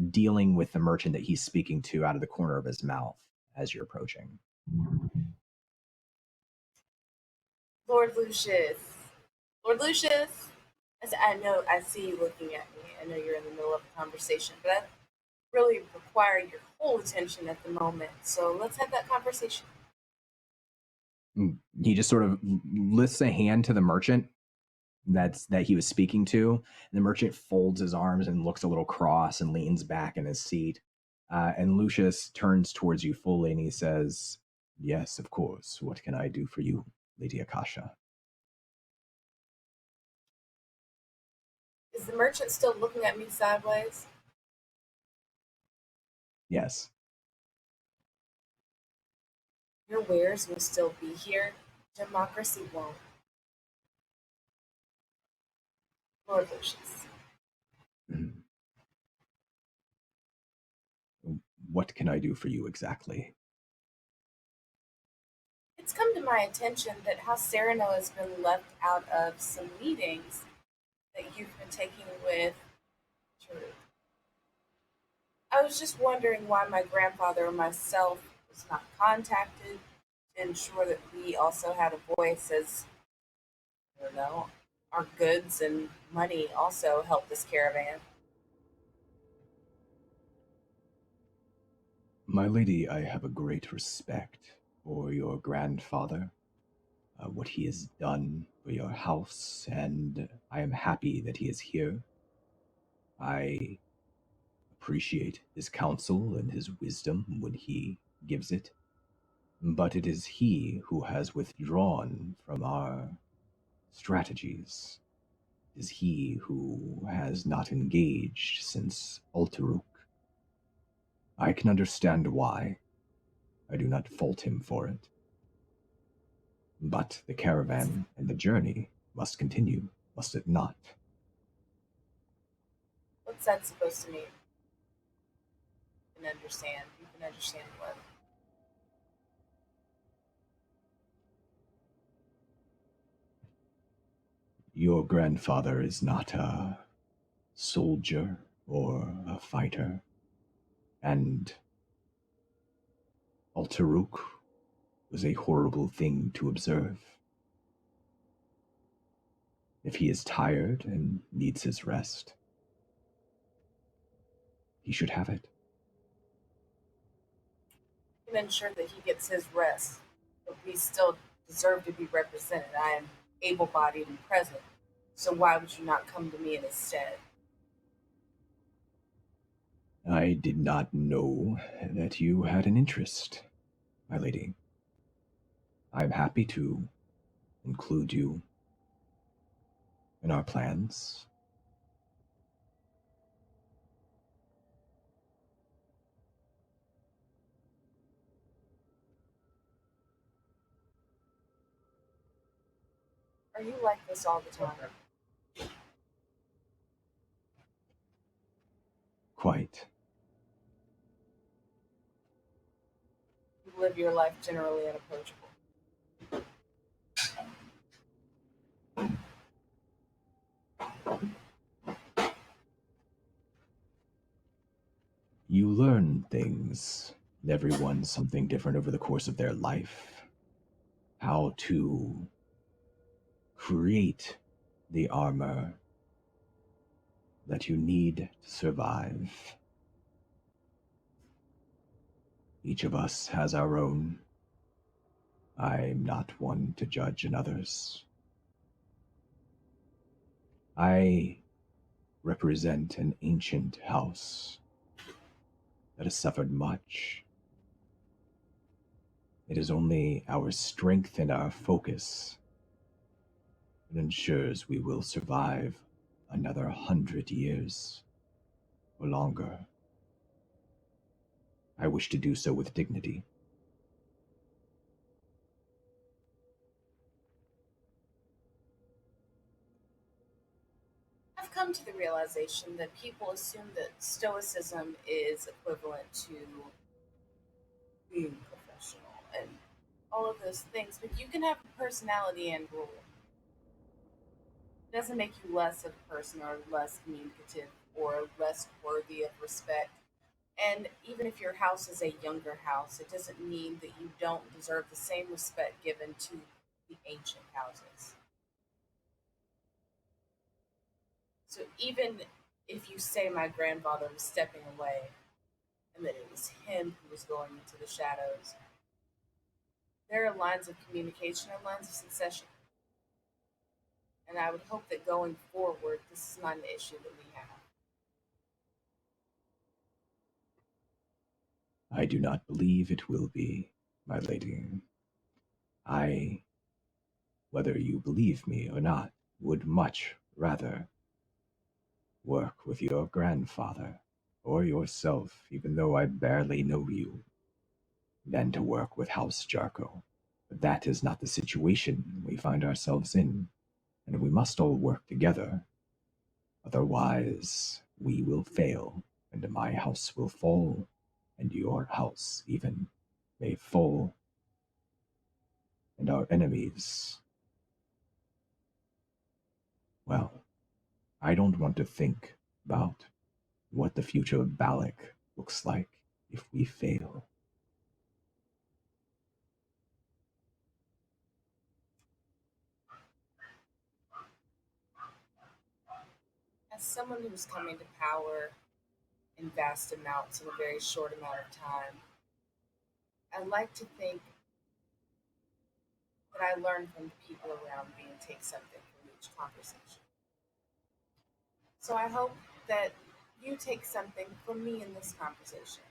dealing with the merchant that he's speaking to out of the corner of his mouth as you're approaching. Lord Lucius. Lord Lucius. I see you looking at me. I know you're in the middle of a conversation, but I really require your whole attention at the moment. So let's have that conversation. He just sort of lifts a hand to the merchant that he was speaking to. And the merchant folds his arms and looks a little cross and leans back in his seat. And Lucius turns towards you fully and he says, "Yes, of course. What can I do for you, Lady Akasha?" Is the merchant still looking at me sideways? Yes. Your wares will still be here. Democracy won't. Lord Lucius. What can I do for you exactly? It's come to my attention that House Sereno has been left out of some meetings that you've been taking with Taruk. I was just wondering why my grandfather or myself was not contacted to ensure that we also had a voice as, I don't know, our goods and money also help this caravan. My lady, I have a great respect for your grandfather, what he has done for your house, and I am happy that he is here. I appreciate his counsel and his wisdom when he gives it, but it is he who has withdrawn from our strategies. It is he who has not engaged since Ultaruk. I can understand why. I do not fault him for it. But the caravan and the journey must continue, must it not? What's that supposed to mean? You can understand. You can understand what? Your grandfather is not a soldier or a fighter, and Ultaruk was a horrible thing to observe. If he is tired and needs his rest, he should have it. You can ensure that he gets his rest, but we still deserve to be represented. I am able-bodied and present, so why would you not come to me in his stead? I did not know that you had an interest, my lady. I'm happy to include you in our plans. Are you like this all the time? Quite. You live your life generally unapproachable. You learn things, everyone something different over the course of their life. How to create the armor that you need to survive. Each of us has our own. I'm not one to judge another's. I represent an ancient house that has suffered much. It is only our strength and our focus that ensures we will survive another 100 years or longer. I wish to do so with dignity. I've come to the realization that people assume that stoicism is equivalent to being professional and all of those things, but you can have a personality and rule. It doesn't make you less of a person or less communicative or less worthy of respect. And even if your house is a younger house, it doesn't mean that you don't deserve the same respect given to the ancient houses. So even if you say my grandfather was stepping away and that it was him who was going into the shadows, there are lines of communication and lines of succession. And I would hope that going forward, this is not an issue that we have. I do not believe it will be, my lady. I, whether you believe me or not, would much rather work with your grandfather or yourself, even though I barely know you, than to work with House Jarko. But that is not the situation we find ourselves in, and we must all work together. Otherwise, we will fail, and my house will fall, and your house even may fall, and our enemies. Well, I don't want to think about what the future of Balak looks like if we fail. As someone who's coming to power in vast amounts in a very short amount of time, I like to think that I learn from the people around me and take something from each conversation. So I hope that you take something from me in this conversation.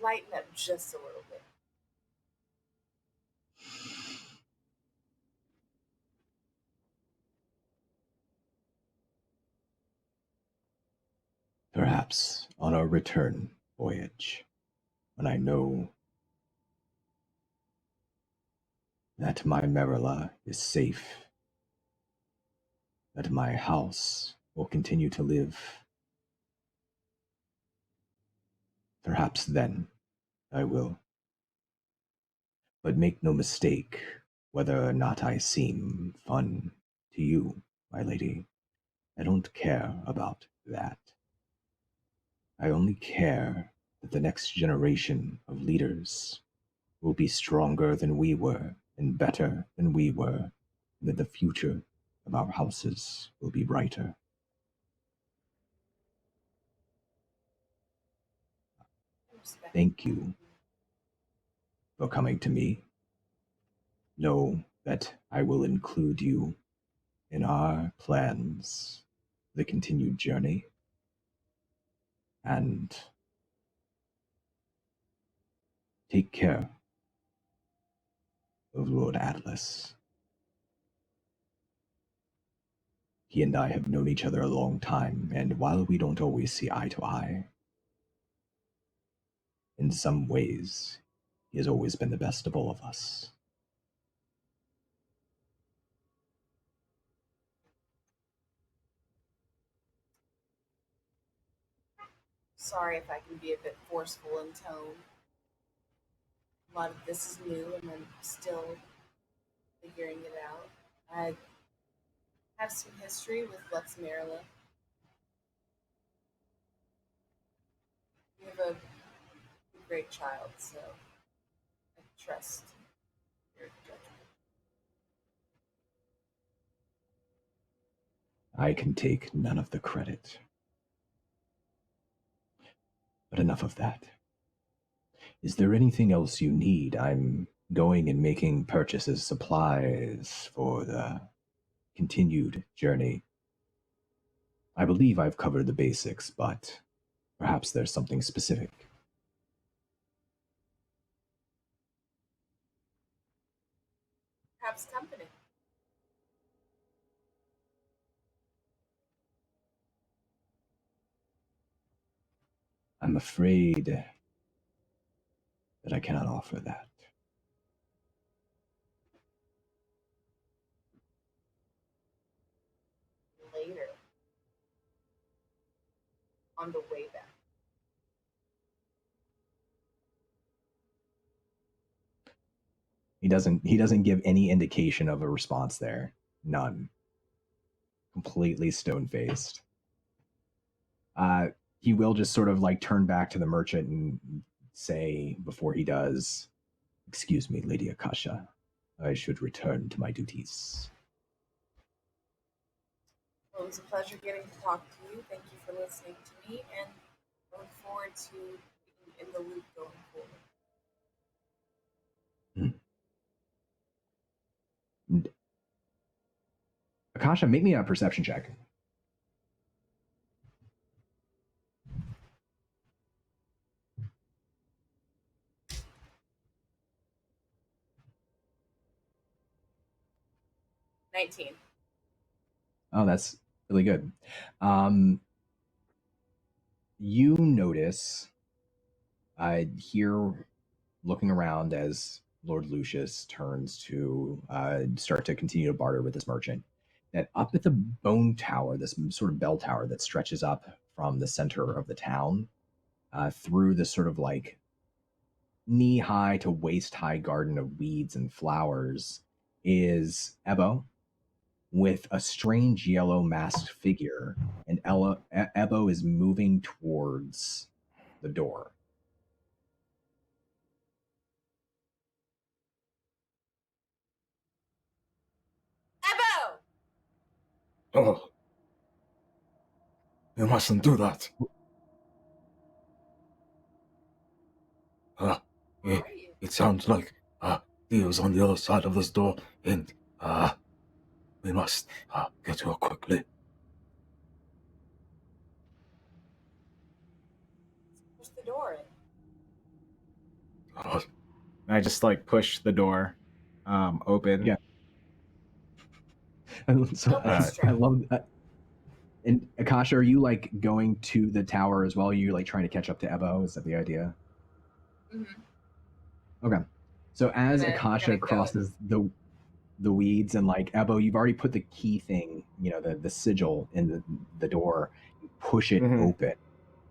Lighten up just a little bit. Perhaps on our return voyage, when I know that my Merula is safe, that my house will continue to live, perhaps then I will. But make no mistake, whether or not I seem fun to you, my lady, I don't care about that. I only care that the next generation of leaders will be stronger than we were and better than we were, and that the future of our houses will be brighter. Thank you for coming to me. Know that I will include you in our plans, the continued journey, and take care of Lord Atlas. He and I have known each other a long time, and while we don't always see eye to eye, in some ways, he has always been the best of all of us. Sorry if I can be a bit forceful in tone. A lot of this is new and I'm still figuring it out. I have some history with Lux Merula. You have a great child, so I trust your judgment. I can take none of the credit. But enough of that. Is there anything else you need? I'm going and making purchases, supplies for the continued journey. I believe I've covered the basics, but perhaps there's something specific. Perhaps company. I'm afraid that I cannot offer that. Later. On the way back. He doesn't give any indication of a response there. None. Completely stone-faced. He will just sort of like turn back to the merchant and say before he does, "Excuse me, Lady Akasha. I should return to my duties." Well, it was a pleasure getting to talk to you. Thank you for listening to me, and I look forward to being in the loop going forward. Akasha, make me a perception check. Oh, that's really good. You notice, here, looking around as Lord Lucius turns to start to continue to barter with this merchant, that up at the bone tower, this sort of bell tower that stretches up from the center of the town through this sort of like knee-high to waist-high garden of weeds and flowers, is Ebo with a strange yellow masked figure, and Ebo is moving towards the door. Ebo! Oh. You mustn't do that. It sounds like he was on the other side of this door, and we must get to her quickly. Push the door in. I just like push the door open. Yeah. So, I love that. And Akasha, are you like going to the tower as well? Are you like trying to catch up to Ebo? Is that the idea? Mm-hmm. Okay. So as Akasha crosses the weeds and like Ebo, you've already put the key thing, the sigil in the door, you push it open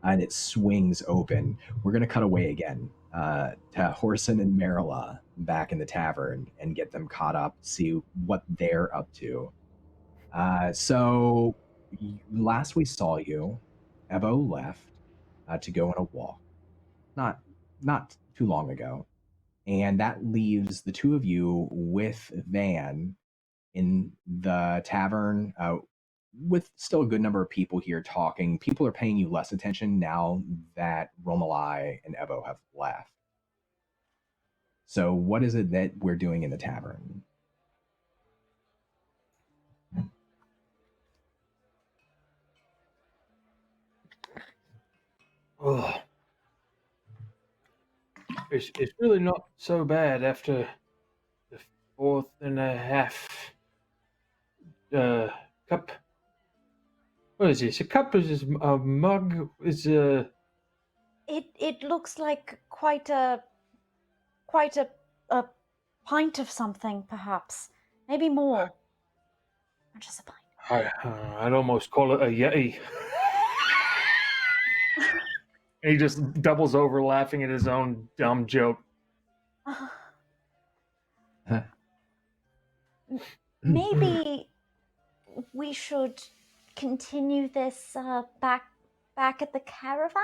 and it swings open. We're gonna cut away again to Horsun and Merula back in the tavern and get them caught up, see what they're up to. So last we saw you, Ebo left to go on a walk, not too long ago, and that leaves the two of you with Vann in the tavern, with still a good number of people here talking. People are paying you less attention now that Romalai and Ebo have left. So what is it that we're doing in the tavern? Oh, it's really not so bad after the fourth and a half cup. What is this? A cup is a mug? Is a It looks like quite a pint of something, perhaps. Maybe more. Or just a pint. I'd almost call it a Yeti. And he just doubles over laughing at his own dumb joke. Maybe we should continue this back at the caravan?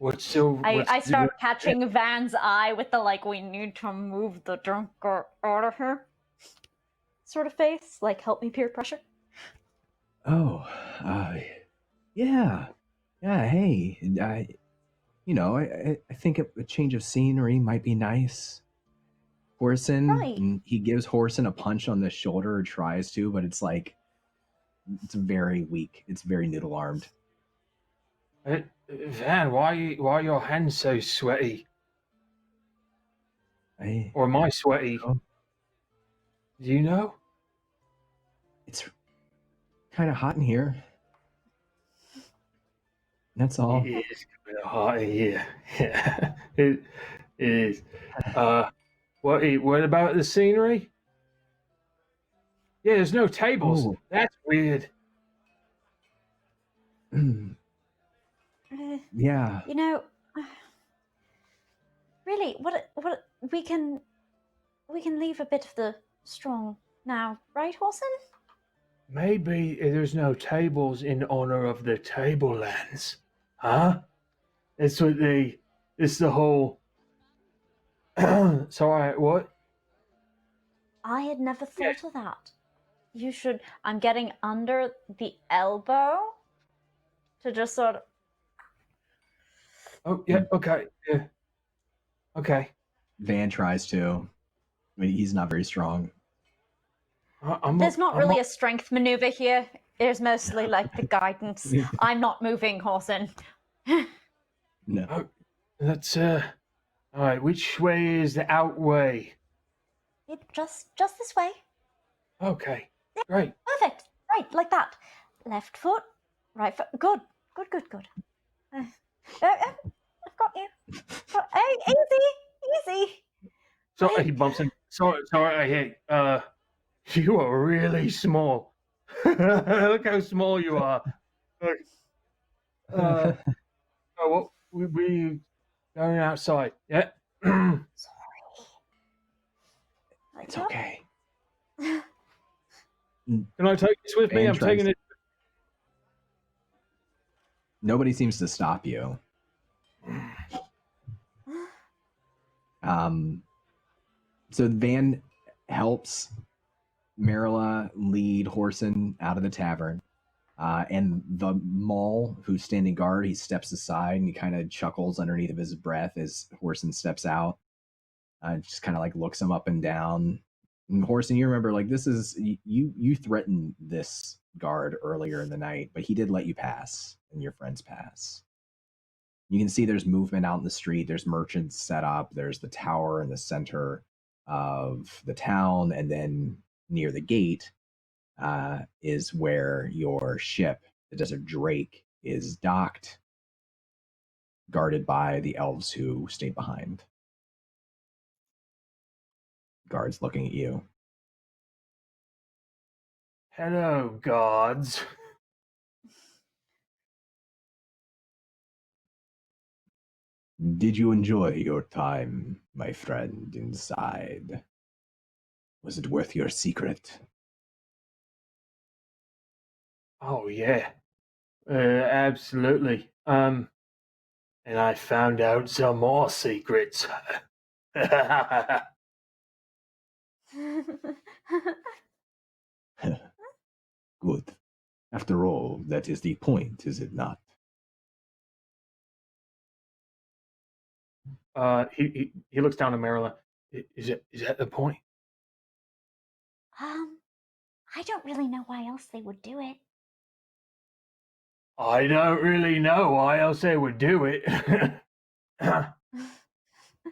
I start catching Van's eye with the like, we need to move the drunkard out of here sort of face. Like, help me peer pressure. Oh, yeah. Yeah, hey, I think a change of scenery might be nice. Horsun, Right. He gives Horsun a punch on the shoulder, or tries to, but it's like, it's very weak. It's very noodle-armed. Van, why are your hands so sweaty? Or am I sweaty? Oh. Do you know? It's kind of hot in here. That's all. It is kind of hot in here. Yeah, it is. What about the scenery? Yeah, there's no tables. Oh. That's weird. Yeah. You know, really, what we can leave a bit of the strong now, right, Horsun? Maybe there's no tables in honor of the Tablelands, huh? It's the whole. Sorry, what? I had never thought of that. You should. I'm getting under the elbow to just sort of. Oh yeah. Okay. Yeah. Okay. Van tries to. I mean, he's not very strong. There's not really a strength maneuver here. There's mostly like the guidance. I'm not moving, Horsun. No. Oh, that's all right. Which way is the out way? Just this way. Okay. Great. Perfect. Right, like that. Left foot, right foot. Good. I've got you. Hey, easy. Sorry, he bumps in. Sorry, I hit. You are really small. Look how small you are. Well, we going outside. Yeah. It's okay. Can I take this with me? Van I'm tries- taking it. Nobody seems to stop you. So Van helps Merula lead Horsun out of the tavern. And the mall who's standing guard, he steps aside and he kind of chuckles underneath of his breath as Horsun steps out. Just kind of like looks him up and down. And Horsun, you remember, like, this is, you threatened this guard earlier in the night, but he did let you pass and your friends pass. You can see there's movement out in the street. There's merchants set up. There's the tower in the center of the town. And then near the gate is where your ship, the Desert Drake, is docked, guarded by the elves who stayed behind. Guards looking at you. Hello, gods. Did you enjoy your time, my friend, inside? Was it worth your secret? Oh yeah, absolutely. And I found out some more secrets. Good. After all, that is the point, is it not? He looks down at Merula. Is that the point? I don't really know why else they would do it. I don't really know why else they would do it.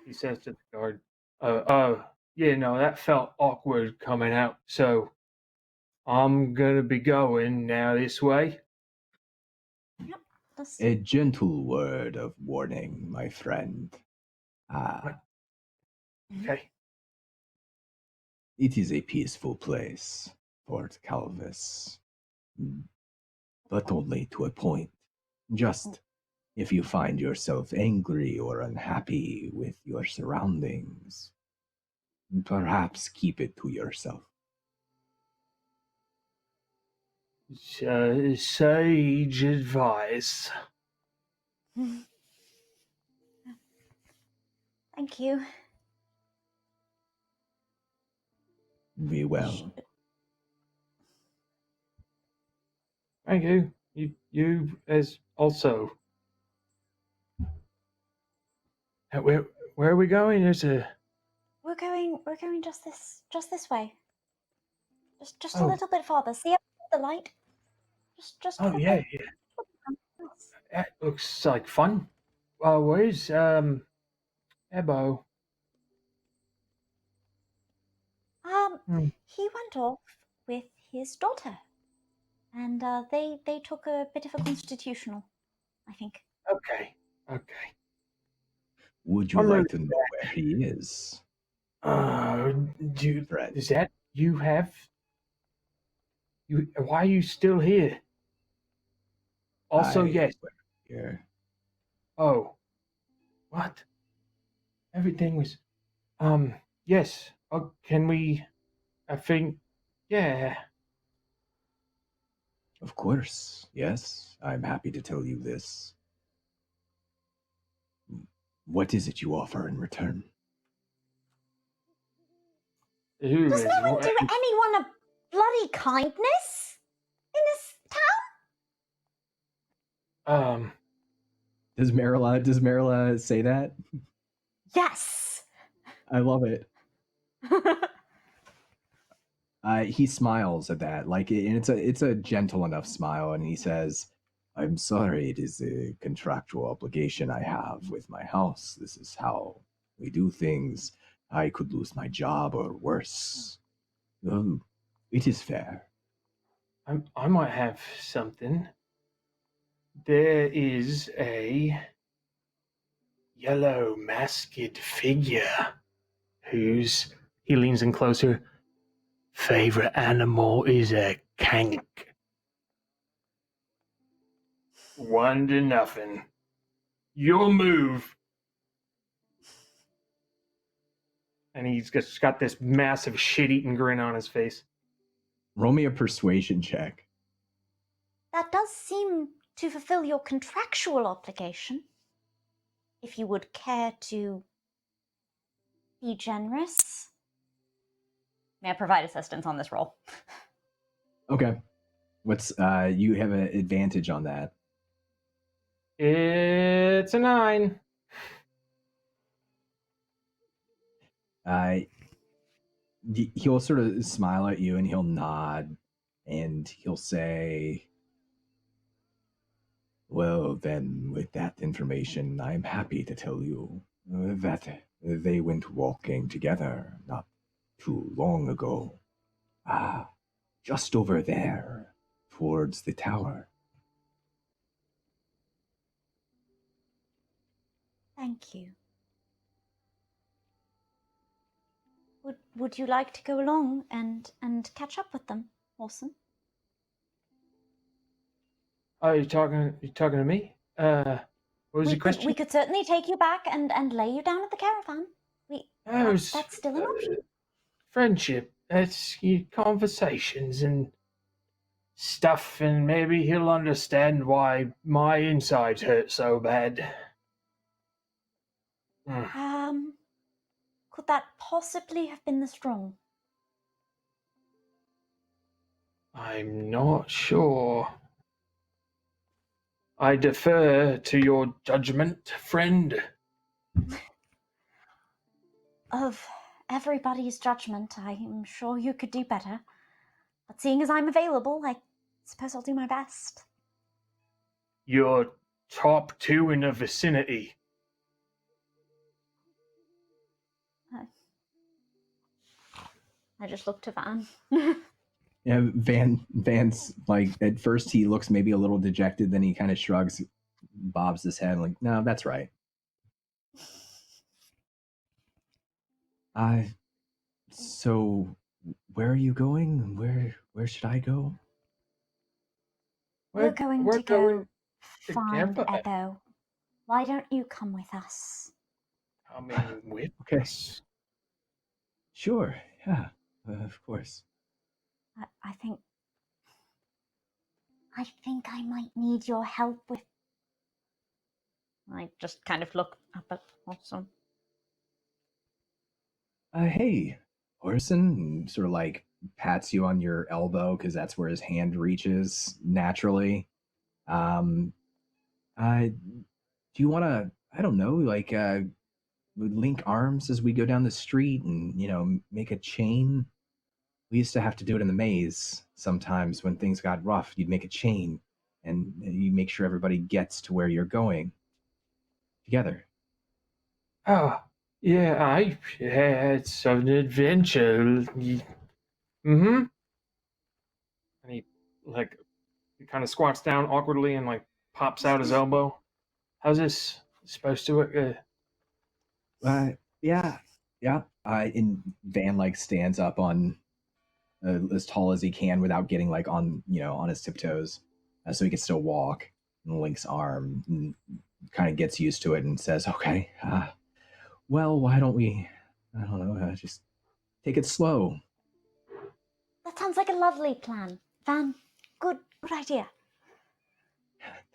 He says to the guard, yeah, no, that felt awkward coming out, so I'm gonna be going now this way. Yep. A gentle word of warning, my friend. Okay. It is a peaceful place, Fort Calvis. But only to a point. Just if you find yourself angry or unhappy with your surroundings, perhaps keep it to yourself. Sage advice. Thank you. Be well. Thank you. You as also. Where are we going? We're going just this way. Just a Oh. little bit farther. See up the light? Just Oh yeah. That looks like fun. Where's Ebo? He went off with his daughter. And they took a bit of a constitutional, I think. Okay. Would you like to know where he is? Is that you have? Why are you still here? Also, yes. Here. Oh, what? Everything was. Yes. Can we? I think. Yeah. Of course, yes. I'm happy to tell you this. What is it you offer in return? Does no one do anyone a bloody kindness in this town? Does Merula say that? Yes. I love it. He smiles at that, and it's a gentle enough smile, and he says, "I'm sorry, it is a contractual obligation I have with my house. This is how we do things. I could lose my job or worse. It is fair." I might have something. There is a yellow masked figure whose, he leans in closer, favorite animal is a kank. 1-0. Your move. And he's just got this massive shit-eating grin on his face. Roll me a persuasion check. That does seem to fulfill your contractual obligation. If you would care to be generous. May I provide assistance on this roll? Okay. What's you have an advantage on that? It's a 9. He'll sort of smile at you and he'll nod and he'll say, "Well, then, with that information, I'm happy to tell you that they went walking together not too long ago. Just over there, towards the tower." Thank you. Would you like to go along and catch up with them, Horsun? Oh, you talking to me? What was your question? We could certainly take you back and lay you down at the caravan. That's still an option. Friendship. That's conversations and stuff, and maybe he'll understand why my insides hurt so bad. Could that possibly have been the strong? I'm not sure. I defer to your judgment, friend. Of everybody's judgment, I'm sure you could do better. But seeing as I'm available, I suppose I'll do my best. You're top 2 in the vicinity. I just looked to Vann. Yeah, Van's like, at first he looks maybe a little dejected, then he kind of shrugs. bobs his head like, no, that's right. So where are you going? Where should I go? We're going we're to go going find together. Echo. Why don't you come with us? Coming with Okay. us. Sure, yeah, of course. I think I might need your help with. I just kind of look up at Horsun. Hey, Horsun, and sort of like pats you on your elbow because that's where his hand reaches naturally. Do you want to? I don't know, like link arms as we go down the street and make a chain. We used to have to do it in the maze sometimes when things got rough. You'd make a chain and you make sure everybody gets to where you're going together. Oh, yeah, it's an adventure. Mm-hmm. And he kind of squats down awkwardly and pops out his elbow. How's this supposed to work? Yeah, yeah. And Van stands up on as tall as he can without getting on his tiptoes, so he can still walk. And links arm and kind of gets used to it and says, "Okay, well, why don't we? I don't know, just take it slow." That sounds like a lovely plan, Van. Good idea.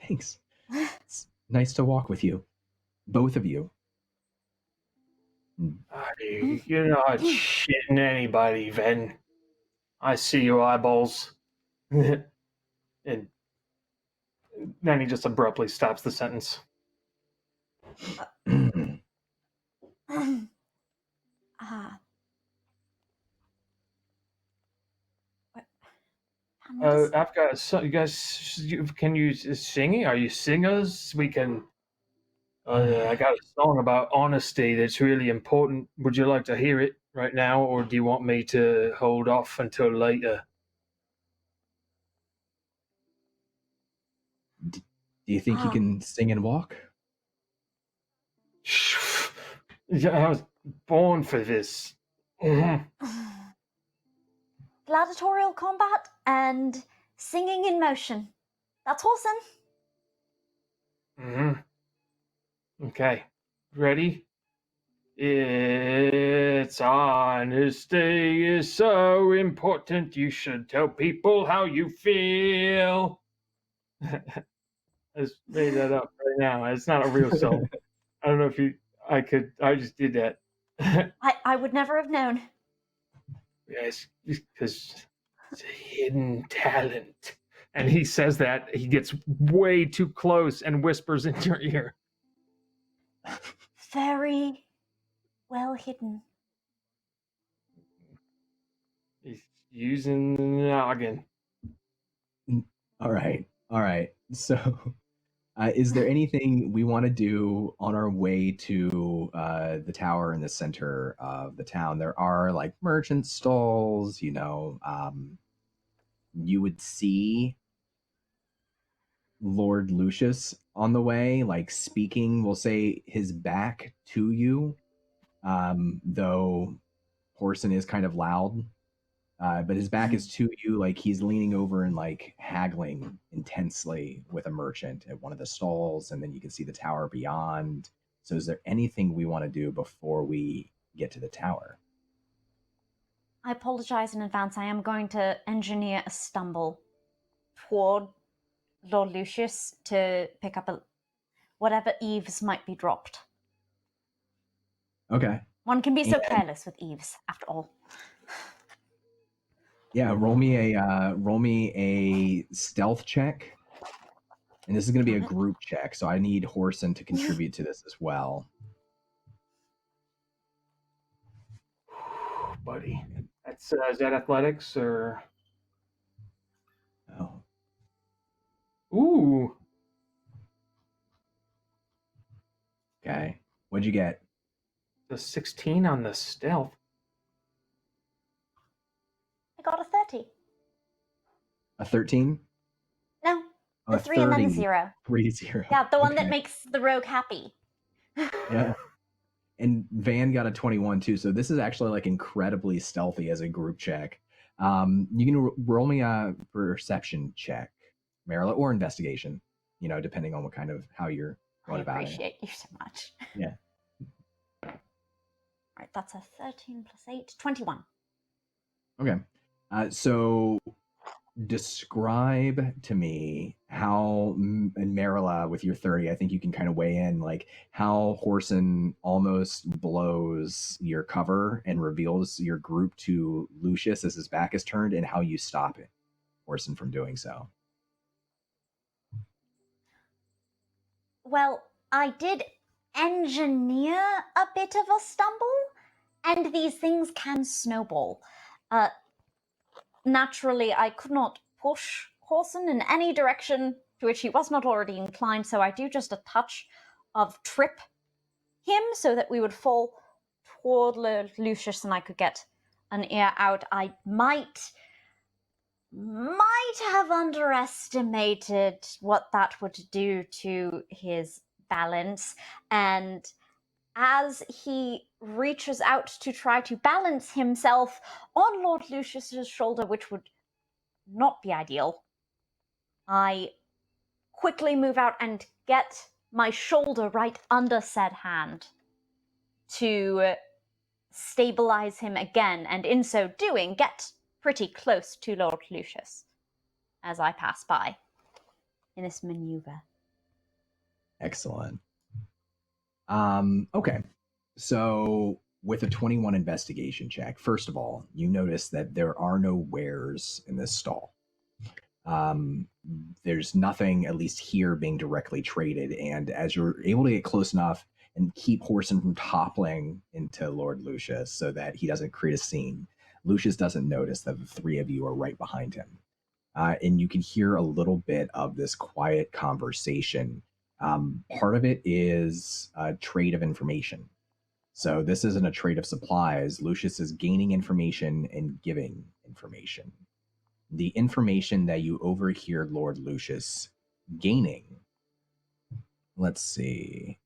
Thanks. It's nice to walk with you, both of you. You're not shitting anybody, Ven. I see your eyeballs. And then he just abruptly stops the sentence. I've got you guys. Can you sing? Are you singers? We can. I got a song about honesty that's really important. Would you like to hear it right now, or do you want me to hold off until later? Do you think you can sing and walk? Yeah, I was born for this. Gladiatorial combat and singing in motion. That's Horsun. Okay, ready? It's honesty is so important. You should tell people how you feel. I just made that up right now. It's not a real song. I don't know if I just did that. I would never have known. Yes, because it's a hidden talent. And he says that, he gets way too close and whispers in your ear. Very well hidden. He's using the noggin. All right. So, is there anything we want to do on our way to the tower in the center of the town? There are merchant stalls, you would see Lord Lucius on the way, speaking, we'll say his back to you, though Horsun is kind of loud. But his back is to you, he's leaning over and haggling intensely with a merchant at one of the stalls, and then you can see the tower beyond. So is there anything we want to do before we get to the tower? I apologize in advance. I am going to engineer a stumble toward Lord Lucius to pick up whatever eaves might be dropped. Okay. One can be so careless with eaves, after all. Yeah, roll me a stealth check. And this is going to be a group check, so I need Horsun to contribute to this as well. Buddy. That's is that athletics or? Oh. Ooh. Okay. What'd you get? The 16 on the stealth. I got a 30. A 13? No. The 3 and then the 30, 0. 30. Yeah, the one that Okay. makes the rogue happy. Yeah. And Van got a 21 too, so this is actually like incredibly stealthy as a group check. You can roll me a perception check, Marilla, or investigation, depending on how you're going I about it. appreciate you so much. Yeah. Right, that's a 13 plus 8, 21. Okay. So describe to me how, and Marilla, with your 30, I think you can kind of weigh in, like how Horsun almost blows your cover and reveals your group to Lucius as his back is turned, and how you stop it, Horsun, from doing so. Well, I did engineer a bit of a stumble, and these things can snowball. Naturally, I could not push Horsun in any direction to which he was not already inclined, so I do just a touch of trip him so that we would fall toward Lucius and I could get an ear out. I might have underestimated what that would do to his balance, and as he reaches out to try to balance himself on Lord Lucius's shoulder, which would not be ideal, I quickly move out and get my shoulder right under said hand to stabilize him again, and in so doing, get pretty close to Lord Lucius as I pass by in this maneuver. Excellent. Okay. So with a 21 investigation check, first of all, you notice that there are no wares in this stall. There's nothing, at least here, being directly traded. And as you're able to get close enough and keep Horsun from toppling into Lord Lucius so that he doesn't create a scene, Lucius doesn't notice that the three of you are right behind him. And you can hear a little bit of this quiet conversation. Part of it is a trade of information. So this isn't a trade of supplies. Lucius is gaining information and giving information. The information that you overhear Lord Lucius gaining, let's see.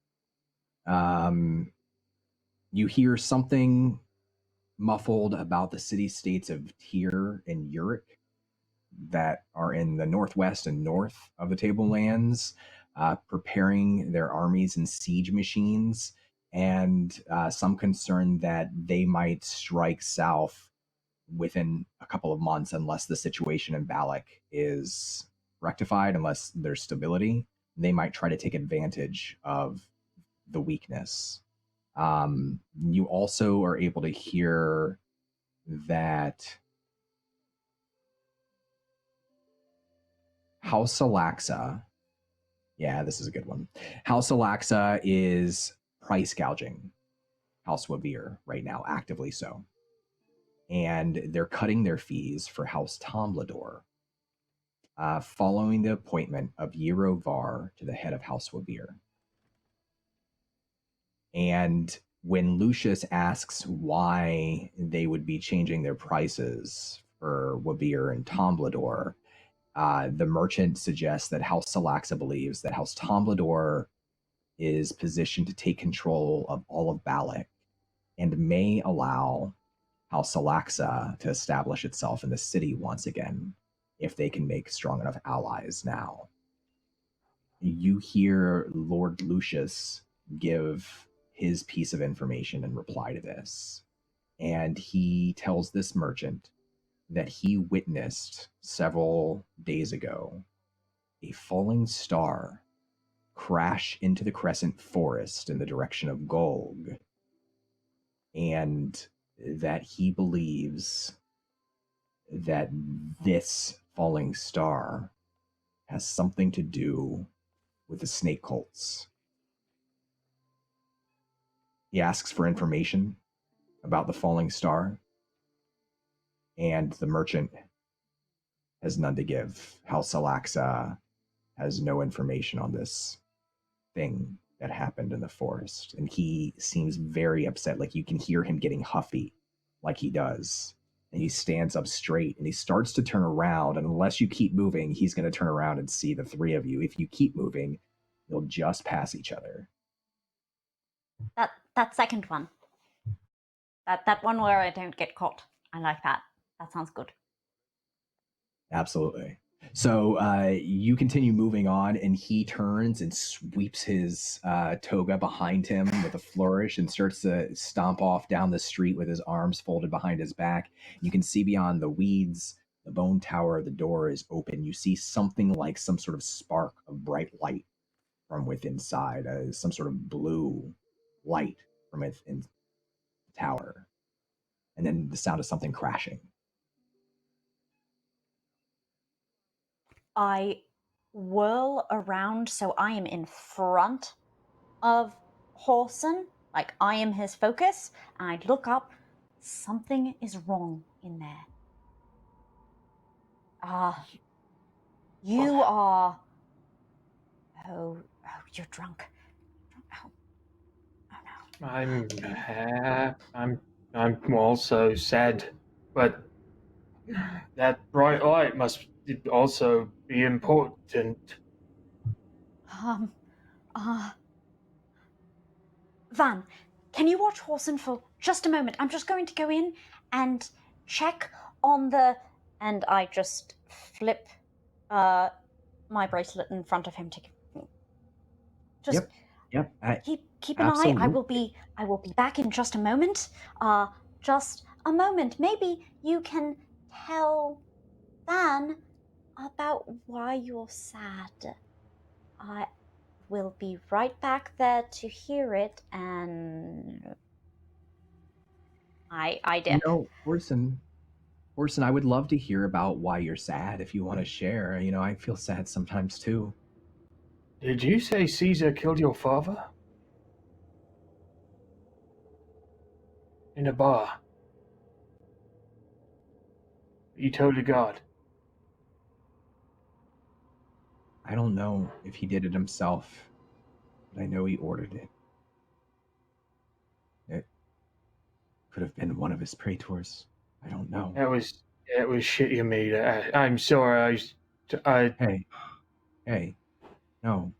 You hear something muffled about the city-states of Tyr and Uric that are in the northwest and north of the Tablelands, preparing their armies and siege machines, and some concern that they might strike south within a couple of months unless the situation in Balak is rectified, unless there's stability. They might try to take advantage of the weakness. You also are able to hear that House Tsalaxa, yeah, this is a good one. House Tsalaxa is price gouging House Wavir right now, actively so. And they're cutting their fees for House Tomblador, following the appointment of Yiro Var to the head of House Wavir. And when Lucius asks why they would be changing their prices for Wavir and Tomblador, the merchant suggests that House Tsalaxa believes that House Tomblador is positioned to take control of all of Balak and may allow House Tsalaxa to establish itself in the city once again if they can make strong enough allies now. You hear Lord Lucius give his piece of information in reply to this, and he tells this merchant that he witnessed several days ago a falling star crash into the crescent forest in the direction of Golg, and that he believes that this falling star has something to do with the snake cults. He asks for information about the falling star, and the merchant has none to give. House Tsalaxa has no information on this thing that happened in the forest, and he seems very upset. Like, you can hear him getting huffy, like he does, And he stands up straight and he starts to turn around. And unless you keep moving, he's going to turn around and see the three of you. If you keep moving, you'll just pass each other. That second one. That one where I don't get caught. I like that. That sounds good. Absolutely. So you continue moving on, and he turns and sweeps his toga behind him with a flourish and starts to stomp off down the street with his arms folded behind his back. You can see beyond the weeds, the bone tower, the door is open. You see something like some sort of spark of bright light from within inside, some sort of blue light from within the tower. And then the sound of something crashing. I whirl around so I am in front of Horsun, like I am his focus, and I look up. Something is wrong in there. You are... Oh, you're drunk. Oh no. I'm also sad, but that bright light must also be important. Vann, can you watch Horsun for just a moment? I'm just going to go in and check on the... And I just flip my bracelet in front of him to just Yep. keep an eye. I will be back in just a moment. Just a moment. Maybe you can tell Vann about why you're sad. I will be right back there to hear it, and I dip. Horsun, I would love to hear about why you're sad if you want to share. I feel sad sometimes too. Did you say Caesar killed your father? In a bar. You told a god. I don't know if he did it himself, but I know he ordered it. It could have been one of his praetors. I don't know. That was shit you made. I'm sorry. Hey, no.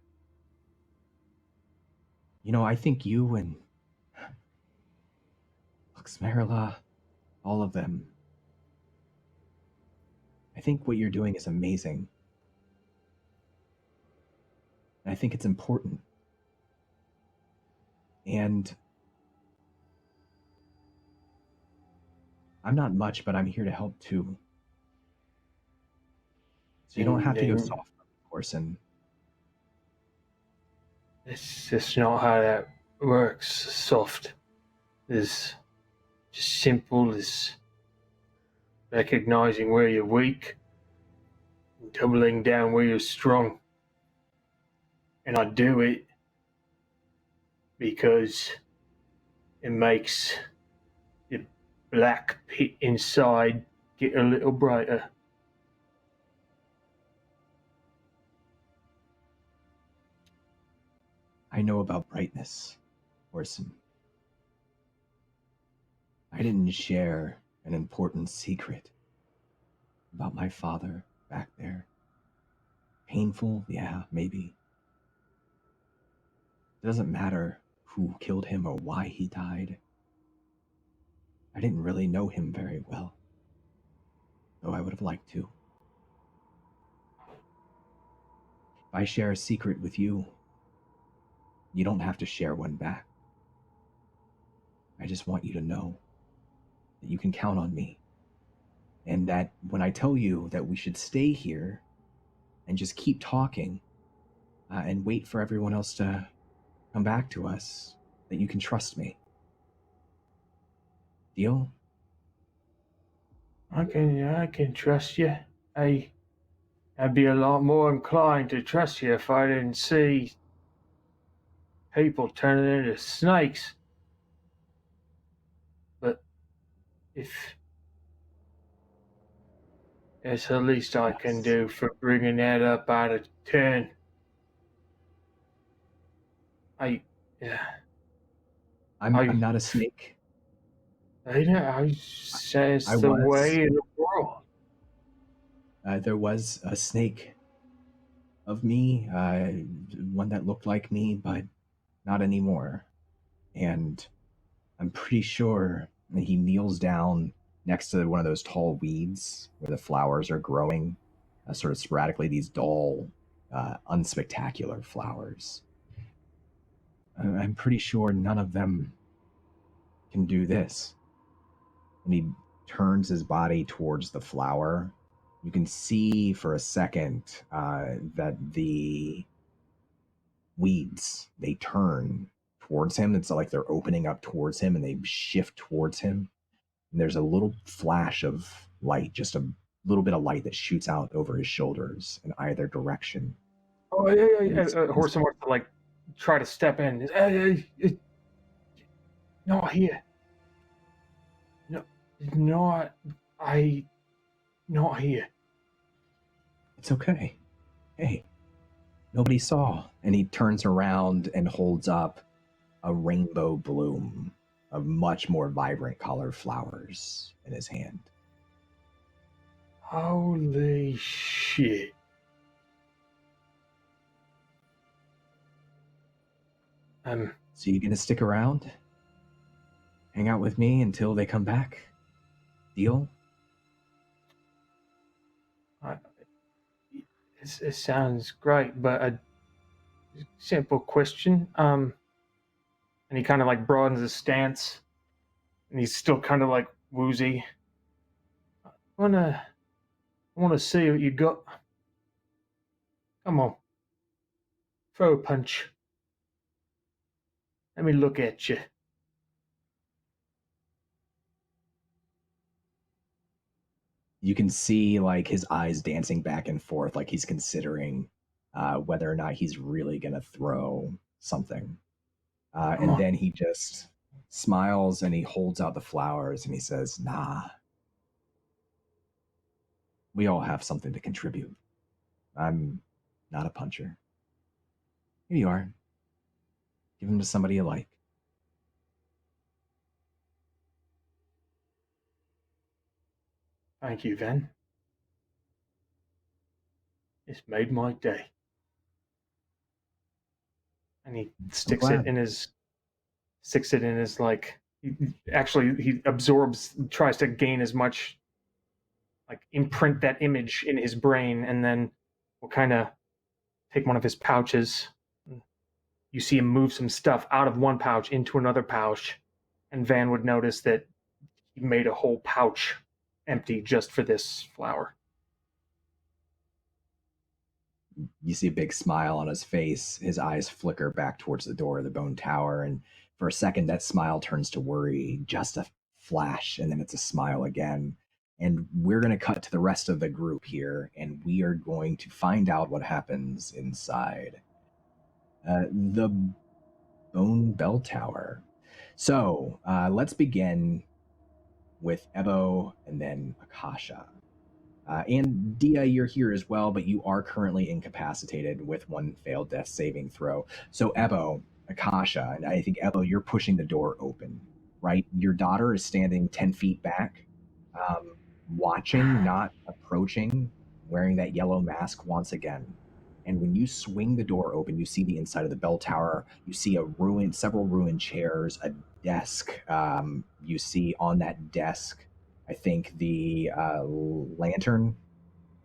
I think you and Merula, all of them, I think what you're doing is amazing. And I think it's important. And I'm not much, but I'm here to help too. So you don't have to go soft, Horsun. It's just not how that works. Soft is just simple as recognizing where you're weak and doubling down where you're strong. And I do it because it makes the black pit inside get a little brighter. I know about brightness, Horsun. I didn't share an important secret about my father back there. Painful, yeah, maybe. It doesn't matter who killed him or why he died. I didn't really know him very well, though I would have liked to. If I share a secret with you, you don't have to share one back. I just want you to know that you can count on me, and that when I tell you that we should stay here and just keep talking and wait for everyone else to come back to us, that you can trust me. Deal? I can trust you. I'd be a lot more inclined to trust you if I didn't see people turning into snakes. But if it's the least I can do for bringing that up out of 10. I'm not a snake. I says I the was. way in the world. There was a snake of me, one that looked like me, but not anymore. And I'm pretty sure that he kneels down next to one of those tall weeds where the flowers are growing, sort of sporadically, these dull, unspectacular flowers. I'm pretty sure none of them can do this. And he turns his body towards the flower. You can see for a second that the weeds, they turn towards him. It's like they're opening up towards him and they shift towards him. And there's a little flash of light, just a little bit of light that shoots out over his shoulders in either direction. Oh, yeah. Horsun wants to like try to step in. Hey, not here. No, not here. It's okay. Hey, nobody saw. And he turns around and holds up a rainbow bloom of much more vibrant color flowers in his hand. Holy shit. So you gonna stick around? Hang out with me until they come back? Deal? It sounds great, but a simple question. And he kind of like broadens his stance, and he's still kind of like woozy. I wanna see what you got. Come on, throw a punch. Let me look at you. You can see like his eyes dancing back and forth, like he's considering whether or not he's really gonna throw something. And then he just smiles and he holds out the flowers and he says, "Nah, we all have something to contribute. I'm not a puncher. Here you are. Give them to somebody you like." Thank you, Vann. It's made my day. And he sticks it in his like. He absorbs, tries to gain as much, like imprint that image in his brain, and then will kind of take one of his pouches. You see him move some stuff out of one pouch into another pouch, and Vann would notice that he made a whole pouch empty just for this flower. You see a big smile on his face. His eyes flicker back towards the door of the bone tower, and for a second that smile turns to worry, just a flash, and then it's a smile again. And we're going to cut to the rest of the group here, and we are going to find out what happens inside the bone bell tower. So let's begin with Ebo and then Akasha. And Dia, you're here as well, but you are currently incapacitated with one failed death saving throw. So Ebo, Akasha, and I think Ebo, you're pushing the door open, right? Your daughter is standing 10 feet back, watching, not approaching, wearing that yellow mask once again. And when you swing the door open, you see the inside of the bell tower. You see several ruined chairs, a desk. You see on that desk, I think, the lantern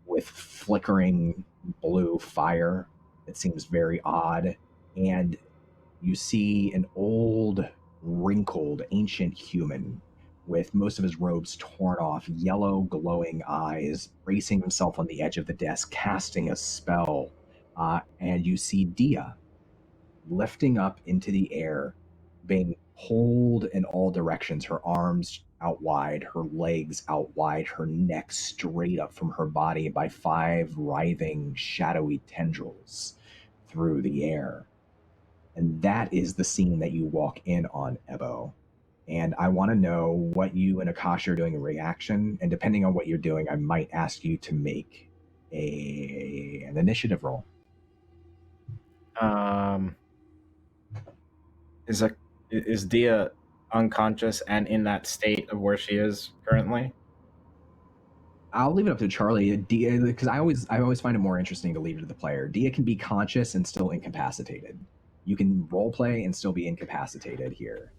with flickering blue fire. It seems very odd. And you see an old, wrinkled, ancient human with most of his robes torn off, yellow, glowing eyes, bracing himself on the edge of the desk, casting a spell. And you see Dia lifting up into the air, being pulled in all directions, her arms out wide, her legs out wide, her neck straight up from her body by 5 writhing, shadowy tendrils through the air. And that is the scene that you walk in on, Ebo. And I want to know what you and Akasha are doing in reaction. And depending on what you're doing, I might ask you to make an initiative roll. Is Dia unconscious and in that state of where she is currently? I'll leave it up to Charlie, Dia, because I always find it more interesting to leave it to the player. Dia can be conscious and still incapacitated. You can role play and still be incapacitated here.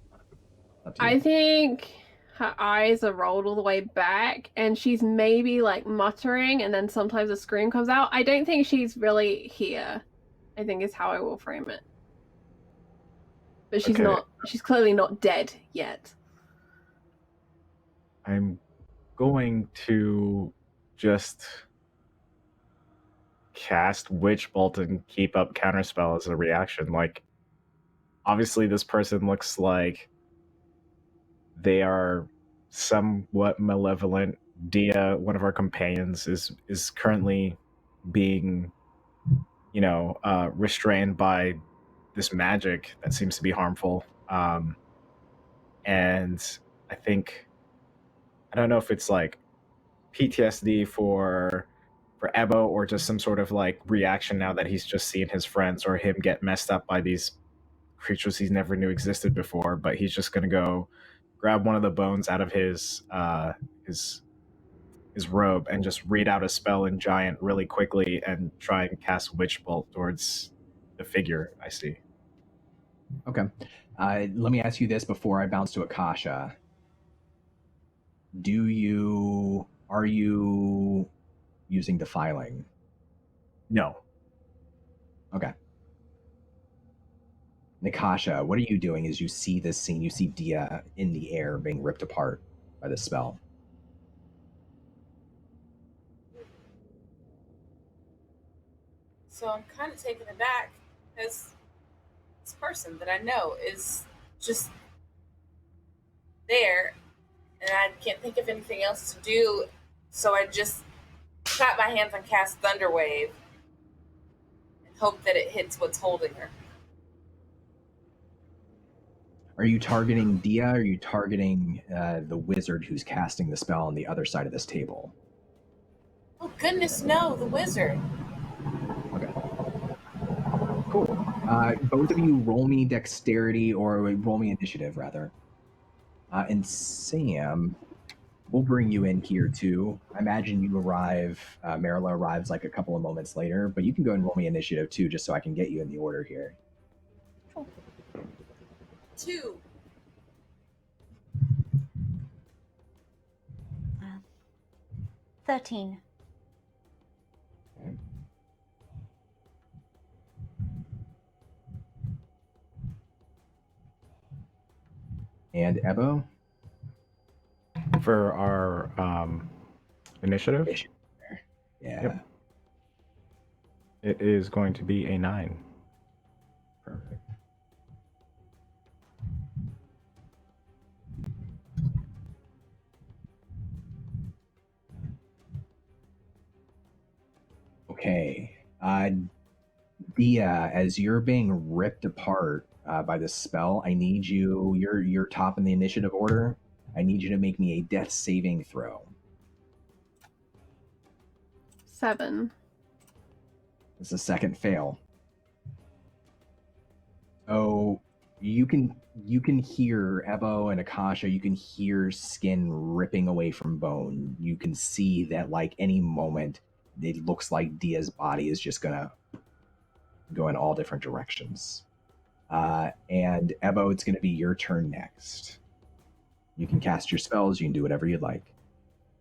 I think her eyes are rolled all the way back, and she's maybe like muttering, and then sometimes a scream comes out. I don't think she's really here, I think is how I will frame it. But she's not. She's clearly not dead yet. I'm going to just cast Witch Bolt and keep up Counterspell as a reaction. Like, obviously, this person looks like they are somewhat malevolent. Dia, one of our companions, is currently being, restrained by this magic that seems to be harmful. And I think, I don't know if it's like PTSD for Ebo or just some sort of like reaction now that he's just seen his friends or him get messed up by these creatures he never knew existed before, but he's just gonna go grab one of the bones out of his robe and just read out a spell in Giant really quickly and try and cast Witch Bolt towards the figure I see. Okay. Let me ask you this before I bounce to Akasha. Are you using Defiling? No. Okay. Akasha, what are you doing as you see this scene? You see Dia in the air being ripped apart by the spell. So I'm kind of taken aback because this person that I know is just there and I can't think of anything else to do. So I just clap my hands and cast Thunderwave and hope that it hits what's holding her. Are you targeting Dia or are you targeting the wizard who's casting the spell on the other side of this table? Oh, goodness, no, the wizard. Okay. Cool. Both of you roll me dexterity or roll me initiative, rather. And Sam, we'll bring you in here too. I imagine you arrive, Merula arrives like a couple of moments later, but you can go and roll me initiative too, just so I can get you in the order here. 2. 13. Okay. And Ebo? For our initiative? Yeah. Yep. It is going to be a 9. Perfect. Okay. Dia, as you're being ripped apart by this spell, I need you, you're top in the initiative order. I need you to make me a death saving throw. 7. It's a second fail. Oh, you can hear Ebo and Akasha, you can hear skin ripping away from bone. You can see that like any moment it looks like Dia's body is just gonna go in all different directions. And Ebo, it's gonna be your turn next. You can cast your spells, you can do whatever you'd like.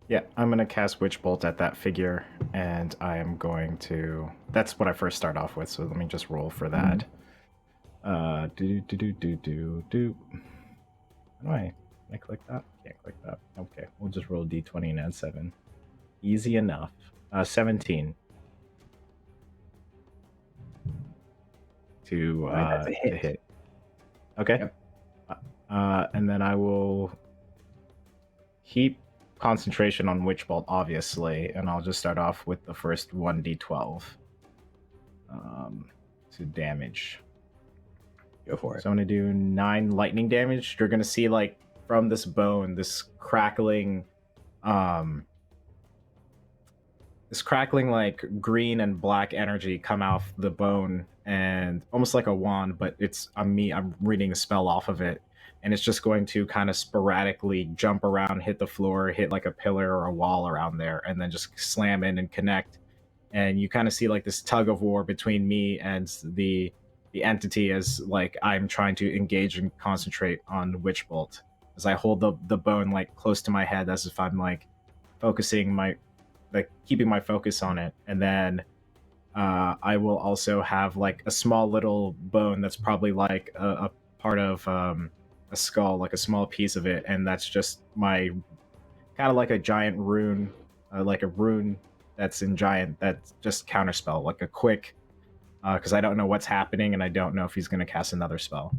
Yeah, I'm going to cast Witch Bolt at that figure, and I am going to... That's what I first start off with, so let me just roll for that. How do I click that? Can't click that. Okay, we'll just roll D20 and add 7. Easy enough. 17. To hit. Okay. Yep. And then I will keep concentration on Witch Bolt, obviously, and I'll just start off with the first 1d12 to damage. Go for it. So I'm going to do 9 lightning damage. You're going to see, like, from this bone, this crackling, like, green and black energy come off the bone, and almost like a wand, but I'm reading a spell off of it. and it's just going to kind of sporadically jump around, hit the floor, hit like a pillar or a wall around there, and then just slam in and connect. And you kind of see like this tug of war between me and the entity as like I'm trying to engage and concentrate on Witch Bolt, as I hold the bone like close to my head as if I'm like focusing keeping my focus on it. And then I will also have like a small little bone that's probably like a part of a skull, like a small piece of it, and that's just my kind of like a giant rune, like a rune that's in giant, that's just counterspell, like a quick, because I don't know what's happening and I don't know if he's going to cast another spell.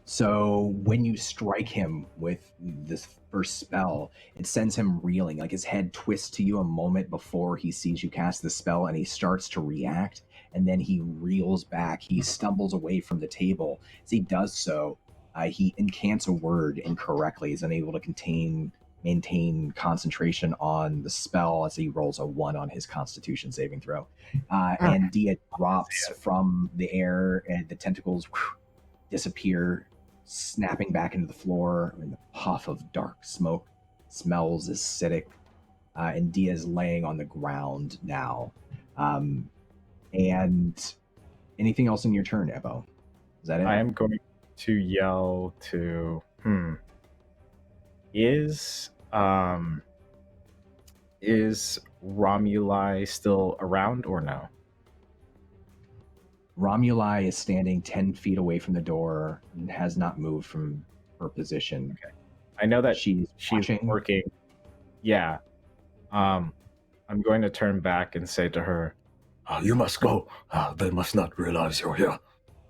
So when you strike him with this first spell, it sends him reeling. Like his head twists to you a moment before he sees you cast the spell, and he starts to react, and then he reels back. He stumbles away from the table. As he does so, he incants a word incorrectly. He's unable to maintain concentration on the spell as he rolls a 1 on his Constitution saving throw. And Dia drops from the air, and the tentacles disappear, snapping back into the floor. And the puff of dark smoke smells acidic, and Dia's laying on the ground now. And anything else in your turn, Evo? Is that it? I am going to yell to Is Romuli still around or no? Romuli is standing 10 feet away from the door and has not moved from her position. Okay. I know that she's working. Yeah. I'm going to turn back and say to her, you must go. They must not realize you're here.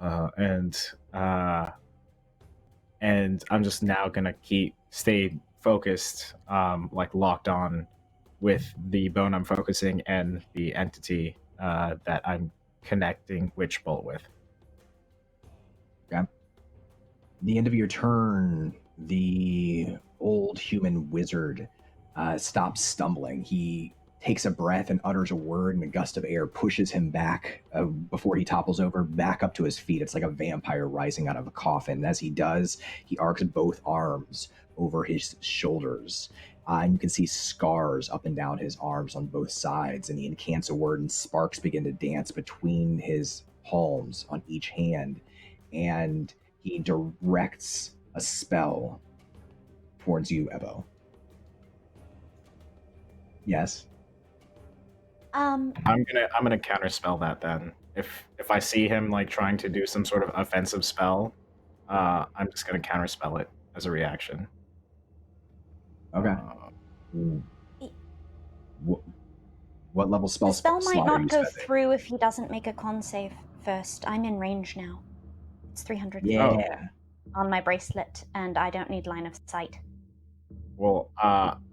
And I'm just now gonna stay focused, like locked on with the bone I'm focusing and the entity that I'm connecting Witch Bolt with. Okay. The end of your turn, the old human wizard stops stumbling. He takes a breath and utters a word, and a gust of air pushes him back before he topples over, back up to his feet. It's like a vampire rising out of a coffin. And as he does, he arcs both arms over his shoulders. And you can see scars up and down his arms on both sides. And he incants a word, and sparks begin to dance between his palms on each hand. And he directs a spell towards you, Evo. Yes? I'm gonna counterspell that then. If I see him like trying to do some sort of offensive spell, I'm just gonna counterspell it as a reaction. Okay. What level spell? The spell might not go spending? through if he doesn't make a con save first. I'm in range now. It's 300 feet on my bracelet, and I don't need line of sight. Well,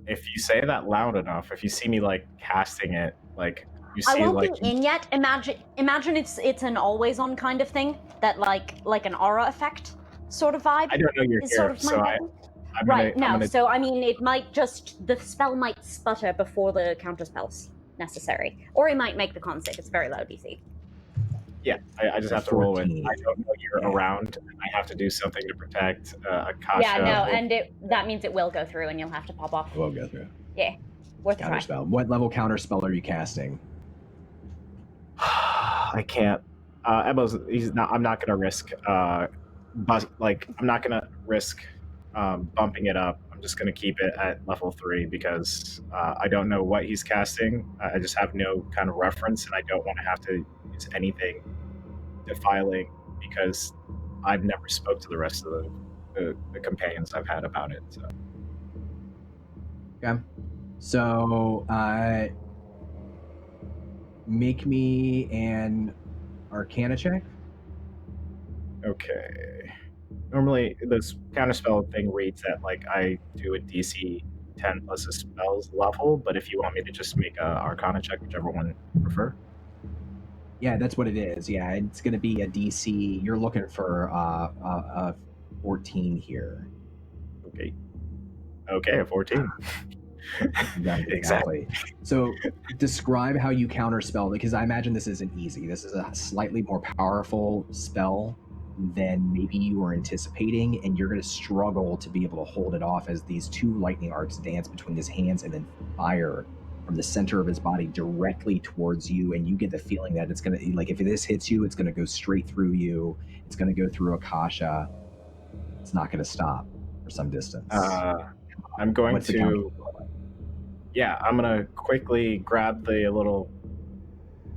if you say that loud enough, if you see me like casting it, like you see, I won't like be in yet. Imagine it's an always on kind of thing, that like an aura effect sort of vibe. I don't know you're is here, sort of so I'm right. gonna... So I mean, it might just, the spell might sputter before the counter spell's necessary, or it might make the con save. It's very low DC. Yeah, I just have to roll it. I don't know you're around. I have to do something to protect Akasha. Yeah, no, and that means it will go through, and you'll have to pop off. It will go through. Yeah, worth a try. Counterspell. What level counterspell are you casting? I can't. Emma's. I'm not gonna risk. I'm not gonna risk bumping it up. I'm just gonna keep it at level 3 because I don't know what he's casting. I just have no kind of reference, and I don't want to have to use anything defiling because I've never spoke to the rest of the companions I've had about it. So. Okay. So make me an Arcana check. Okay. Normally, this counterspell thing reads that like I do a DC 10 plus a spell's level, but if you want me to just make a Arcana check, whichever one you prefer. Yeah, that's what it is. Yeah, it's going to be a DC. You're looking for a 14 here. Okay, a 14. Exactly. So describe how you counterspell, because I imagine this isn't easy. This is a slightly more powerful spell than maybe you were anticipating, and you're going to struggle to be able to hold it off as these two lightning arcs dance between his hands and then fire from the center of his body directly towards you, and you get the feeling that it's going to, like, if this hits you, it's going to go straight through you. It's going to go through Akasha. It's not going to stop for some distance. I'm going to... Yeah, I'm going to quickly grab the little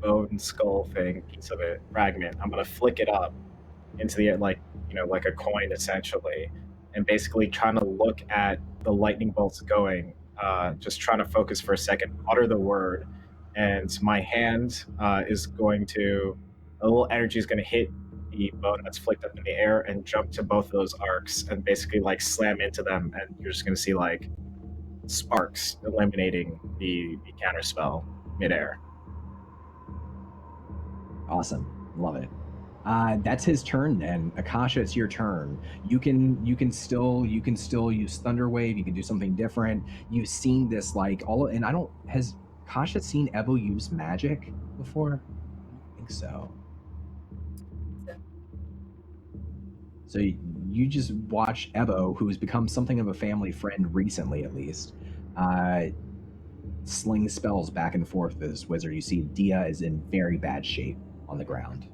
bone skull thing, piece of it, fragment. I'm going to flick it up into the air, like a coin, essentially, and basically trying to look at the lightning bolts going, just trying to focus for a second, utter the word, and my hand is going to, a little energy is going to hit the bone that's flicked up in the air and jump to both of those arcs and basically like slam into them, and you're just going to see like sparks eliminating the counter spell midair. Awesome. Love it. That's his turn then. Akasha, it's your turn. You can still use Thunder Wave. You can do something different. You've seen this has Akasha seen Ebo use magic before? I think so. So you just watch Ebo, who has become something of a family friend recently, at least, sling spells back and forth with this wizard. You see Dia is in very bad shape on the ground.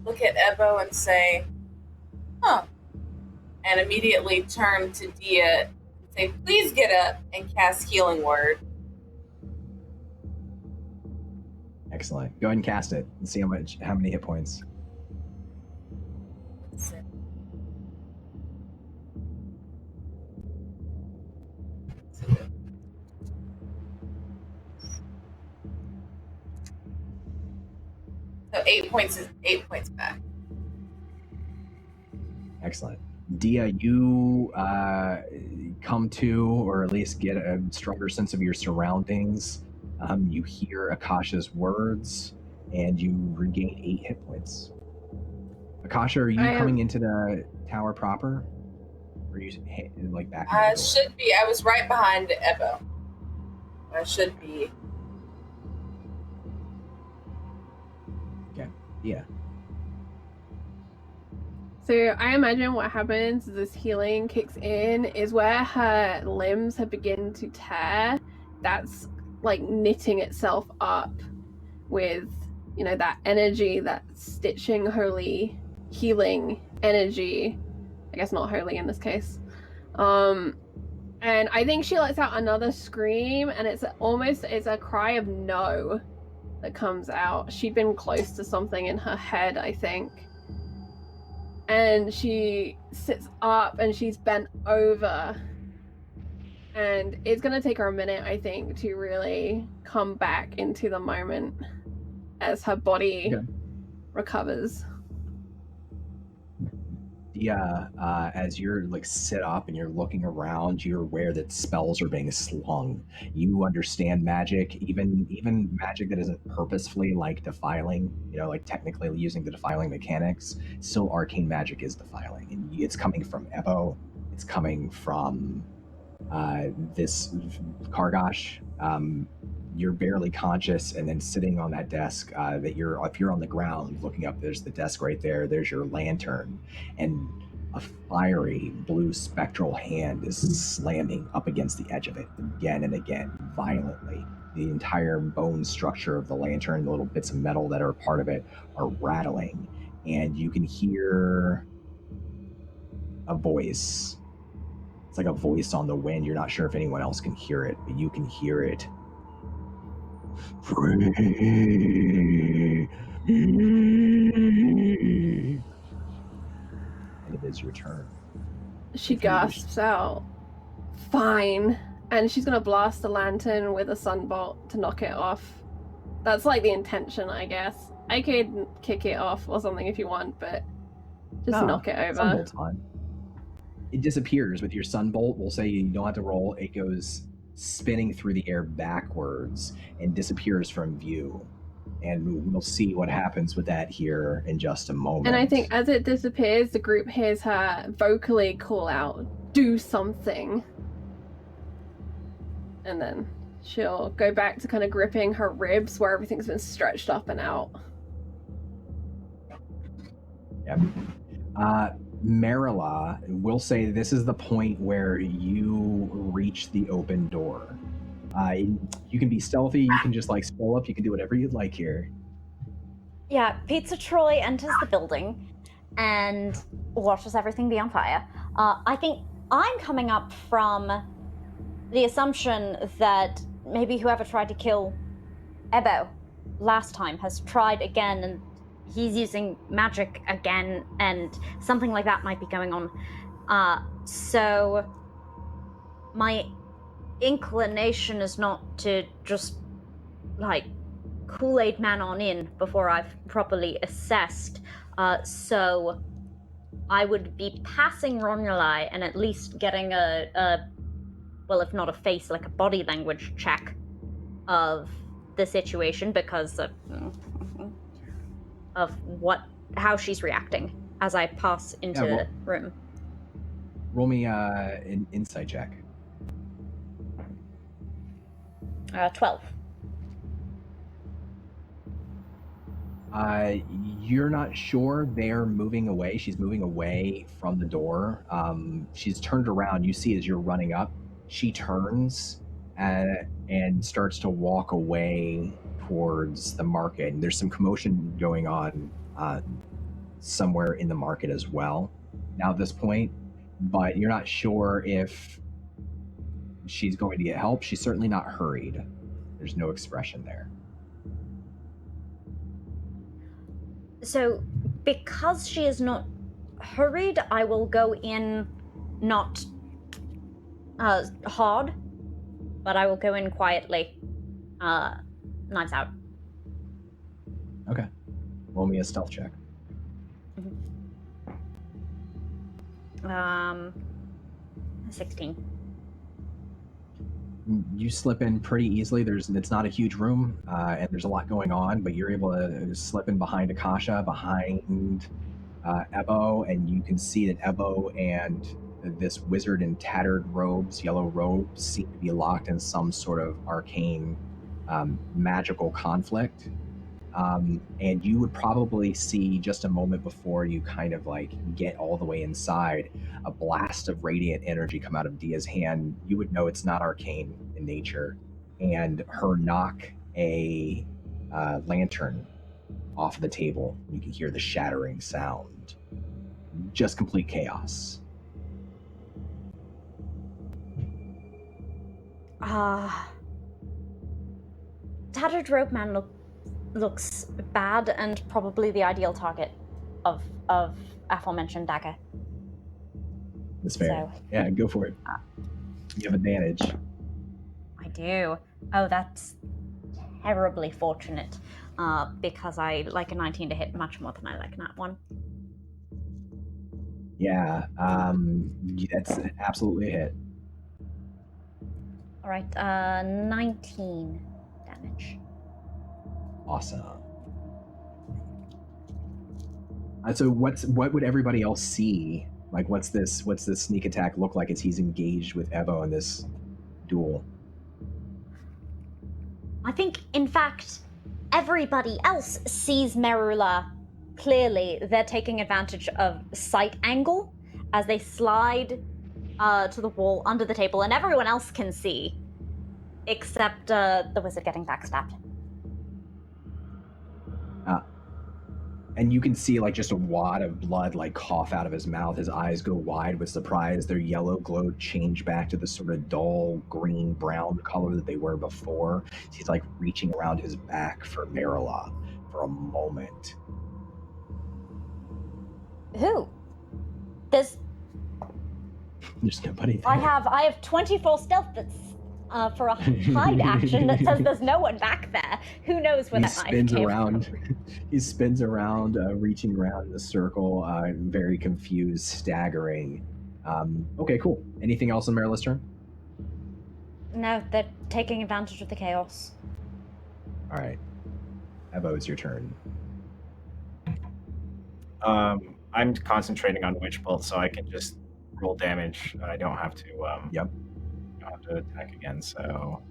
Look at Ebo and say, huh, and immediately turn to Dia and say, please get up, and cast Healing Word. Excellent. Go ahead and cast it and see how many hit points. So 8 points is 8 points back. Excellent. Dia, you come to, or at least get a stronger sense of your surroundings. You hear Akasha's words, and you regain 8 hit points. Akasha, are you coming into the tower proper? Or are you like back? I should be. I was right behind Ebo. I should be. Okay. Yeah. So I imagine what happens as this healing kicks in is where her limbs have begun to tear. That's like knitting itself up with, that energy, that stitching, holy healing energy. I guess not holy in this case. And I think she lets out another scream, and it's a cry of no that comes out. She'd been close to something in her head, I think. And she sits up and she's bent over. And it's going to take her a minute, I think, to really come back into the moment as her body recovers. Yeah, as you're sit up and you're looking around, you're aware that spells are being slung. You understand magic, even magic that isn't purposefully defiling, technically using the defiling mechanics. Still, arcane magic is defiling, and it's coming from Ebo. It's coming from this Kargash. You're barely conscious, and then sitting on that desk if you're on the ground looking up, there's the desk right there, there's your lantern, and a fiery blue spectral hand is slamming up against the edge of it again and again, violently. The entire bone structure of the lantern, the little bits of metal that are part of it, are rattling, and you can hear a voice. It's like a voice on the wind. You're not sure if anyone else can hear it, but you can hear it. Free me. And it is your turn. She gasps out, fine, and she's gonna blast the lantern with a sunbolt to knock it off. That's the intention, I guess. I could kick it off or something if you want, but just knock it over. Sunbolt's fine. It disappears with your sunbolt. We'll say you don't have to roll. It goes spinning through the air backwards and disappears from view. And we'll see what happens with that here in just a moment. And I think as it disappears, the group hears her vocally call out, do something. And then she'll go back to kind of gripping her ribs where everything's been stretched up and out. Yep. Merula, we'll say this is the point where you reach the open door. You can be stealthy, you can just like scroll up, you can do whatever you'd like here. Yeah, Pizza Troy enters the building and watches everything be on fire. I think I'm coming up from the assumption that maybe whoever tried to kill Ebo last time has tried again, and he's using magic again, and something like that might be going on. So my inclination is not to just, like, Kool-Aid man on in before I've properly assessed. So I would be passing Ronulai and at least getting a well, if not a face, like a body language check of the situation, because of how she's reacting as I pass into the room. Roll me an insight check. 12. You're not sure. They're moving away. She's moving away from the door. She's turned around. You see as you're running up, she turns and starts to walk away towards the market. And there's some commotion going on somewhere in the market as well now at this point, but you're not sure if she's going to get help. She's certainly not hurried. There's no expression there. So, because she is not hurried, I will go in not hard, but I will go in quietly, knives out. Okay. Roll me a stealth check. 16. You slip in pretty easily. It's not a huge room, and there's a lot going on, but you're able to slip in behind Akasha, behind Ebo, and you can see that Ebo and this wizard in tattered robes, yellow robes, seem to be locked in some sort of arcane magical conflict. And you would probably see, just a moment before you kind of like get all the way inside, a blast of radiant energy come out of Dia's hand. You would know it's not arcane in nature, and her knock a lantern off the table. You can hear the shattering sound. Just complete chaos. Tattered rope man looks bad and probably the ideal target of aforementioned dagger. That's fair. So, yeah, go for it. You have advantage. I do. Oh, that's terribly fortunate, because I like a 19 to hit much more than I like that one. Yeah, that's absolutely a hit. All right, 19 damage. Awesome. So what would everybody else see? Like, what's this sneak attack look like as he's engaged with Ebo in this duel? I think, in fact, everybody else sees Merula clearly. They're taking advantage of sight angle as they slide to the wall under the table, and everyone else can see, except the wizard getting backstabbed. And you can see like just a wad of blood like cough out of his mouth. His eyes go wide with surprise. Their yellow glow change back to the sort of dull green brown color that they were before. He's like reaching around his back for Merula for a moment. Who? There's nobody there. I have 24 stealth that's for a hide action that says there's no one back there. Who knows where that knife came from? He spins around, reaching around in a circle, very confused, staggering. Okay, cool. Anything else on Merula's turn? No, they're taking advantage of the chaos. All right. Ebo, it's your turn. I'm concentrating on Witch Bolt, so I can just roll damage. I don't have to. Yep. Don't have to attack again. So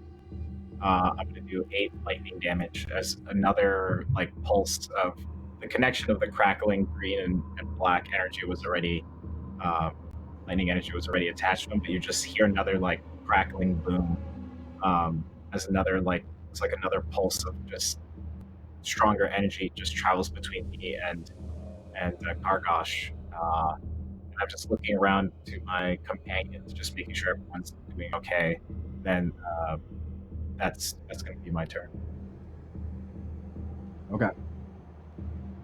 I'm going to do 8 lightning damage as another like pulse of the connection of the crackling green and black energy was already, lightning energy was already attached to them, but you just hear another like crackling boom, as another it's like another pulse of just stronger energy just travels between me and Kargash. And I'm just looking around to my companions, just making sure everyone's doing okay. Then that's going to be my turn. Okay.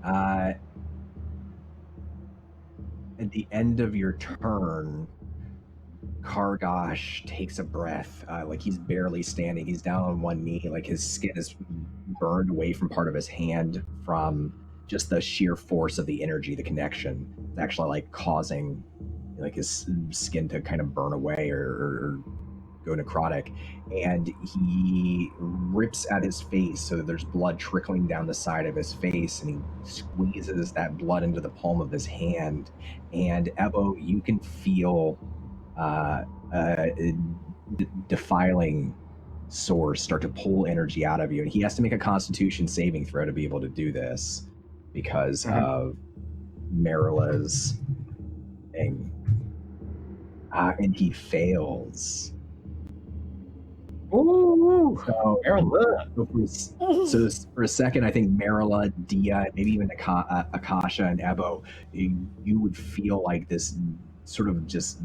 At the end of your turn, Kargash takes a breath, like he's barely standing. He's down on one knee, like his skin is burned away from part of his hand from just the sheer force of the energy, the connection. It's actually like causing like his skin to kind of burn away or go necrotic. And he rips at his face so that there's blood trickling down the side of his face, and he squeezes that blood into the palm of his hand. And Ebo, you can feel defiling source start to pull energy out of you, and he has to make a Constitution saving throw to be able to do this because of Merula's thing, and he fails. Ooh. So for a second, I think Merula, Dia, maybe even Akasha and Ebo, you would feel like this sort of just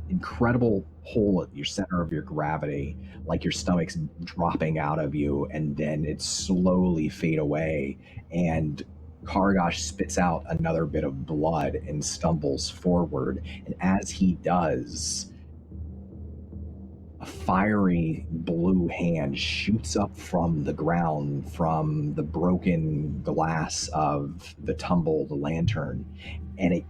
incredible hole at your center of your gravity, like your stomach's dropping out of you, and then it slowly fade away, and Kargash spits out another bit of blood and stumbles forward. And as he does, a fiery blue hand shoots up from the ground, from the broken glass of the tumbled lantern, and it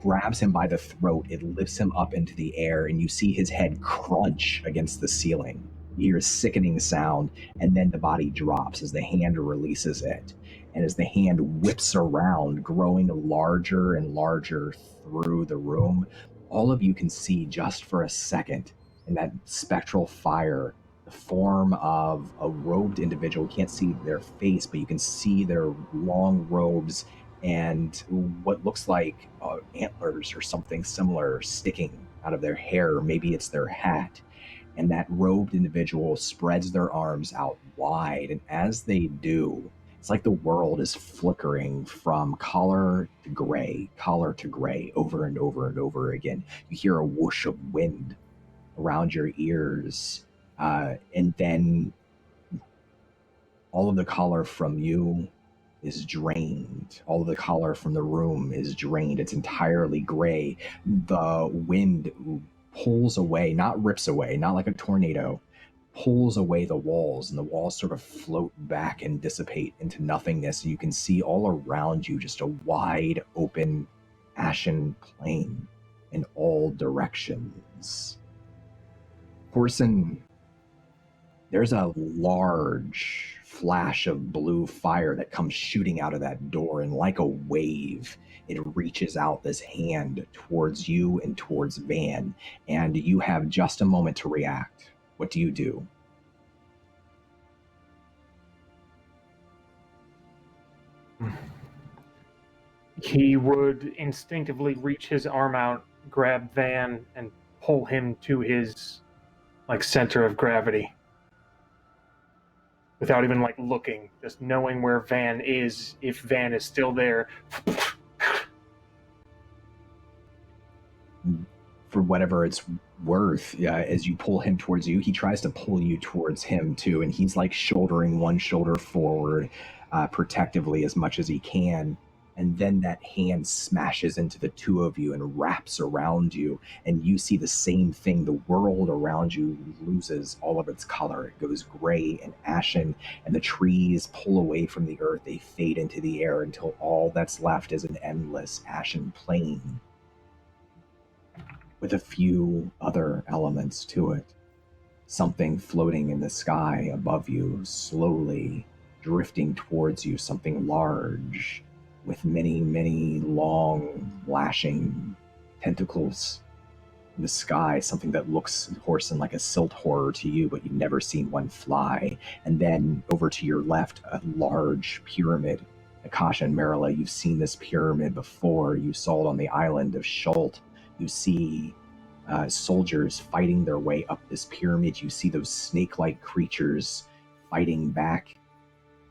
grabs him by the throat. It lifts him up into the air, and you see his head crunch against the ceiling. You hear a sickening sound, and then the body drops as the hand releases it. And as the hand whips around, growing larger and larger through the room, all of you can see just for a second in that spectral fire the form of a robed individual. You can't see their face, but you can see their long robes and what looks like antlers or something similar sticking out of their hair. Maybe it's their hat. And that robed individual spreads their arms out wide, and as they do, it's like the world is flickering from color to gray, over and over and over again. You hear a whoosh of wind around your ears, and then all of the color from you is drained. All of the color from the room is drained. It's entirely gray. The wind pulls away, not rips away, not like a tornado, pulls away the walls, and the walls sort of float back and dissipate into nothingness. And you can see all around you just a wide open ashen plain in all directions. Horsun, there's a large flash of blue fire that comes shooting out of that door, and like a wave, it reaches out this hand towards you and towards Vann, and you have just a moment to react. What do you do? He would instinctively reach his arm out, grab Vann, and pull him to his center of gravity. Without even looking, just knowing where Vann is, if Vann is still there. For whatever it's worth, as you pull him towards you, he tries to pull you towards him too, and he's shouldering one shoulder forward protectively as much as he can. And then that hand smashes into the two of you and wraps around you, and you see the same thing. The world around you loses all of its color. It goes gray and ashen, and the trees pull away from the earth. They fade into the air until all that's left is an endless ashen plain with a few other elements to it. Something floating in the sky above you, slowly drifting towards you, something large, with many, many long, lashing tentacles in the sky, something that looks, Horsun, like a silt horror to you, but you've never seen one fly. And then over to your left, a large pyramid Akasha and Merula, you've seen this pyramid before. You saw it on the island of Schult. You see soldiers fighting their way up this pyramid. You see those snake-like creatures fighting back.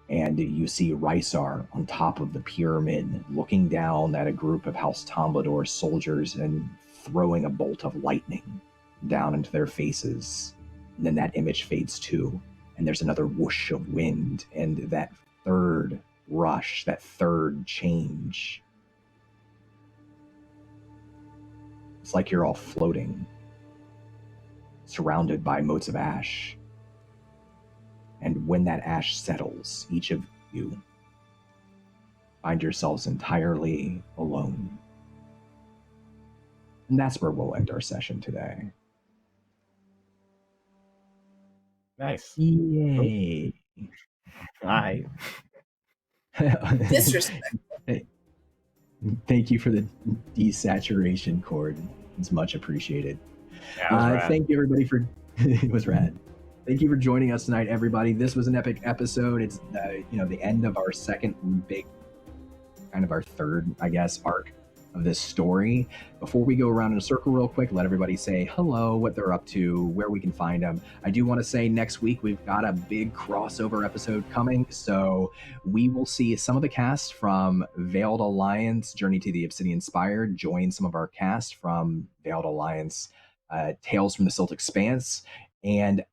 And you see Rysar on top of the pyramid, looking down at a group of House Tomblador soldiers and throwing a bolt of lightning down into their faces. And then that image fades too, and there's another whoosh of wind, and that third rush, that third change. It's like you're all floating, surrounded by motes of ash. And when that ash settles, each of you find yourselves entirely alone. And that's where we'll end our session today. Nice. Yay. Hi. Disrespect. Thank you for the desaturation cord. It's much appreciated. Yeah, it was rad. Thank you, everybody, for... It was rad. Thank you for joining us tonight, everybody. This was an epic episode. It's the end of our second big, kind of our third, I guess, arc of this story. Before we go around in a circle real quick, let everybody say hello, what they're up to, where we can find them. I do want to say next week we've got a big crossover episode coming, so we will see some of the cast from Veiled Alliance, Journey to the Obsidian Spire, join some of our cast from Veiled Alliance, Tales from the Silt Expanse, and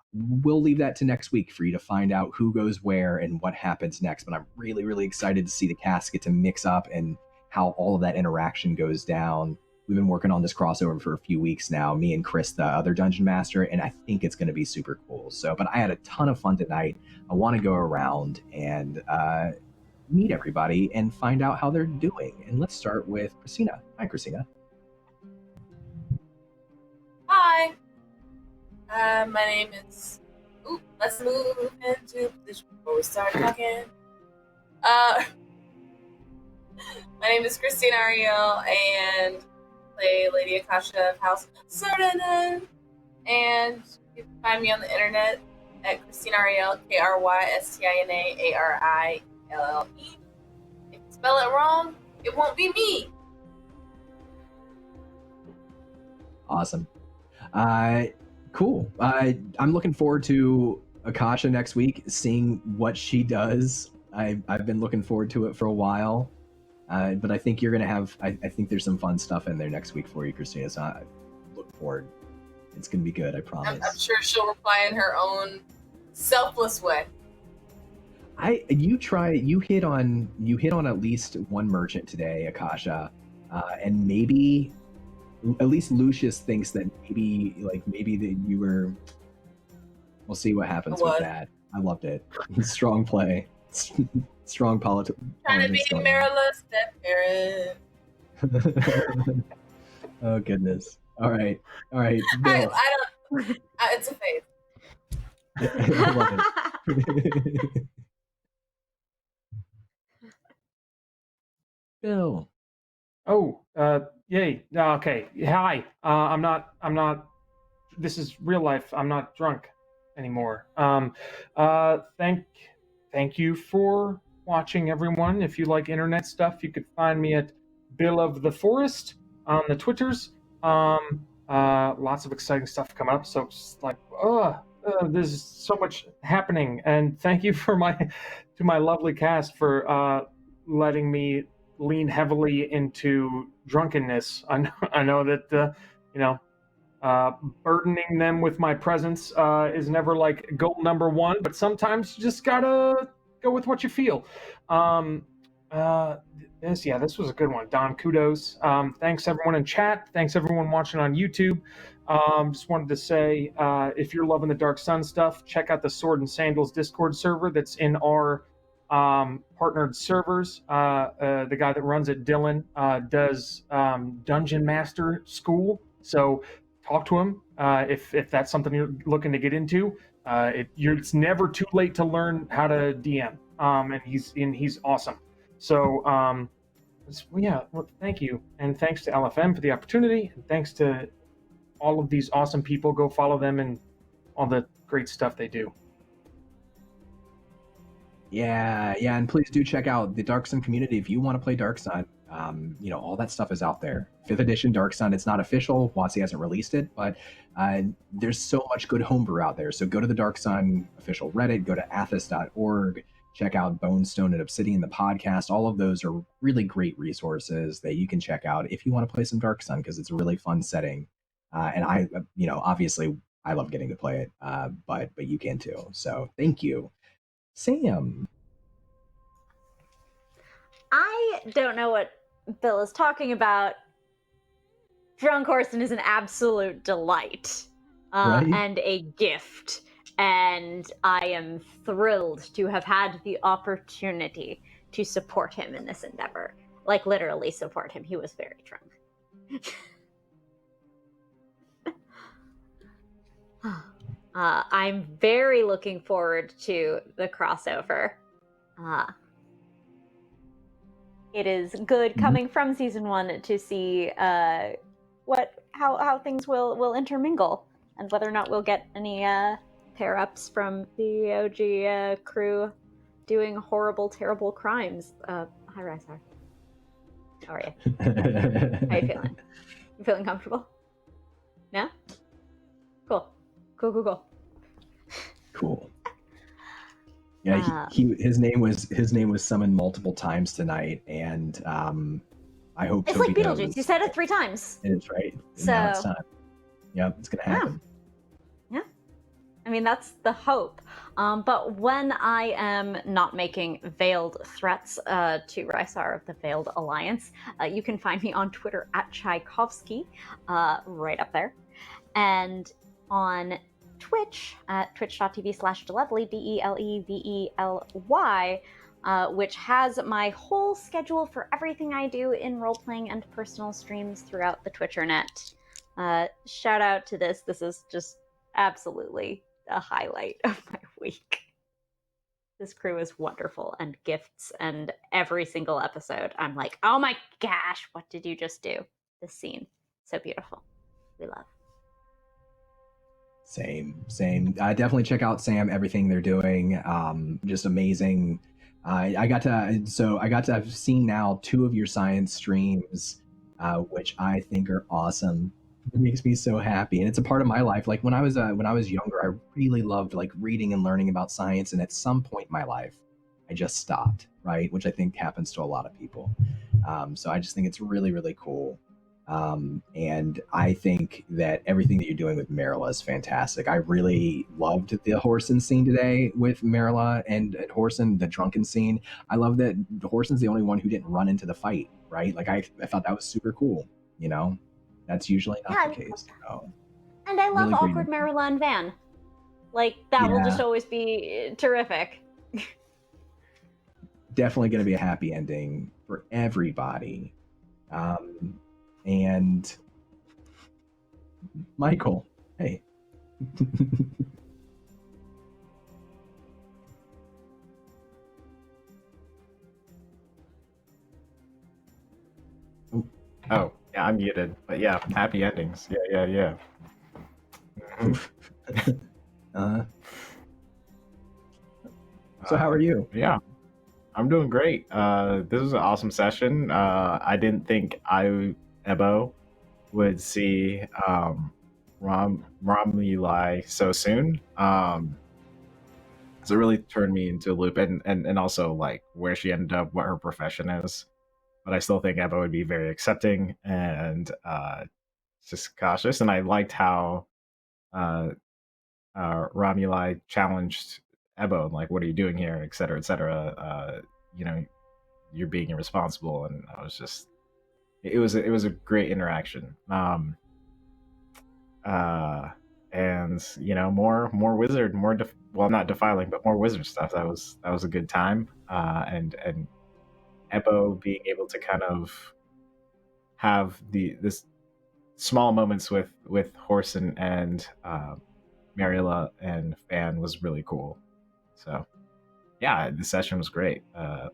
we'll leave that to next week for you to find out who goes where and what happens next. But I'm really, really excited to see the cast get to mix up and how all of that interaction goes down. We've been working on this crossover for a few weeks now, me and Chris, the other dungeon master, and I think it's going to be super cool. But I had a ton of fun tonight. I want to go around and meet everybody and find out how they're doing. And let's start with Christina. Hi, Christina. Hi. My name is... Ooh, let's move into position before we start talking. My name is Christine Ariel, and play Lady Akasha of House Tsalaxa. And you can find me on the internet at Christine Ariel, KrystinAarielle. If you spell it wrong, it won't be me. Awesome. Cool. I'm looking forward to Akasha next week, seeing what she does. I've been looking forward to it for a while. But I think you're going to have, I think there's some fun stuff in there next week for you, Christina. So I look forward. It's going to be good, I promise. I'm sure she'll reply in her own selfless way. You hit on at least one merchant today, Akasha. And maybe, at least Lucius thinks that maybe that you were, we'll see what happens with that. I loved it. Strong play. Strong politics. Trying to be Merula's step parent. Oh goodness! All right. I don't. It's a phase. I love it. Bill. Oh, yay. Okay. Hi. I'm not, this is real life. I'm not drunk anymore. Thank you for watching, everyone. If you like internet stuff, you could find me at Bill of the Forest on the Twitters. Lots of exciting stuff coming up. So it's like, there's so much happening. And thank you to my lovely cast for letting me lean heavily into drunkenness. I know that burdening them with my presence is never like goal number one, but sometimes you just gotta go with what you feel. This was a good one. Don, kudos. Thanks everyone in chat. Thanks everyone watching on YouTube. Just wanted to say, if you're loving the Dark Sun stuff, check out the Sword and Sandals Discord server that's in our partnered servers. The guy that runs it, Dylan, does Dungeon Master School. So talk to him if that's something you're looking to get into. It's never too late to learn how to DM, and he's awesome. So thank you, and thanks to LFM for the opportunity, and thanks to all of these awesome people. Go follow them and all the great stuff they do. Yeah, and please do check out the Dark Sun community if you want to play Dark Sun. All that stuff is out there. 5th edition Dark Sun, it's not official. WotC hasn't released it, but there's so much good homebrew out there. So go to the Dark Sun official Reddit, go to athos.org, check out Bonestone and Obsidian, the podcast. All of those are really great resources that you can check out if you want to play some Dark Sun, because it's a really fun setting. And I, obviously I love getting to play it, but you can too. So thank you. Sam. I don't know what Bill is talking about. Drunk Horsun is an absolute delight Right? and a gift, and I am thrilled to have had the opportunity to support him in this endeavor. Like, literally support him. He was very drunk. I'm very looking forward to the crossover. It is good coming from season 1 to see how things will intermingle, and whether or not we'll get any pair ups from the OG crew doing horrible, terrible crimes. Hi, Rysar. How are you? How you feeling? You feeling comfortable? Yeah? Cool. Cool. Yeah, his name was summoned multiple times tonight, and I hope it's Toby like Beetlejuice. knows. You said it 3 times. It's right. So Now it's time. Yep, it's gonna happen. Yeah. I mean, that's the hope. But when I am not making veiled threats to Rysar of the Veiled Alliance, you can find me on Twitter at Tchaikovsky, right up there, and on Twitch at twitch.tv/Delevely, DELEVELY, which has my whole schedule for everything I do in role-playing and personal streams throughout the Twitchernet. Shout out to this. This is just absolutely a highlight of my week. This crew is wonderful, and gifts, and every single episode I'm like, oh my gosh, what did you just do? This scene, so beautiful. We love. Same. Definitely check out Sam. Everything they're doing, just amazing. I got to have seen now 2 of your science streams, which I think are awesome. It makes me so happy, and it's a part of my life. Like when I was younger, I really loved like reading and learning about science, and at some point in my life, I just stopped. Right, which I think happens to a lot of people. So I just think it's really, really cool. And I think that everything that you're doing with Merula is fantastic. I really loved the Horsun scene today with Merula and Horsun, the drunken scene. I love that Horsun's the only one who didn't run into the fight, right? Like I thought that was super cool. That's usually not the case. So. And I love Really great. awkward Merula and Vann. Like, that will just always be terrific. Definitely going to be a happy ending for everybody. And Michael, hey. Oh, yeah, I'm muted. But yeah, happy endings. Yeah. So how are you? Yeah, I'm doing great. This was an awesome session. I didn't think Ebo would see Romuli so soon. So it really turned me into a loop, and also like where she ended up, what her profession is. But I still think Ebo would be very accepting and just cautious. And I liked how Romuli challenged Ebo, like, what are you doing here, et cetera, et cetera. You're being irresponsible. And I was just, it was a great interaction. And more wizard, not defiling, but more wizard stuff. That was a good time. And Ebo being able to kind of have this small moments with Horsun and Merula and Vann was really cool. So yeah, the session was great.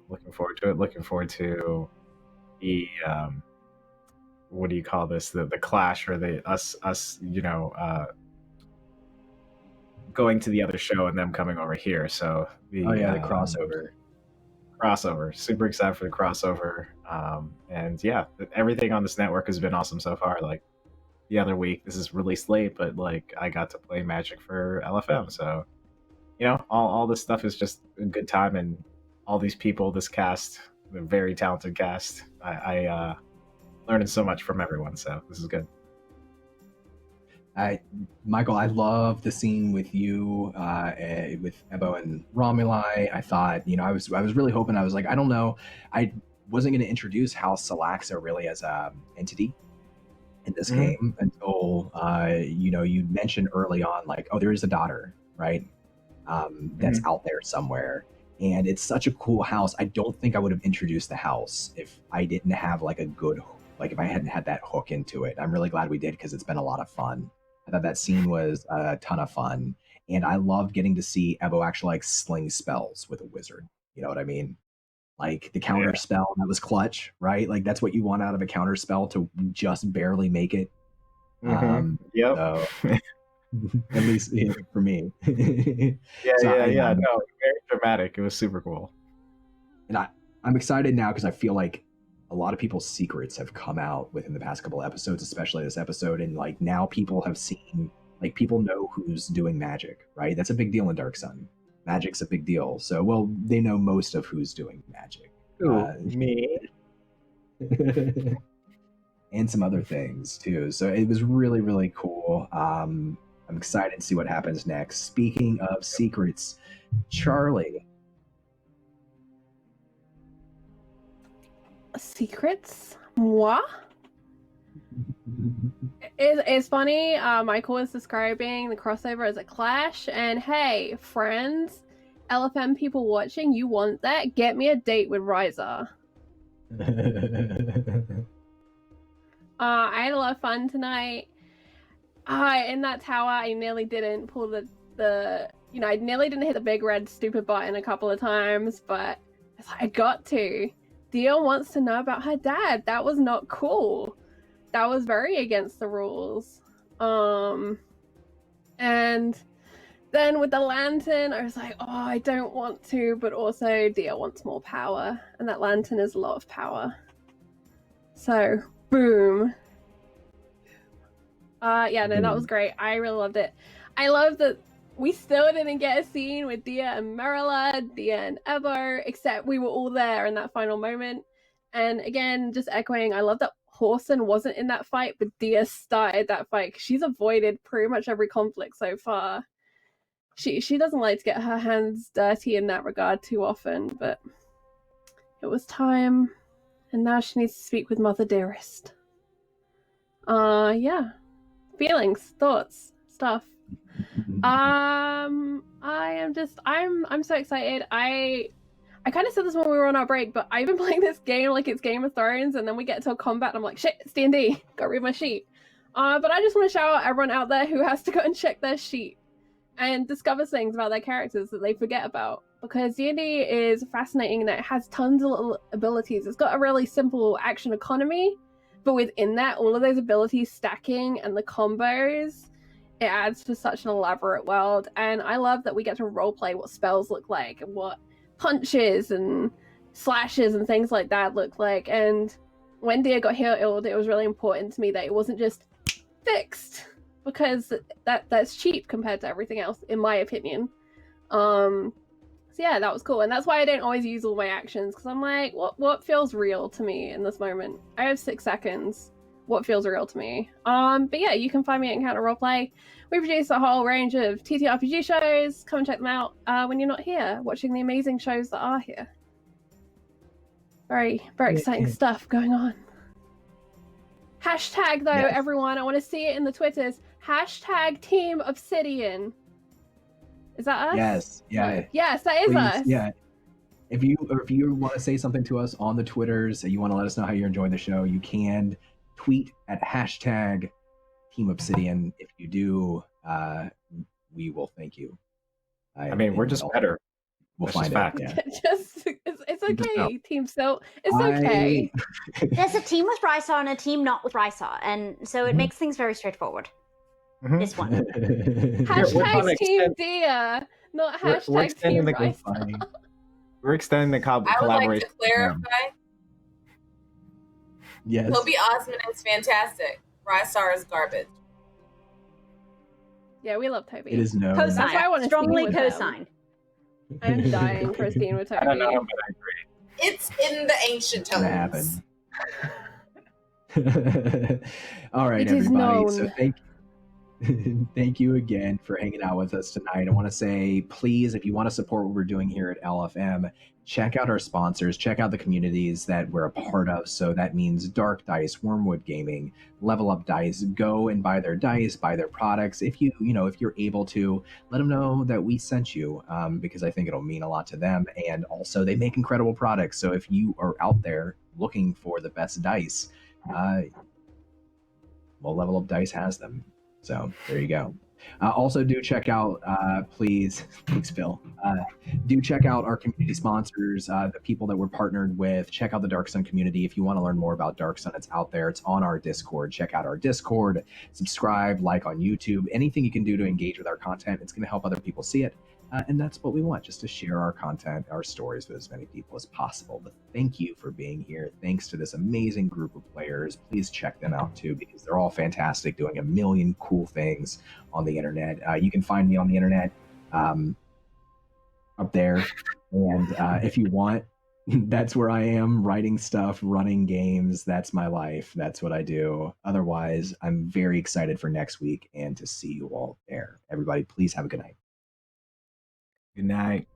Looking forward to it. Looking forward to the what do you call this? The clash, or the us going to the other show and them coming over here. So the crossover. Super excited for the crossover. And yeah, everything on this network has been awesome so far. Like the other week, this is released late, but like I got to play Magic for LFM. So, you know, all this stuff is just a good time, and all these people, this cast, a very talented cast. I learning so much from everyone, so this is good. Michael, I love the scene with you, with Ebo and Romuli. I thought, you know, I was really hoping. I was like, I don't know, I wasn't going to introduce House Tsalaxa really as a entity in this game until, you know, you mentioned early on, like, oh, there is a daughter, right? That's out there somewhere. And it's such a cool house. I don't think I would have introduced the house if I didn't have like a good, like if I hadn't had that hook into it. I'm really glad we did, because it's been a lot of fun. I thought that scene was a ton of fun. And I loved getting to see Ebo actually like sling spells with a wizard. You know what I mean? Like the counter spell, that was clutch, right? Like that's what you want out of a counter spell, to just barely make it. So, at least for me. No, very dramatic. It was super cool. And I'm excited now because I feel like a lot of people's secrets have come out within the past couple of episodes, especially this episode. And like now people have seen, like people know who's doing magic, right? That's a big deal in Dark Sun. Magic's a big deal. So, well, they know most of who's doing magic. Me. And some other things too. So it was really, really cool. I'm excited to see what happens next. Speaking of secrets, Charlie. Secrets? Moi? It's funny. Michael was describing the crossover as a clash, and hey, friends, LFM people watching, you want that? Get me a date with Ryza. I had a lot of fun tonight. In that tower, I nearly didn't pull the you know, I nearly didn't hit the big red stupid button a couple of times, but I got to. Dia wants to know about her dad. That was not cool. That was very against the rules. And then with the lantern, I was like, oh, I don't want to, but also Dia wants more power, and that lantern is a lot of power. So, boom. That was great. I really loved it. I love that we still didn't get a scene with Dia and Merula, Dia and Ebo, except we were all there in that final moment. And again, just echoing, I love that Horsun wasn't in that fight, but Dia started that fight, because she's avoided pretty much every conflict so far. She doesn't like to get her hands dirty in that regard too often, but it was time, and now she needs to speak with Mother Dearest. Feelings, thoughts, stuff. I'm so excited. I kind of said this when we were on our break, but I've been playing this game like it's Game of Thrones, and then we get to a combat and I'm like, shit, it's D&D, gotta read my sheet. But I just want to shout out everyone out there who has to go and check their sheet and discover things about their characters that they forget about, because D&D is fascinating and it has tons of little abilities. It's got a really simple action economy, but within that, all of those abilities stacking and the combos, it adds to such an elaborate world. And I love that we get to roleplay what spells look like and what punches and slashes and things like that look like. And when Dia got healed, it was really important to me that it wasn't just fixed, because that's cheap compared to everything else, in my opinion. So yeah, that was cool. And that's why I don't always use all my actions, because I'm like, what feels real to me in this moment? I have 6 seconds. What feels real to me? But yeah, you can find me at Encounter Roleplay. We produce a whole range of TTRPG shows. Come and check them out when you're not here, watching the amazing shows that are here. Very, very exciting stuff going on. Hashtag, though, everyone, I want to see it in the Twitters. Hashtag Team Obsidian. Is that us? Yes. Yeah. Yes, that is us. Yeah. If you want to say something to us on the Twitters, and you want to let us know how you're enjoying the show, you can tweet at hashtag Team Obsidian. If you do, we will thank you. I mean, we're just better. We'll find out. Yeah. It's okay, Team Silt. It's okay. There's a team with Rysar and a team not with Rysar, and so it makes things very straightforward. This one. Hashtag Team Dia, not We're hashtag extending Team the Rice. GoFundMe. We're extending the I would like collaboration. to clarify. Yes. Toby Osmond is fantastic. Rysar is garbage. Yeah, we love Toby. It is known. Co-sign. That's why I want to Strongly scene with him. co-sign. I'm dying for a scene with Toby. I don't know, but I agree. It's in the ancient It's gonna tones. happen. All right, It is everybody. So known. thank you again for hanging out with us tonight. I want to say, please, if you want to support what we're doing here at LFM, check out our sponsors, check out the communities that we're a part of. So that means Dark Dice, Wormwood Gaming, Level Up Dice. Go and buy their dice, buy their products. If if you're able to, let them know that we sent you, because I think it'll mean a lot to them. And also, they make incredible products. So if you are out there looking for the best dice, well, Level Up Dice has them. So there you go. Also, do check out, please, thanks, Phil. Do check out our community sponsors, the people that we're partnered with. Check out the Dark Sun community. If you want to learn more about Dark Sun, it's out there. It's on our Discord. Check out our Discord. Subscribe, like on YouTube. Anything you can do to engage with our content, it's going to help other people see it. And that's what we want, just to share our content, our stories with as many people as possible. But thank you for being here. Thanks to this amazing group of players. Please check them out too, because they're all fantastic, doing a million cool things on the internet. You can find me on the internet up there. And if you want, that's where I am, writing stuff, running games. That's my life. That's what I do. Otherwise, I'm very excited for next week and to see you all there. Everybody, please have a good night. Good night.